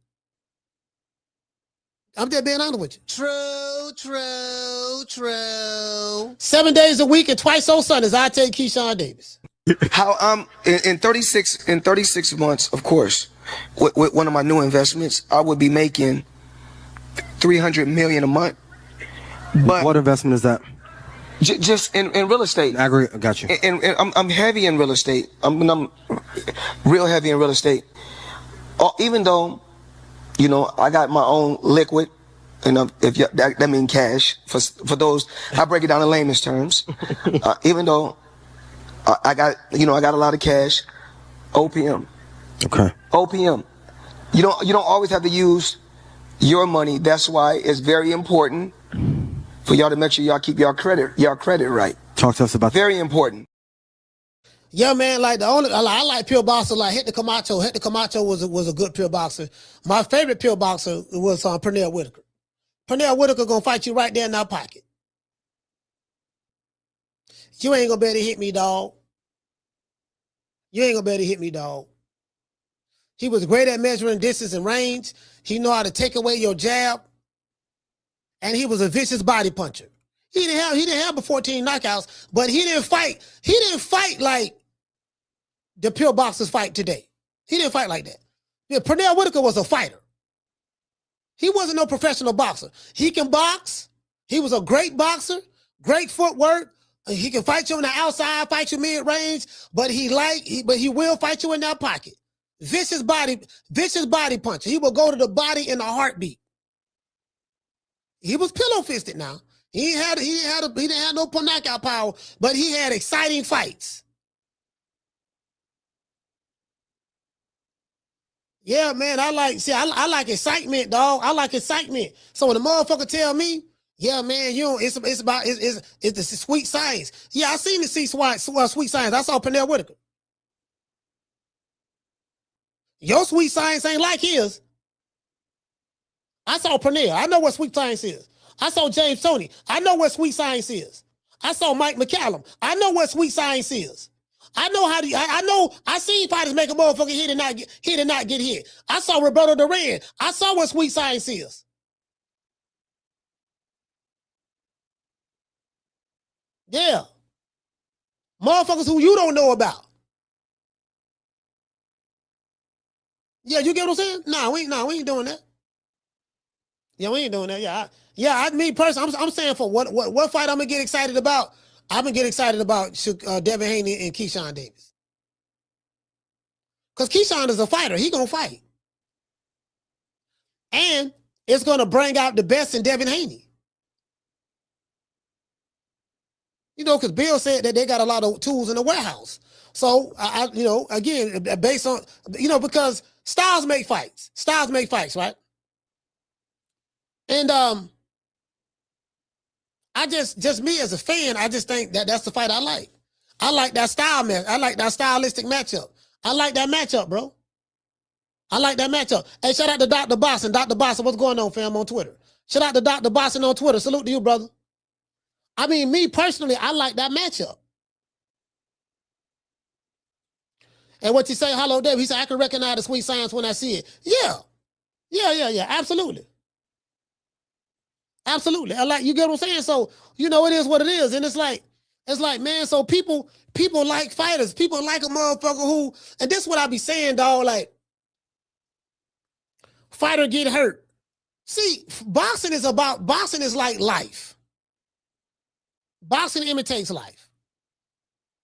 I'm just being honest with you. True. 7 days a week and twice on Sundays, I take Keyshawn Davis. How in 36 months, of course, with one of my new investments, I would be making $300 million a month. But what investment is that? Just in real estate. I agree. Got you. And I'm heavy in real estate. I'm real heavy in real estate. Even though, you know, I got my own liquid, and if that means cash for those, I break it down in layman's terms. Even though I got a lot of cash, OPM. Okay. OPM. You don't always have to use your money. That's why it's very important for y'all to make sure y'all keep y'all credit right. Talk to us about very important. Yeah, man. Like I like pure boxers. Like Hector Camacho. Hector Camacho was a good pure boxer. My favorite pure boxer was Pernell Whitaker. Pernell Whitaker gonna fight you right there in that pocket. You ain't gonna be able to hit me, dog. You ain't gonna be able to hit me, dog. He was great at measuring distance and range. He know how to take away your jab. And he was a vicious body puncher. He didn't have but 14 knockouts, but he didn't fight like the pure boxers fight today. He didn't fight like that. Yeah, Pernell Whitaker was a fighter. He wasn't no professional boxer. He can box. He was a great boxer, great footwork. He can fight you on the outside, fight you mid-range, but he will fight you in that pocket. Vicious body puncher. He will go to the body in a heartbeat. He was pillow fisted now. He didn't have no knockout power, but he had exciting fights. Yeah, man, I like excitement, dog. I like excitement. So when the motherfucker tell me, yeah, man, it's the sweet science. Yeah, I seen the sweet science. I saw Pernell Whitaker. Your sweet science ain't like his. I saw Pernell. I know what sweet science is. I saw James Toney. I know what sweet science is. I saw Mike McCallum. I know what sweet science is. I seen fighters make a motherfucker hit and not get hit. I saw Roberto Duran. I saw what sweet science is. Yeah. Motherfuckers who you don't know about. Yeah, you get what I'm saying? No, we ain't doing that. Yeah, we ain't doing that. Me personally, I'm saying for what fight I'm gonna get excited about. I'm gonna get excited about Devin Haney and Keyshawn Davis. Because Keyshawn is a fighter. He gonna fight. And it's gonna bring out the best in Devin Haney. You know, because Bill said that they got a lot of tools in the warehouse. So, again, based on, because styles make fights. Styles make fights, right? And I just me as a fan, I just think that that's the fight I like. I like that style match. I like that stylistic matchup. I like that matchup, bro. I like that matchup. Hey, shout out to Dr. Boston. Dr. Boston, what's going on, fam, on Twitter? Shout out to Dr. Boston on Twitter. Salute to you, brother. I mean, me personally, I like that matchup. And what you say, hello, Dave, he said, I can recognize the sweet science when I see it. Yeah, absolutely. Absolutely. I like, you get what I'm saying? So, it is what it is. And it's like, man, so people like fighters. People like a motherfucker who, and this is what I be saying, dog, like, fighter get hurt. See, boxing is like life. Boxing imitates life.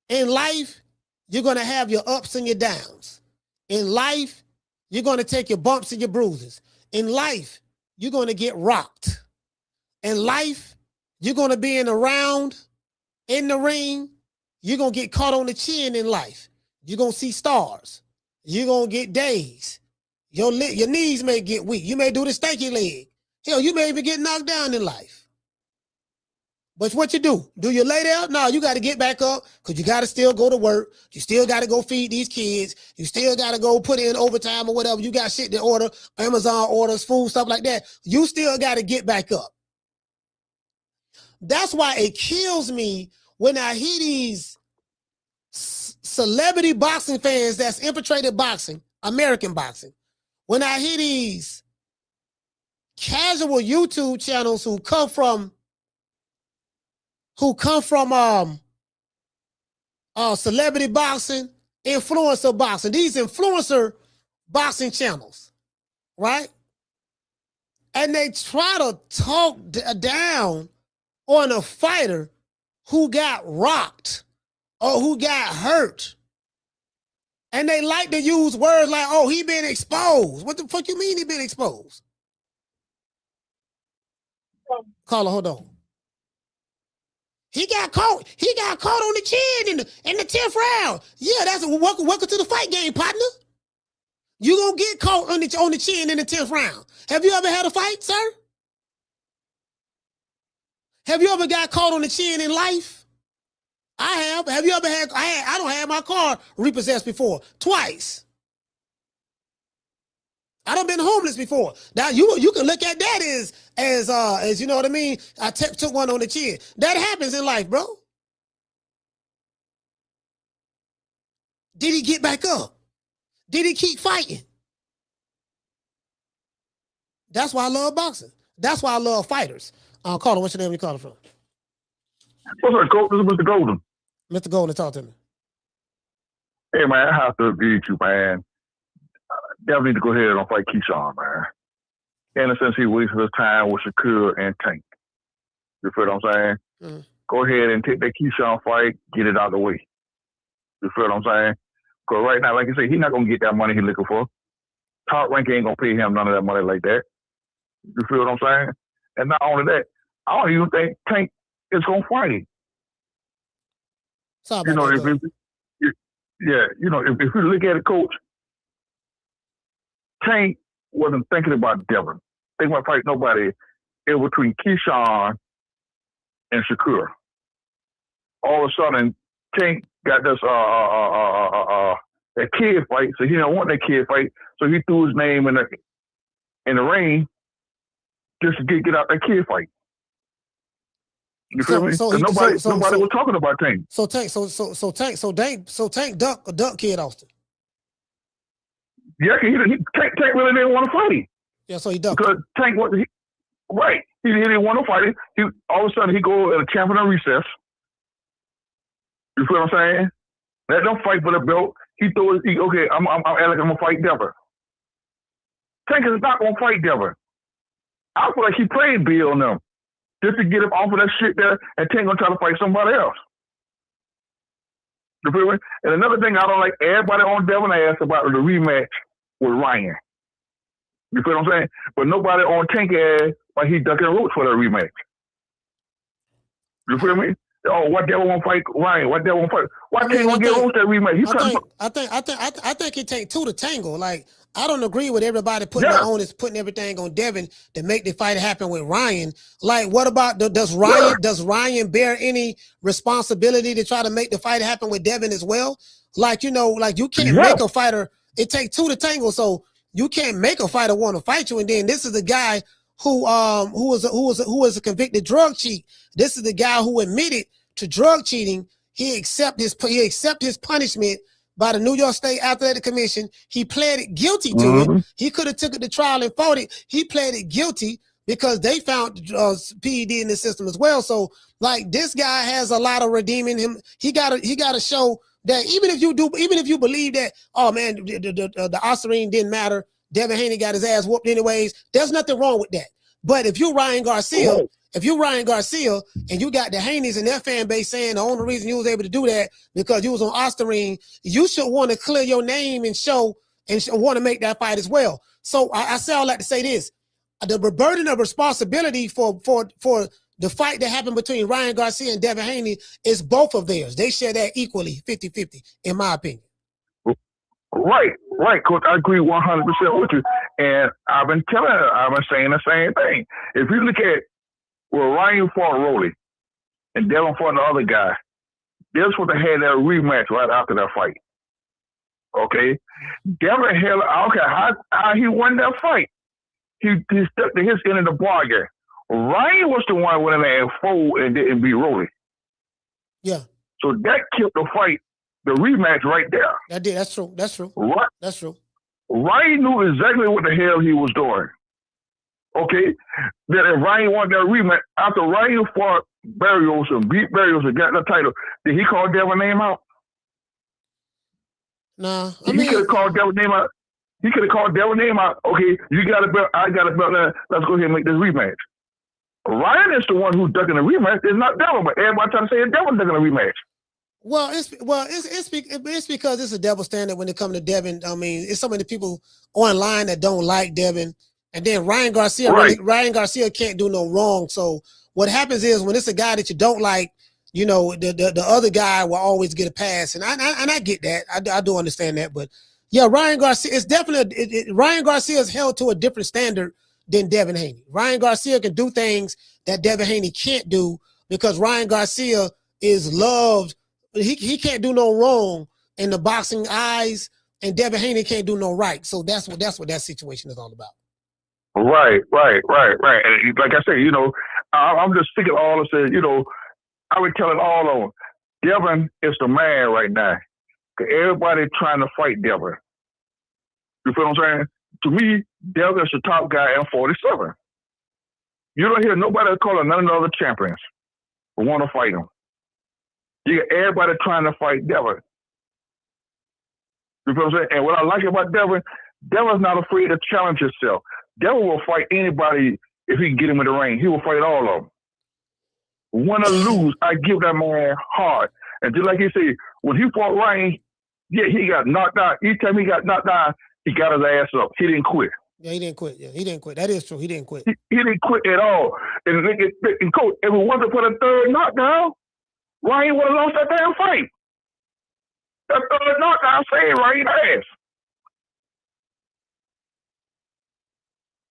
In life, you're going to have your ups and your downs. In life, you're going to take your bumps and your bruises. In life, you're going to get rocked. In life, you're going to be in a round, in the ring. You're going to get caught on the chin in life. You're going to see stars. You're going to get days. Your knees may get weak. You may do the stanky leg. Hell, you may even get knocked down in life. But what you do? Do you lay there? No, you got to get back up because you got to still go to work. You still got to go feed these kids. You still got to go put in overtime or whatever. You got shit to order, Amazon orders, food, stuff like that. You still got to get back up. That's why it kills me when I hear these celebrity boxing fans that's infiltrated boxing, American boxing. When I hear these casual YouTube channels who come from celebrity boxing, influencer boxing, these influencer boxing channels, right? And they try to talk down on a fighter who got rocked or who got hurt. And they like to use words like, oh, he been exposed. What the fuck you mean he been exposed? Caller, hold on. He got caught on the chin in the 10th round. Yeah, that's welcome to the fight game, partner. You gonna get caught on the chin in the 10th round. Have you ever had a fight, sir? Have you ever got caught on the chin in life? I have. Have you ever had? I don't have my car repossessed before. Twice. I done been homeless before. Now you can look at that as you know what I mean. I took one on the chin. That happens in life, bro. Did he get back up? Did he keep fighting? That's why I love boxing. That's why I love fighters. Caller, what's your name? You calling from? What's up, Coach? This is Mr. Golden. Mr. Golden, talk to me. Hey, man, I have to agree with you, man. Definitely need to go ahead and fight Keyshawn, man. In a sense, he wasted his time with Shakur and Tank. You feel what I'm saying? Mm-hmm. Go ahead and take that Keyshawn fight, get it out of the way. You feel what I'm saying? Because right now, like I say, he's not going to get that money he's looking for. Top Rank ain't going to pay him none of that money like that. You feel what I'm saying? And not only that, I don't even think Tank is going to fight him. You know, if you look at it, Coach, Tank wasn't thinking about Devin. They weren't fighting nobody. It was between Keyshawn and Shakur. All of a sudden, Tank got this that kid fight, so he didn't want that kid fight, so he threw his name in the ring just to get out that kid fight. You feel me? Nobody was talking about Tank. Tank duck Kid Austin. Yeah, Tank really didn't want to fight him. Yeah, so he ducked. Because Tank wasn't right. He didn't want to fight him. All of a sudden he go at a champion on recess. You feel what I'm saying? Let them fight for the belt. He threw it. Okay, I'm gonna fight Devin. Tank is not gonna fight Devin. I feel like he played Bill on them just to get him off of that shit there, and Tank gonna try to fight somebody else. You feel me? And another thing I don't like, everybody on Devin asked about the rematch with Ryan. You feel what I'm saying? But nobody on Tank asked why he ducking ropes for that rematch. You feel me? Oh, what Devin won't fight Ryan? What Devin won't fight? Why can't he get ropes that rematch? I think it take two to tangle. Like, I don't agree with everybody putting everything on Devin to make the fight happen with Ryan. Like, what about does Ryan bear any responsibility to try to make the fight happen with Devin as well? Like, you know, like you can't make a fighter. It takes two to tangle, so you can't make a fighter want to fight you. And then this is the guy who was a convicted drug cheat. This is the guy who admitted to drug cheating. He accept his punishment by the New York State Athletic Commission. He pleaded guilty to it. He could have took it to trial and fought it. He pleaded guilty because they found PED in the system as well. So, like, this guy has a lot of redeeming him. He gotta show that even if you believe that, oh man, the Oscarine didn't matter, Devin Haney got his ass whooped anyways, there's nothing wrong with that. But if you're Ryan Garcia, and you got the Haneys and their fan base saying the only reason you was able to do that because you was on Oscarine, you should want to clear your name and show and want to make that fight as well. So I say all that to say this: the burden of responsibility for the fight that happened between Ryan Garcia and Devin Haney is both of theirs. They share that equally, 50-50, in my opinion. Right, Coach. I agree 100% with you. And I've been saying the same thing. If you look at where Ryan fought Rolly, and Devin fought the other guy. This was they had that rematch right after that fight. Okay, Devin held. I don't care how he won that fight. He stuck to his end of the bargain. Ryan was the one who went in there and fold and didn't beat Rolly. Yeah. So that killed the fight, the rematch right there. That did. That's true. That's true. Right. That's true. Ryan knew exactly what the hell he was doing. Okay? That if Ryan won that rematch, after Ryan fought Barrios and beat Barrios and got the title, did he call Devin's name out? Nah. He could have called Devin's name out. He could have called Devin's name out. Okay, you got a belt, I got a belt now. Let's go ahead and make this rematch. Ryan is the one who's ducking the rematch. It's not Devin, but everybody trying to say it's Devin ducking the rematch. Well, it's because it's a double standard when it comes to Devin. I mean, it's so many people online that don't like Devin, and then Ryan Garcia. Right. Ryan Garcia can't do no wrong. So what happens is when it's a guy that you don't like, you know, the other guy will always get a pass, and I get that. I do understand that, but yeah, Ryan Garcia is definitely Ryan Garcia is held to a different standard than Devin Haney. Ryan Garcia can do things that Devin Haney can't do because Ryan Garcia is loved. He can't do no wrong in the boxing eyes, and Devin Haney can't do no right. So that's what that situation is all about. Right. And like I say, you know, I'm just thinking all and saying, you know, I would tell it all on. Devin is the man right now. Everybody trying to fight Devin. You feel what I'm saying? To me, Devin is the top guy in 47. You don't hear nobody calling none of the other champions who want to fight him. You got everybody trying to fight Devin. You feel what I'm saying? And what I like about Devin, Devin's not afraid to challenge himself. Devin will fight anybody if he can get him in the ring. He will fight all of them. Win or lose, I give that man hard. And just like he said, when he fought Ryan, yeah, he got knocked out. Each time he got knocked out, he got his ass up. He didn't quit. Yeah, he didn't quit. Yeah, he didn't quit. That is true. He didn't quit. He didn't quit at all. And coach, if it wasn't for the third knockdown, Ryan would have lost that damn fight. That third knockdown saved Ryan's ass.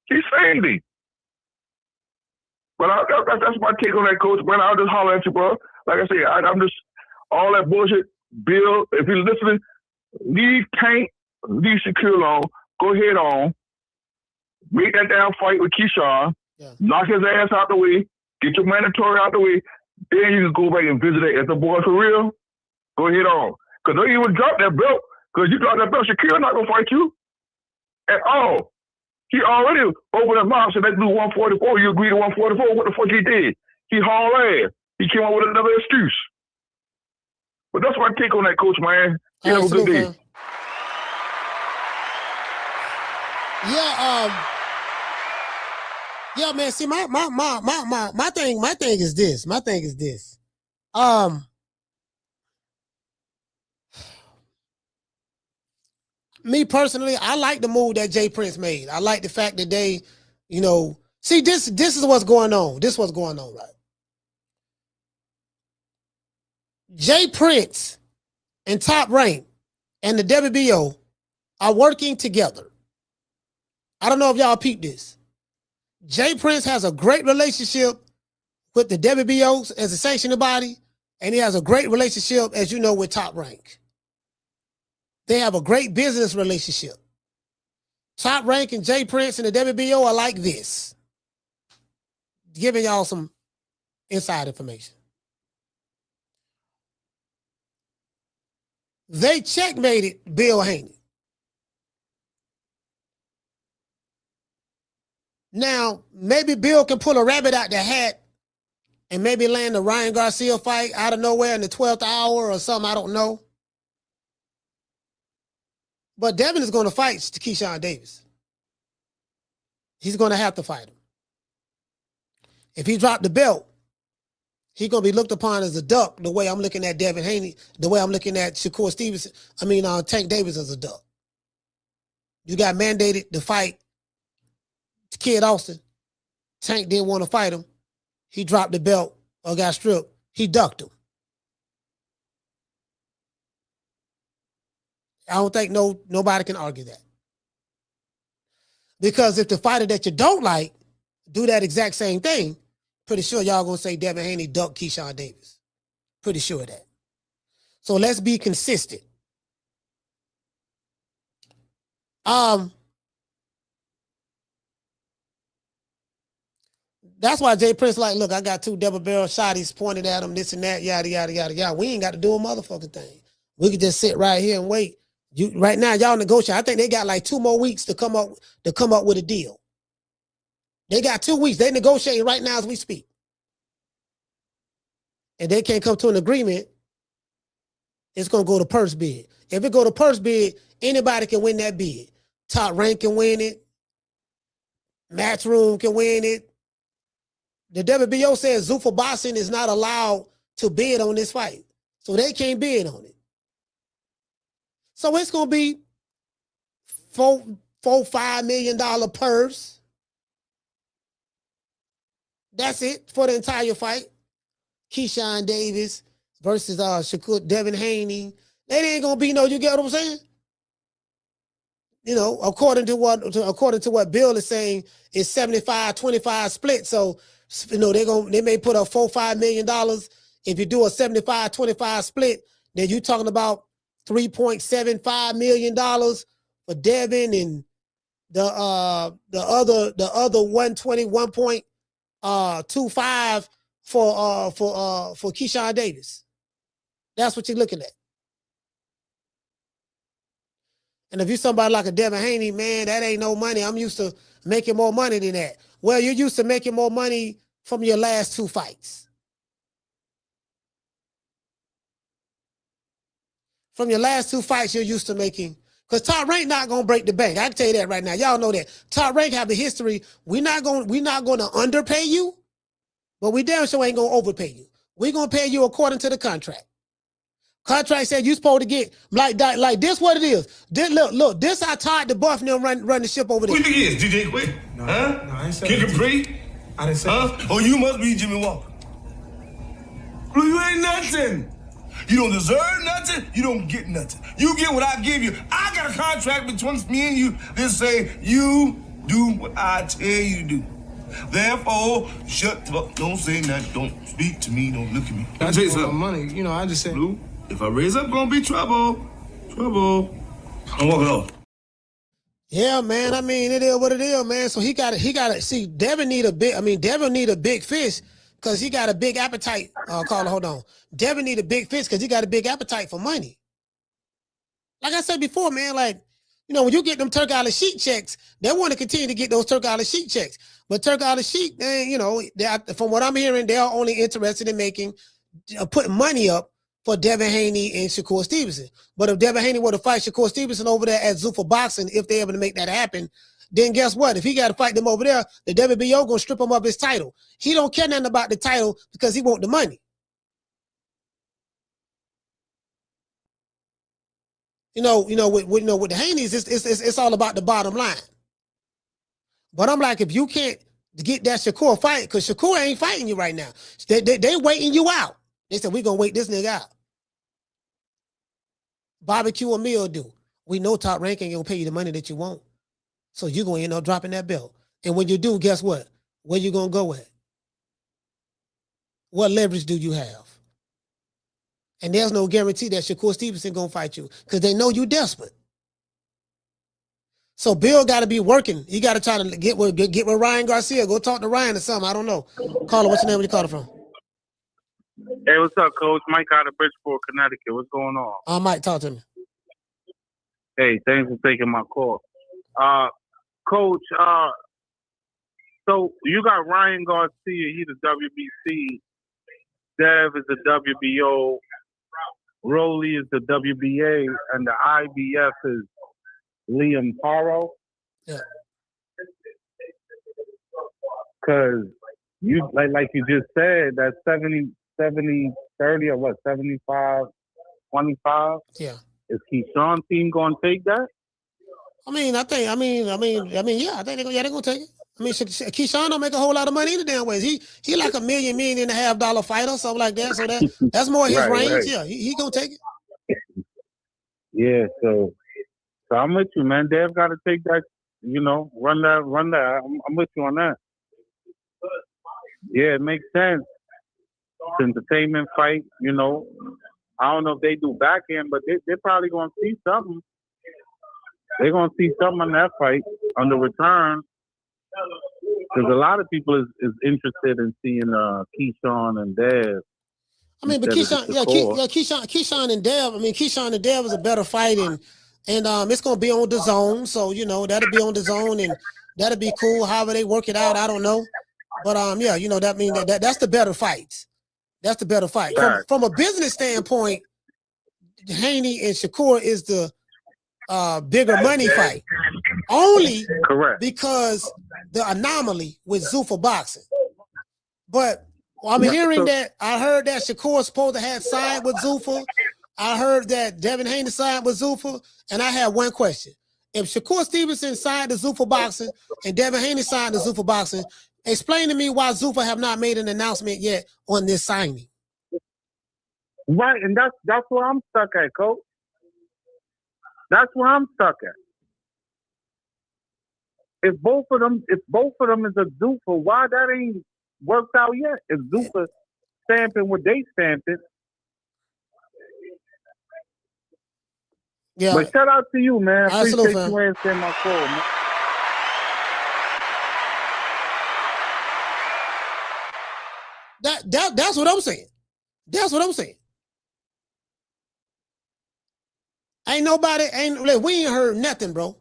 He saved him. But that's my take on that, coach. But I'll just holler at you, bro. Like I say, I'm just all that bullshit. Bill, if you're listening, leave Tank, leave Shaquille on. Go ahead on. Make that damn fight with Keyshawn. Yeah. Knock his ass out the way. Get your mandatory out the way. Then you can go back and visit it. If the boy for real, go ahead on. Because don't even drop that belt. Because you drop that belt, Shaquille not going to fight you at all. He already opened his mouth and said, let's do 144. You agree to 144? What the fuck he did? He hauled ass. He came up with another excuse. But that's my take on that, coach, man. You have a good day. Yeah, man. See, my thing is this. My thing is this. Me personally, I like the move that Jay Prince made. I like the fact that they, you know, see this is what's going on. This is what's going on, right? Jay Prince and Top Rank and the WBO are working together. I don't know if y'all peeped this. Jay Prince has a great relationship with the WBO as a sanctioning body, and he has a great relationship, as you know, with Top Rank. They have a great business relationship. Top Rank and Jay Prince and the WBO are like this. Giving y'all some inside information. They checkmated Bill Haney. Now, maybe Bill can pull a rabbit out the hat and maybe land the Ryan Garcia fight out of nowhere in the 12th hour or something, I don't know. But Devin is going to fight Keyshawn Davis. He's going to have to fight him. If he dropped the belt, he's going to be looked upon as a duck the way I'm looking at Devin Haney, the way I'm looking at Shakur Stevenson, Tank Davis as a duck. You got mandated to fight Kid Austin. Tank didn't want to fight him. He dropped the belt or got stripped. He ducked him. I don't think nobody can argue that. Because if the fighter that you don't like do that exact same thing, Pretty sure y'all gonna say Devin Haney ducked Keyshawn Davis. Pretty sure of that. So let's be consistent. That's why Jay Prince like, look, I got 2 double barrel shotties pointed at him, this and that, yada, yada, yada, yada. We ain't got to do a motherfucking thing. We could just sit right here and wait. Right now, y'all negotiate. I think they got like 2 more weeks to come up with a deal. They got 2 weeks. They negotiating right now as we speak. And they can't come to an agreement. It's going to go to purse bid. If it go to purse bid, anybody can win that bid. Top Rank can win it. Matchroom can win it. The WBO says Zuffa Boxing is not allowed to bid on this fight. So they can't bid on it. So it's going to be $4-5 million purse. That's it for the entire fight. Keyshawn Davis versus Devin Haney. They ain't going to be you get what I'm saying? You know, according to what Bill is saying, it's 75-25 split. So, you know, they may put up $4-5 million. If you do a 75-25 split, then you're talking about $3.75 million for Devin, and the other 121.25 for Keyshawn Davis. That's what you're looking at. And if you're somebody like a Devin Haney, man, that ain't no money. I'm used to making more money than that. Well, you're used to making more money from your last 2 fights. From your last 2 fights, you're used to making. Because Top Rank not gonna break the bank. I can tell you that right now. Y'all know that. Top Rank have a history. We're not gonna underpay you, but we damn sure ain't gonna overpay you. We're gonna pay you according to the contract. Contract said you supposed to get like this. What it is? This, look. This how Todd the Buff now run the ship over there. Who you think he is? DJ Quick? No, huh? No, I ain't saying Kick a Pre? I didn't say Oh, you must be Jimmy Walker. Blue, you ain't nothing. You don't deserve nothing. You don't get nothing. You get what I give you. I got a contract between me and you that say you do what I tell you to do. Therefore, shut the fuck. Don't say nothing. Don't speak to me. Don't look at me. I just want money. You know, I just said. Blue, if I raise up, gonna be trouble. Trouble. I'm walking off. Yeah, man. I mean, it is what it is, man. So he got to see. Devin need a big fish because he got a big appetite. Carla, hold on. Devin need a big fish because he got a big appetite for money. Like I said before, man, like, you know, when you get them Turk Island Sheet checks, they want to continue to get those Turk Island Sheet checks. But Turk Island Sheet, you know, from what I'm hearing, they're only interested in putting money up for Devin Haney and Shakur Stevenson. But if Devin Haney were to fight Shakur Stevenson over there at Zuffa Boxing, if they're able to make that happen, then guess what? If he got to fight them over there, the WBO gonna strip him of his title. He don't care nothing about the title because he want the money. You know, with the Haneys, it's all about the bottom line. But I'm like, if you can't get that Shakur fight, because Shakur ain't fighting you right now. They waiting you out. They said, we're going to wait this nigga out. Barbecue a meal do. We know Top Rank ain't going to pay you the money that you want. So you're going to end up dropping that belt. And when you do, guess what? Where you going to go at? What leverage do you have? And there's no guarantee that Shakur Stevenson going to fight you because they know you desperate. So Bill got to be working. He got to try to get with Ryan Garcia. Go talk to Ryan or something. I don't know. Caller, what's your name? Where you calling from? Hey, what's up, Coach? Mike out of Bridgeport, Connecticut. What's going on? Mike, talk to me. Hey, thanks for taking my call. Coach, so you got Ryan Garcia. He's the WBC. Dev is the WBO. Rolly is the WBA. And the IBF is Liam Paro. Yeah. Because you like you just said, that 70-30 or what, 75-25? Yeah. Is Keyshawn team gonna take that? I mean, yeah, I think they're gonna take it. I mean, Keyshawn don't make a whole lot of money either damn ways. He like $1 million dollar fighter, something like that. So that's more his range. Right. Yeah, he gonna take it. Yeah, so I'm with you, man. Dev got to take that, you know, run that. I'm with you on that. Yeah, it makes sense. It's an entertainment fight, you know. I don't know if they do back end, but they're probably going to see something. They're going to see something on that fight on the return. Because a lot of people is interested in seeing Keyshawn and Dev. I mean, but Keyshawn, Keyshawn and Dev. I mean, Keyshawn and Dev is a better fight, and it's gonna be on the zone. So you know that'll be on the zone, and that'll be cool. However they work it out, I don't know. But yeah, you know that mean that's the better fight. That's the better fight. From a business standpoint, Haney and Shakur is the bigger money fight. Only because the anomaly with Zuffa boxing. But I'm hearing that I heard that Shakur's supposed to have signed with Zuffa. I heard that Devin Haney signed with Zuffa, and I have one question. If Shakur Stevenson signed to Zuffa boxing and Devin Haney signed to Zuffa boxing, explain to me why Zuffa have not made an announcement yet on this signing. Right, and that's where I'm stuck at, Coach. That's where I'm stuck at. If both of them is a Zuffa, why that ain't worked out yet? If Zuffa stamping what they stamped it. Yeah. But shout out to you, man. I appreciate you answering my call, man. That's what I'm saying. That's what I'm saying. We ain't heard nothing, bro.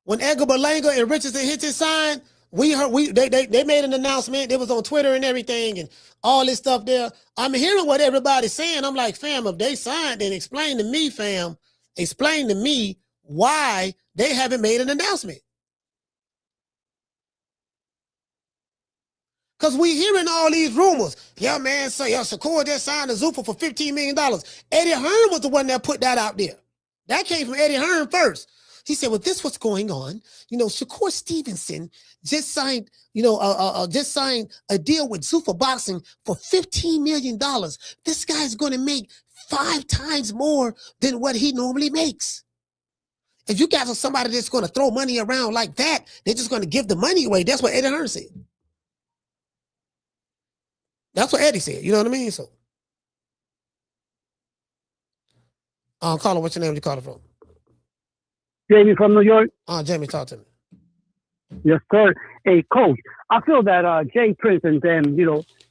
When Edgar Berlanga and Richardson Hitchens signed, they made an announcement. It was on Twitter and everything and all this stuff there. I'm hearing what everybody's saying. I'm like, fam, if they signed, then explain to me, fam. Explain to me why they haven't made an announcement. Because we hearing all these rumors. Yeah, man, so Shakur just signed a Zuffa for $15 million. Eddie Hearn was the one that put that out there. That came from Eddie Hearn first. He said, well, this what's going on. You know, Shakur Stevenson just signed, just signed a deal with Zuffa Boxing for $15 million. This guy's going to make 5 times more than what he normally makes. If you guys are somebody that's going to throw money around like that, they're just going to give the money away. That's what Eddie Hearn said. That's what Eddie said. You know what I mean? So, caller, what's your name? You calling from? Jamie from New York. Jamie, talk to me. Yes, sir. Hey, Coach, I feel that Jay Prince and them,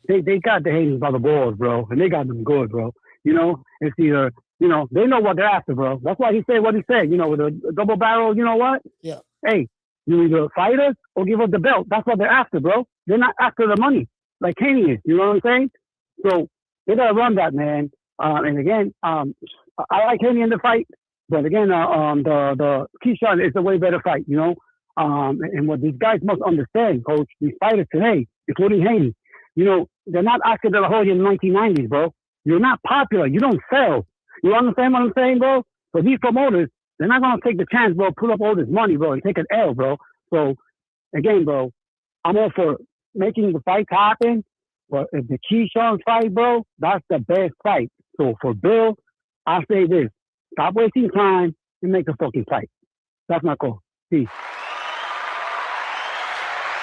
they got the haters by the balls, bro, and they got them good, bro. You know, it's either, they know what they're after, bro. That's why he said what he said. With a double barrel, you know what? Yeah. Hey, you either fight us or give us the belt. That's what they're after, bro. They're not after the money like Kenny is. You know what I'm saying? So they gotta run that, man. And again, I like Kenny in the fight. But again, the Keyshawn is a way better fight, and what these guys must understand, Coach, these fighters today, including Haney, they're not Oscar De La Hoya in the 1990s, bro. You're not popular. You don't sell. You understand what I'm saying, bro? So these promoters, they're not going to take the chance, bro, put up all this money, bro, and take an L, bro. So, again, bro, I'm all for making the fights happen. But if the Keyshawn fight, bro, that's the best fight. So for Bill, I say this. Stop wasting time and make the fucking fight. That's my call. Peace.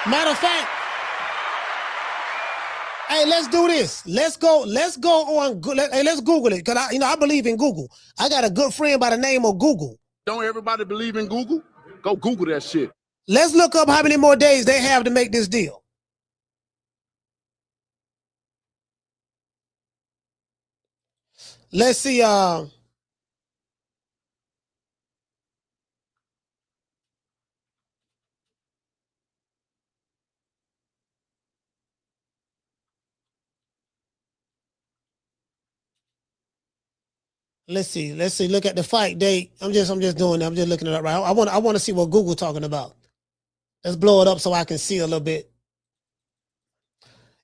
Matter of fact, hey, let's do this. Let's go on. Hey, let's Google it because I believe in Google. I got a good friend by the name of Google. Don't everybody believe in Google? Go Google that shit. Let's look up how many more days they have to make this deal. Let's see. Let's see. Look at the fight date. I'm just doing that. I'm just looking it up right. I want to see what Google's talking about. Let's blow it up so I can see a little bit.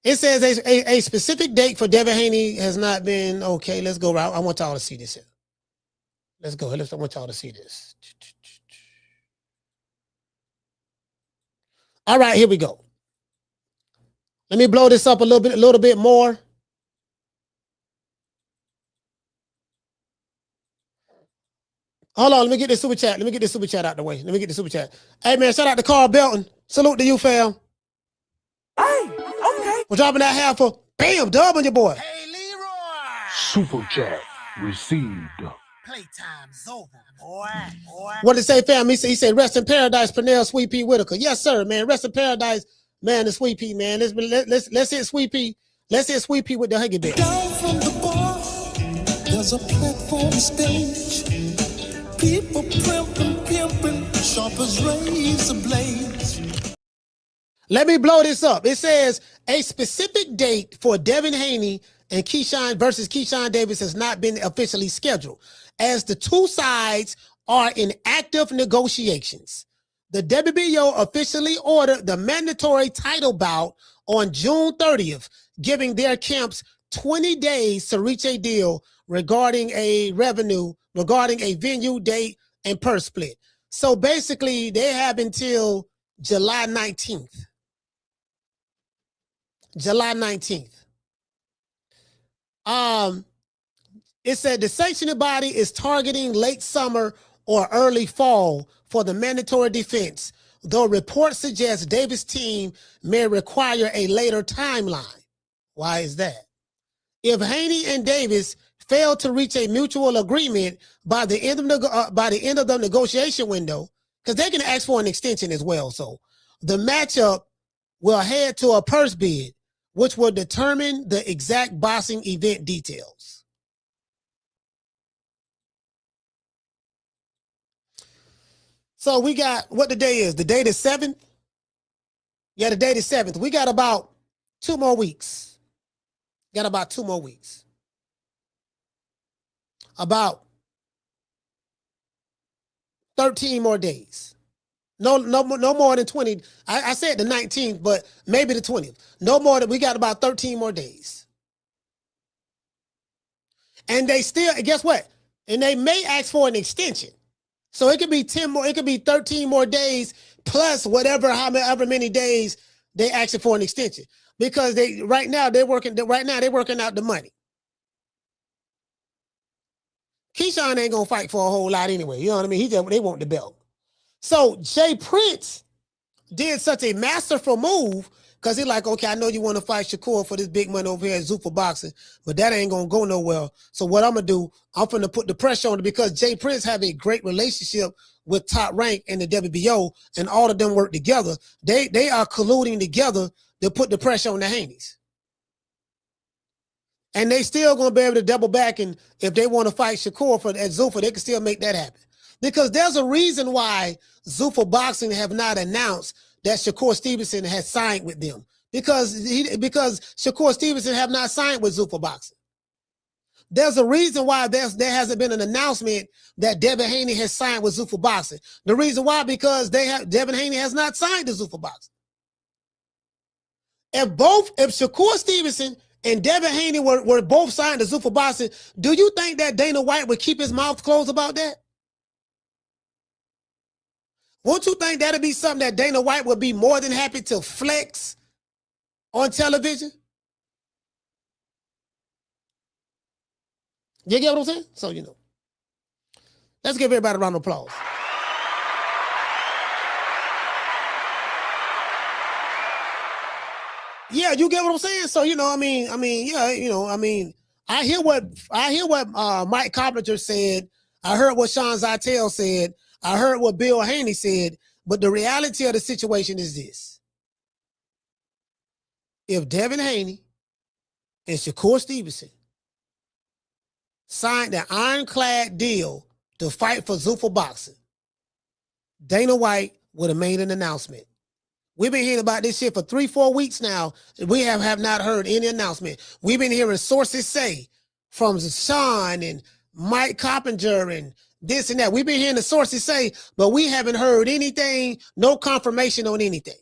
It says a specific date for Devin Haney has not been okay. Let's go right. I want y'all to see this here. Let's go. I want y'all to see this. All right, here we go. Let me blow this up a little bit more. Hold on, let me get this super chat. Let me get this super chat out the way. Hey man, shout out to Carl Belton. Salute to you, fam. Hey, okay. We're dropping that half for bam, dub on your boy. Super chat received. Playtime's over, boy. What did it say, fam? He said, rest in paradise, Pernell Sweet Pea Whitaker. Yes, sir, man. Rest in paradise, man, the Sweet Pea, man. Let's hit Sweet Pea. Let's hit Sweet Pea with the Huggy Bear. Down from the bar, there's a platform stage. People pimping, sharp as razor blades. Let me blow this up. It says a specific date for Devin Haney and Keyshawn versus Keyshawn Davis has not been officially scheduled, as the two sides are in active negotiations. The WBO officially ordered the mandatory title bout on June 30th, giving their camps 20 days to reach a deal regarding a venue, date, and purse split. So basically, they have until July 19th. July 19th. It said the sanctioning body is targeting late summer or early fall for the mandatory defense, though reports suggest Davis' team may require a later timeline. Why is that? If Haney and Davis fail to reach a mutual agreement by the end of the negotiation window, because they can ask for an extension as well, so the matchup will head to a purse bid, which will determine the exact boxing event details. So we got what the day is. The date is 7th. Yeah, the date is 7th. We got about 2 more weeks. Got about 2 more weeks. About 13 more days. No more than 20. I said the 19th, but maybe the 20th. No more than, we got about 13 more days. And they still, guess what? And they may ask for an extension. So it could be 10 more, it could be 13 more days plus however many days they ask for an extension. Because right now they're working out the money. Keyshawn ain't gonna fight for a whole lot anyway. You know what I mean? They want the belt. So Jay Prince did such a masterful move because he's like, okay, I know you want to fight Shakur for this big money over here at Zuffa Boxing, but that ain't gonna go nowhere. So what I'm gonna do, I'm gonna put the pressure on it because Jay Prince have a great relationship with Top Rank and the WBO, and all of them work together. They are colluding together to put the pressure on the Haneys. And they still gonna be able to double back, and if they want to fight Shakur at Zuffa, they can still make that happen. Because there's a reason why Zuffa Boxing have not announced that Shakur Stevenson has signed with them. Because Shakur Stevenson have not signed with Zuffa Boxing. There's a reason why there hasn't been an announcement that Devin Haney has signed with Zuffa Boxing. The reason why, because Devin Haney has not signed to Zuffa Boxing. If Shakur Stevenson and Devin Haney were both signed to Zuffa Boxing, do you think that Dana White would keep his mouth closed about that? Won't you think that'd be something that Dana White would be more than happy to flex on television? You get what I'm saying? So, let's give everybody a round of applause. Yeah, you get what I'm saying? So, I hear what Mike Carpenter said. I heard what Sean Zytel said. I heard what Bill Haney said, but the reality of the situation is this. If Devin Haney and Shakur Stevenson signed an ironclad deal to fight for Zuffa Boxing, Dana White would have made an announcement. We've been hearing about this shit for 3-4 weeks now. We have not heard any announcement. We've been hearing sources say from Sean and Mike Carpenter and this and that. We've been hearing the sources say, but we haven't heard anything, no confirmation on anything.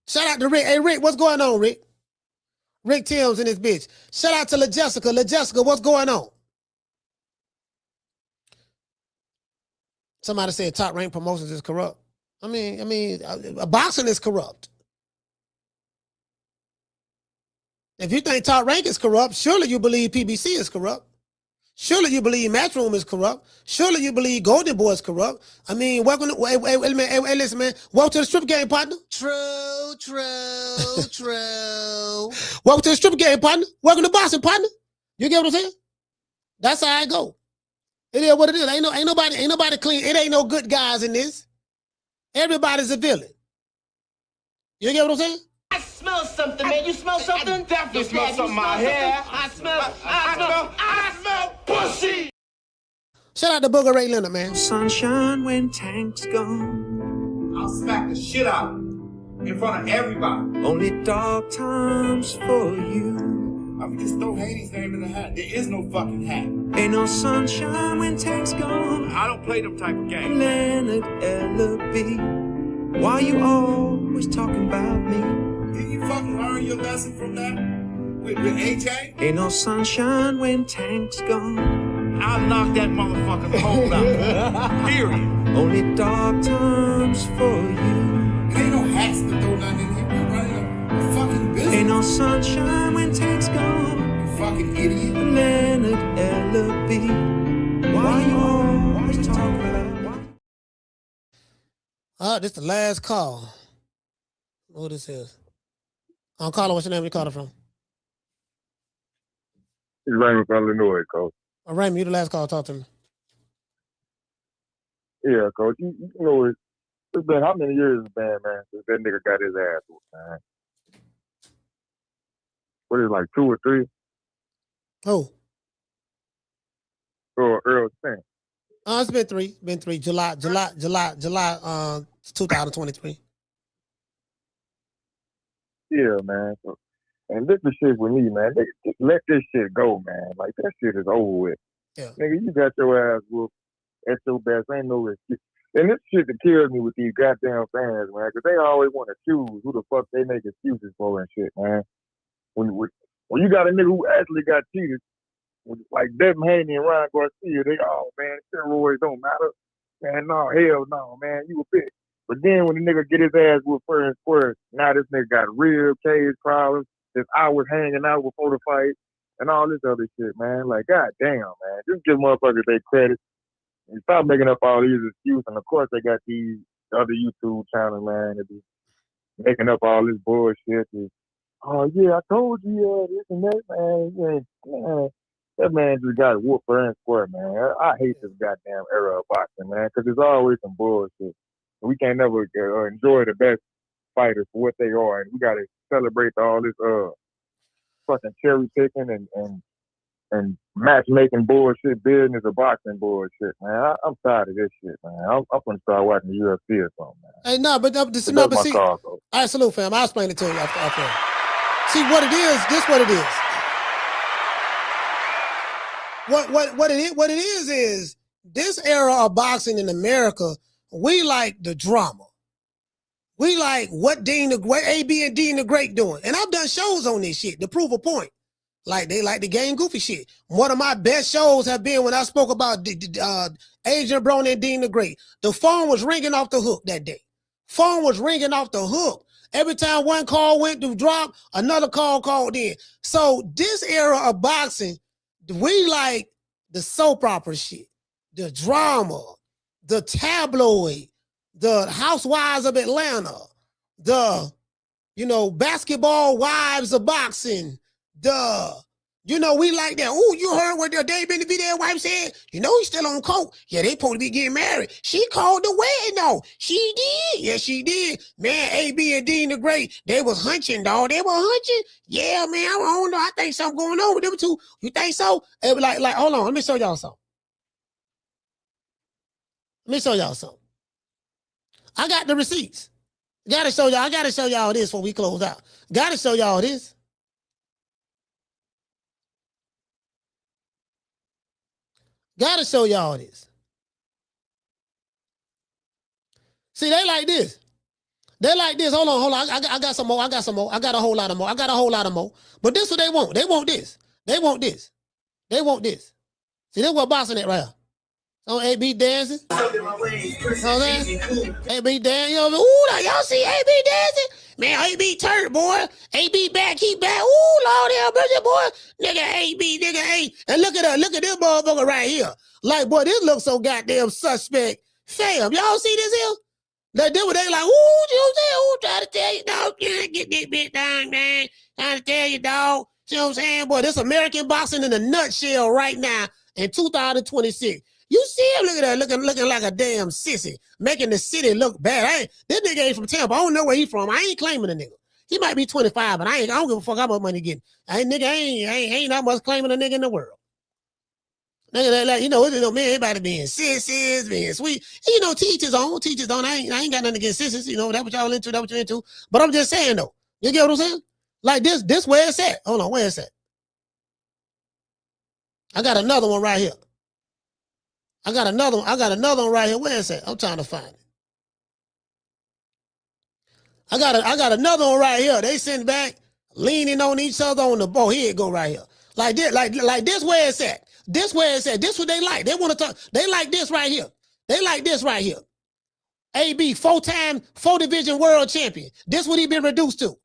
Shout out to Rick. Hey, Rick, what's going on, Rick? Rick Timms and his bitch. Shout out to LaJessica. LaJessica, what's going on? Somebody said Top Rank Promotions is corrupt. I mean, boxing is corrupt. If you think Top Rank is corrupt, surely you believe PBC is corrupt. Surely you believe Matchroom is corrupt. Surely you believe Golden Boy is corrupt. I mean, welcome to, hey, listen, man. Welcome to the strip game, partner. True. Welcome to the strip game, partner. Welcome to boxing, partner. You get what I'm saying? That's how I go. It is what it is. Ain't nobody clean. It ain't no good guys in this. Everybody's a villain. You get what I'm saying? I smell something, man. You smell something? I definitely smell something in my hair. I smell pussy. Shout out to Booger Ray Leonard, man. Sunshine when Tank's gone. I'll smack the shit out of him in front of everybody. Only dark times for you. I mean, just throw Haney's name in the hat. There is no fucking hat. Ain't no sunshine when Tank's gone. I don't play them type of games. Leonard L.B. Why you always talking about me? Did you fucking learn your lesson from that? With AJ? Ain't no sunshine when Tank's gone. I'll knock that motherfucker's hole out. Period. Only dark times for you. Ain't no hats to throw nothing in here. We're running a fucking business. Ain't no sunshine when Tank's gone. You fucking idiot. Leonard L.B. Why you always talking about This is the last call. What this is? Caller, what's your name? Where you calling from? It's Raymond from Illinois, Coach. Raymond, you the last call. Talk to me. Yeah, Coach. You know, it's been how many years it's been, man, since that nigga got his ass whooped, man? What is it, like 2 or 3? Who? Or Errol Spence. It's been 3. Been 3. July 2023. Yeah, man. So, and this is shit with me, man. They just let this shit go, man. Like, that shit is over with. Yeah. Nigga, you got your ass whooped at your best. Ain't no excuse. And this shit that kills me with these goddamn fans, man, because they always want to choose who the fuck they make excuses for and shit, man. When you got a nigga who actually got cheated, like Devin Haney and Ryan Garcia, they man, steroids don't matter. Man, no, hell no, man, you a bitch. But then when the nigga get his ass whooped fair and square, now this nigga got rib cage problems, his hours hanging out before the fight, and all this other shit, man. Like, goddamn, man. Just give motherfuckers their credit. And stop making up all these excuses. And of course they got these other YouTube channels, man, that be making up all this bullshit. Oh yeah, I told you this and that, man. That man just got whooped fair and square, man. I hate this goddamn era of boxing, man, because there's always some bullshit. We can't never enjoy the best fighters for what they are, and we gotta celebrate all this fucking cherry picking and matchmaking bullshit, business of boxing bullshit, man. I'm tired of this shit, man. I'm gonna start watching the UFC or something, man. Hey, no, but this is not. All right, salute, fam. I'll explain it to you after. See what it is. This what it is. What it is this era of boxing in America. We like the drama. We like what AB and Dean the Great doing, and I've done shows on this shit to prove a point. Like they like the game goofy shit. One of my best shows have been when I spoke about Adrian Broner and Dean the Great. The phone was ringing off the hook that day. Phone was ringing off the hook. Every time one call went to drop, another call called in. So this era of boxing, we like the soap opera shit, the drama, the tabloid, the Housewives of Atlanta, the, basketball wives of boxing, we like that. Oh, you heard what the Dave Benny their wife said? He's still on coke. Yeah, they supposed to be getting married. She called the wedding, though. She did. Yeah, she did. Man, AB and Dean the Great, they was hunching, dog. They were hunching. Yeah, man, I don't know. I think something going on with them two. You think so? Like, hold on. Let me show y'all something. I got the receipts. I gotta show y'all this before we close out. Gotta show y'all this. Gotta show y'all this. See, they like this. Hold on. I got some more. I got a whole lot of more. But this is what they want. They want this. See, this what boxing at right here. On AB dancing. AB dancing. Ooh, y'all see AB dancing? Man, AB turned, boy. AB back, he back. Ooh, Lord have mercy, boy. Nigga AB, nigga A. And look at this motherfucker right here. Like, boy, this looks so goddamn suspect. Fam, y'all see this here? They like, ooh, you trying to tell you, dog, get this bitch down, man. Trying to tell you, dog. See what I'm saying? Boy, this American boxing in a nutshell right now in 2026. You see him looking at that, looking like a damn sissy, making the city look bad. This nigga ain't from Tampa. I don't know where he from. I ain't claiming the nigga. He might be 25, but I don't give a fuck how much money he getting. Ain't that much claiming a nigga in the world. Nigga, like, man, everybody being sissies, being sweet. And, teach his own. I ain't got nothing against sissies. That's what y'all into, that's what you're into. But I'm just saying, though. You get what I'm saying? Like this where it's at. Hold on, where it's at? I got another one right here. I got another one right here. Where is it? I'm trying to find it. I got another one right here. They sitting back, leaning on each other on the boat. Here it go right here. Like this, like this where it's at. This where it's at. This what they like. They want to talk. They like this right here. They like this right here. AB, 4-time, 4-division world champion. This what he been reduced to.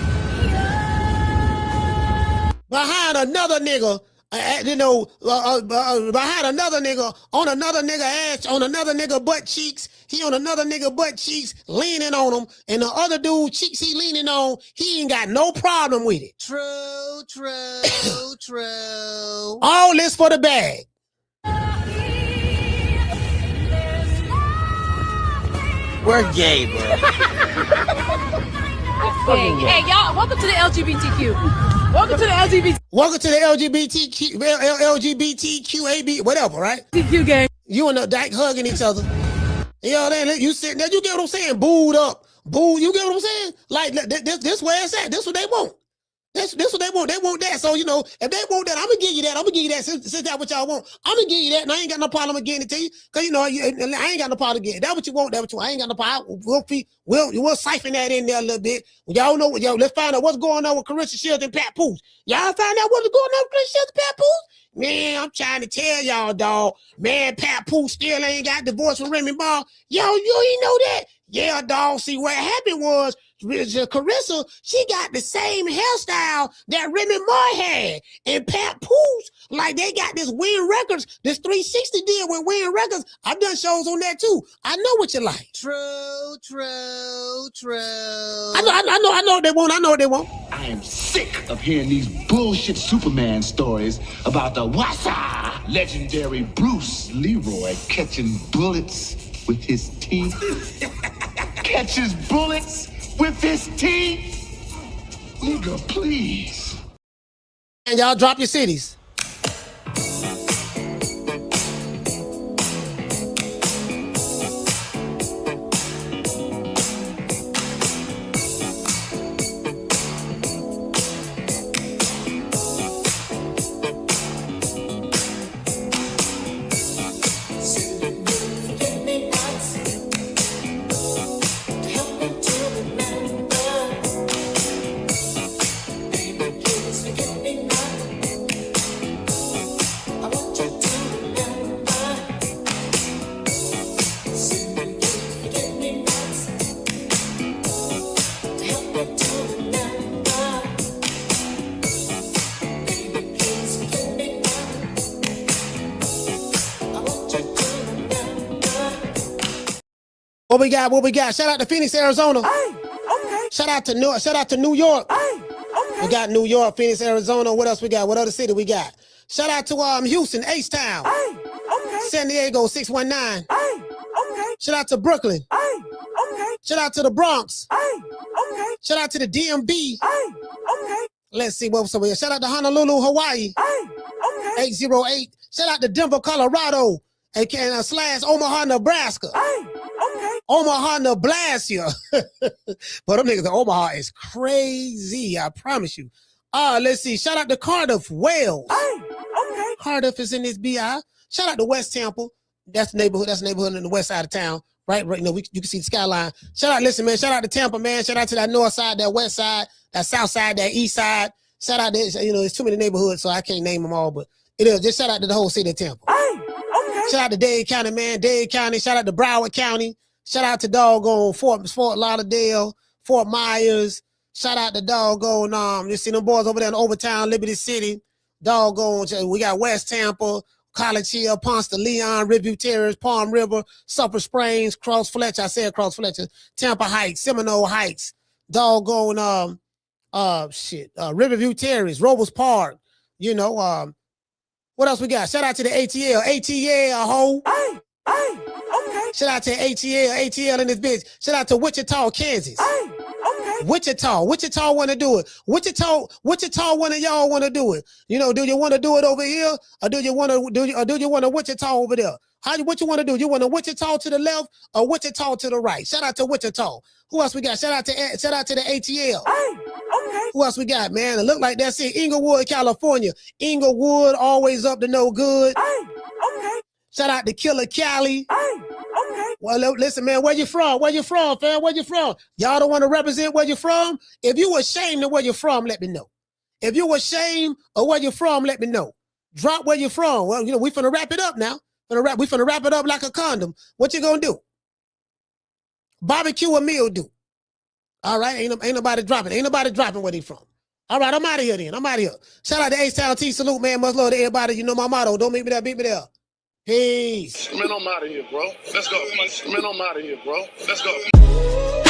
Behind another nigga, behind another nigga, on another nigga ass, on another nigga butt cheeks. He on another nigga butt cheeks, leaning on him. And the other dude cheeks he leaning on, he ain't got no problem with it. True, true, true. All this for the bag. We're gay, bro. Hey, y'all, welcome to the LGBTQ. Welcome to the LGBTQAB, whatever, right? TQ gang. You and the dyke hugging each other. You sitting there, you get what I'm saying? Booed up. You get what I'm saying? Like, this where it's at. This what they want. This what they want. They want that. So, if they want that, I'm going to give you that. Since that's what y'all want. I'm going to give you that, and I ain't got no problem getting it to you. Because, I ain't got no problem getting it. That's what you want. That's what you want. I ain't got no problem. We'll siphon that in there a little bit. Y'all know, let's find out what's going on with Carissa Shields and Pat Poose. Y'all find out what's going on with Carissa Shields and Pat Poose? Man, I'm trying to tell y'all, dog. Man, Pat Poose still ain't got divorced from Remy Ma. Yo, you ain't know that? Yeah, dog. See, what happened was, Carissa, she got the same hairstyle that Remy Ma had. And Pat Poose, like they got this Win Records, this 360 deal with Win Records. I've done shows on that too. I know what you like. True, true, true. I know what they want. I know what they want. I am sick of hearing these bullshit Superman stories about the Wassa legendary Bruce Leroy catching bullets with his teeth. Catches bullets with his teeth? Nigga, please. And y'all drop your cities. What we got? Shout out to Phoenix, Arizona. Hey, okay. Shout out to New York. Hey, okay. We got New York, Phoenix, Arizona. What else we got? What other city we got? Shout out to Houston, H-Town. Hey, okay. San Diego, 619. Hey, okay. Shout out to Brooklyn. Hey, okay. Shout out to the Bronx. Hey, okay. Shout out to the DMV. Hey, okay. Let's see what's over here. Shout out to Honolulu, Hawaii. Hey, okay. 808. Shout out to Denver, Colorado. / Omaha, Nebraska. Hey, okay. Omaha, Nebraska. But them niggas in Omaha is crazy, I promise you. Let's see. Shout out to Cardiff, Wales. Hey, okay. Cardiff is in this BI. Shout out to West Temple. That's the neighborhood. That's the neighborhood in the west side of town. Right. You can see the skyline. Shout out, listen, man. Shout out to Tampa, man. Shout out to that north side, that west side, that south side, that east side. Shout out to, there's too many neighborhoods, so I can't name them all, but it is. Just shout out to the whole city of Tampa. Hey, okay. Shout out to Dade County, man. Dade County. Shout out to Broward County. Shout out to doggone Fort Lauderdale, Fort Myers. Shout out to doggone, you see them boys over there in Overtown, Liberty City. Doggone, we got West Tampa, College Hill, Ponce de Leon, Riverview Terrace, Palm River, Sulphur Springs, Cross Fletcher. I said Cross Fletcher, Tampa Heights, Seminole Heights, doggone, Riverview Terrace, Robles Park, you know, what else we got? Shout out to the ATL, ho. Hey, okay. Shout out to ATL in this bitch. Shout out to Wichita, Kansas. Hey, okay. Wichita want to do it. Wichita, one of y'all want to do it. You know, do you want to do it over here, or do you want to Wichita over there? What you want to do? You want to Wichita to the left or Wichita to the right? Shout out to Wichita. Who else we got? Shout out to the ATL. Hey, okay. Who else we got, man? It look like that's it. Inglewood, California. Inglewood, always up to no good. Hey, okay. Shout out to Killer Cali. Hey, okay. Well, listen, man, where you from? Where you from, fam? Where you from? Y'all don't want to represent where you from? If you ashamed of where you're from, let me know. If you ashamed of where you're from, let me know. Drop where you're from. Well, you know, we finna wrap it up now. We finna wrap it up like a condom. What you gonna do? Barbecue or mildew? All right, ain't nobody dropping. Ain't nobody dropping where they from. All right, I'm out of here then. I'm out of here. Shout out to H-Town T. Salute, man. Much love to everybody. You know my motto. Don't meet me there, beat me there. Peace. Man, I'm out of here, bro. Let's go. Man, I'm out of here, bro. Let's go.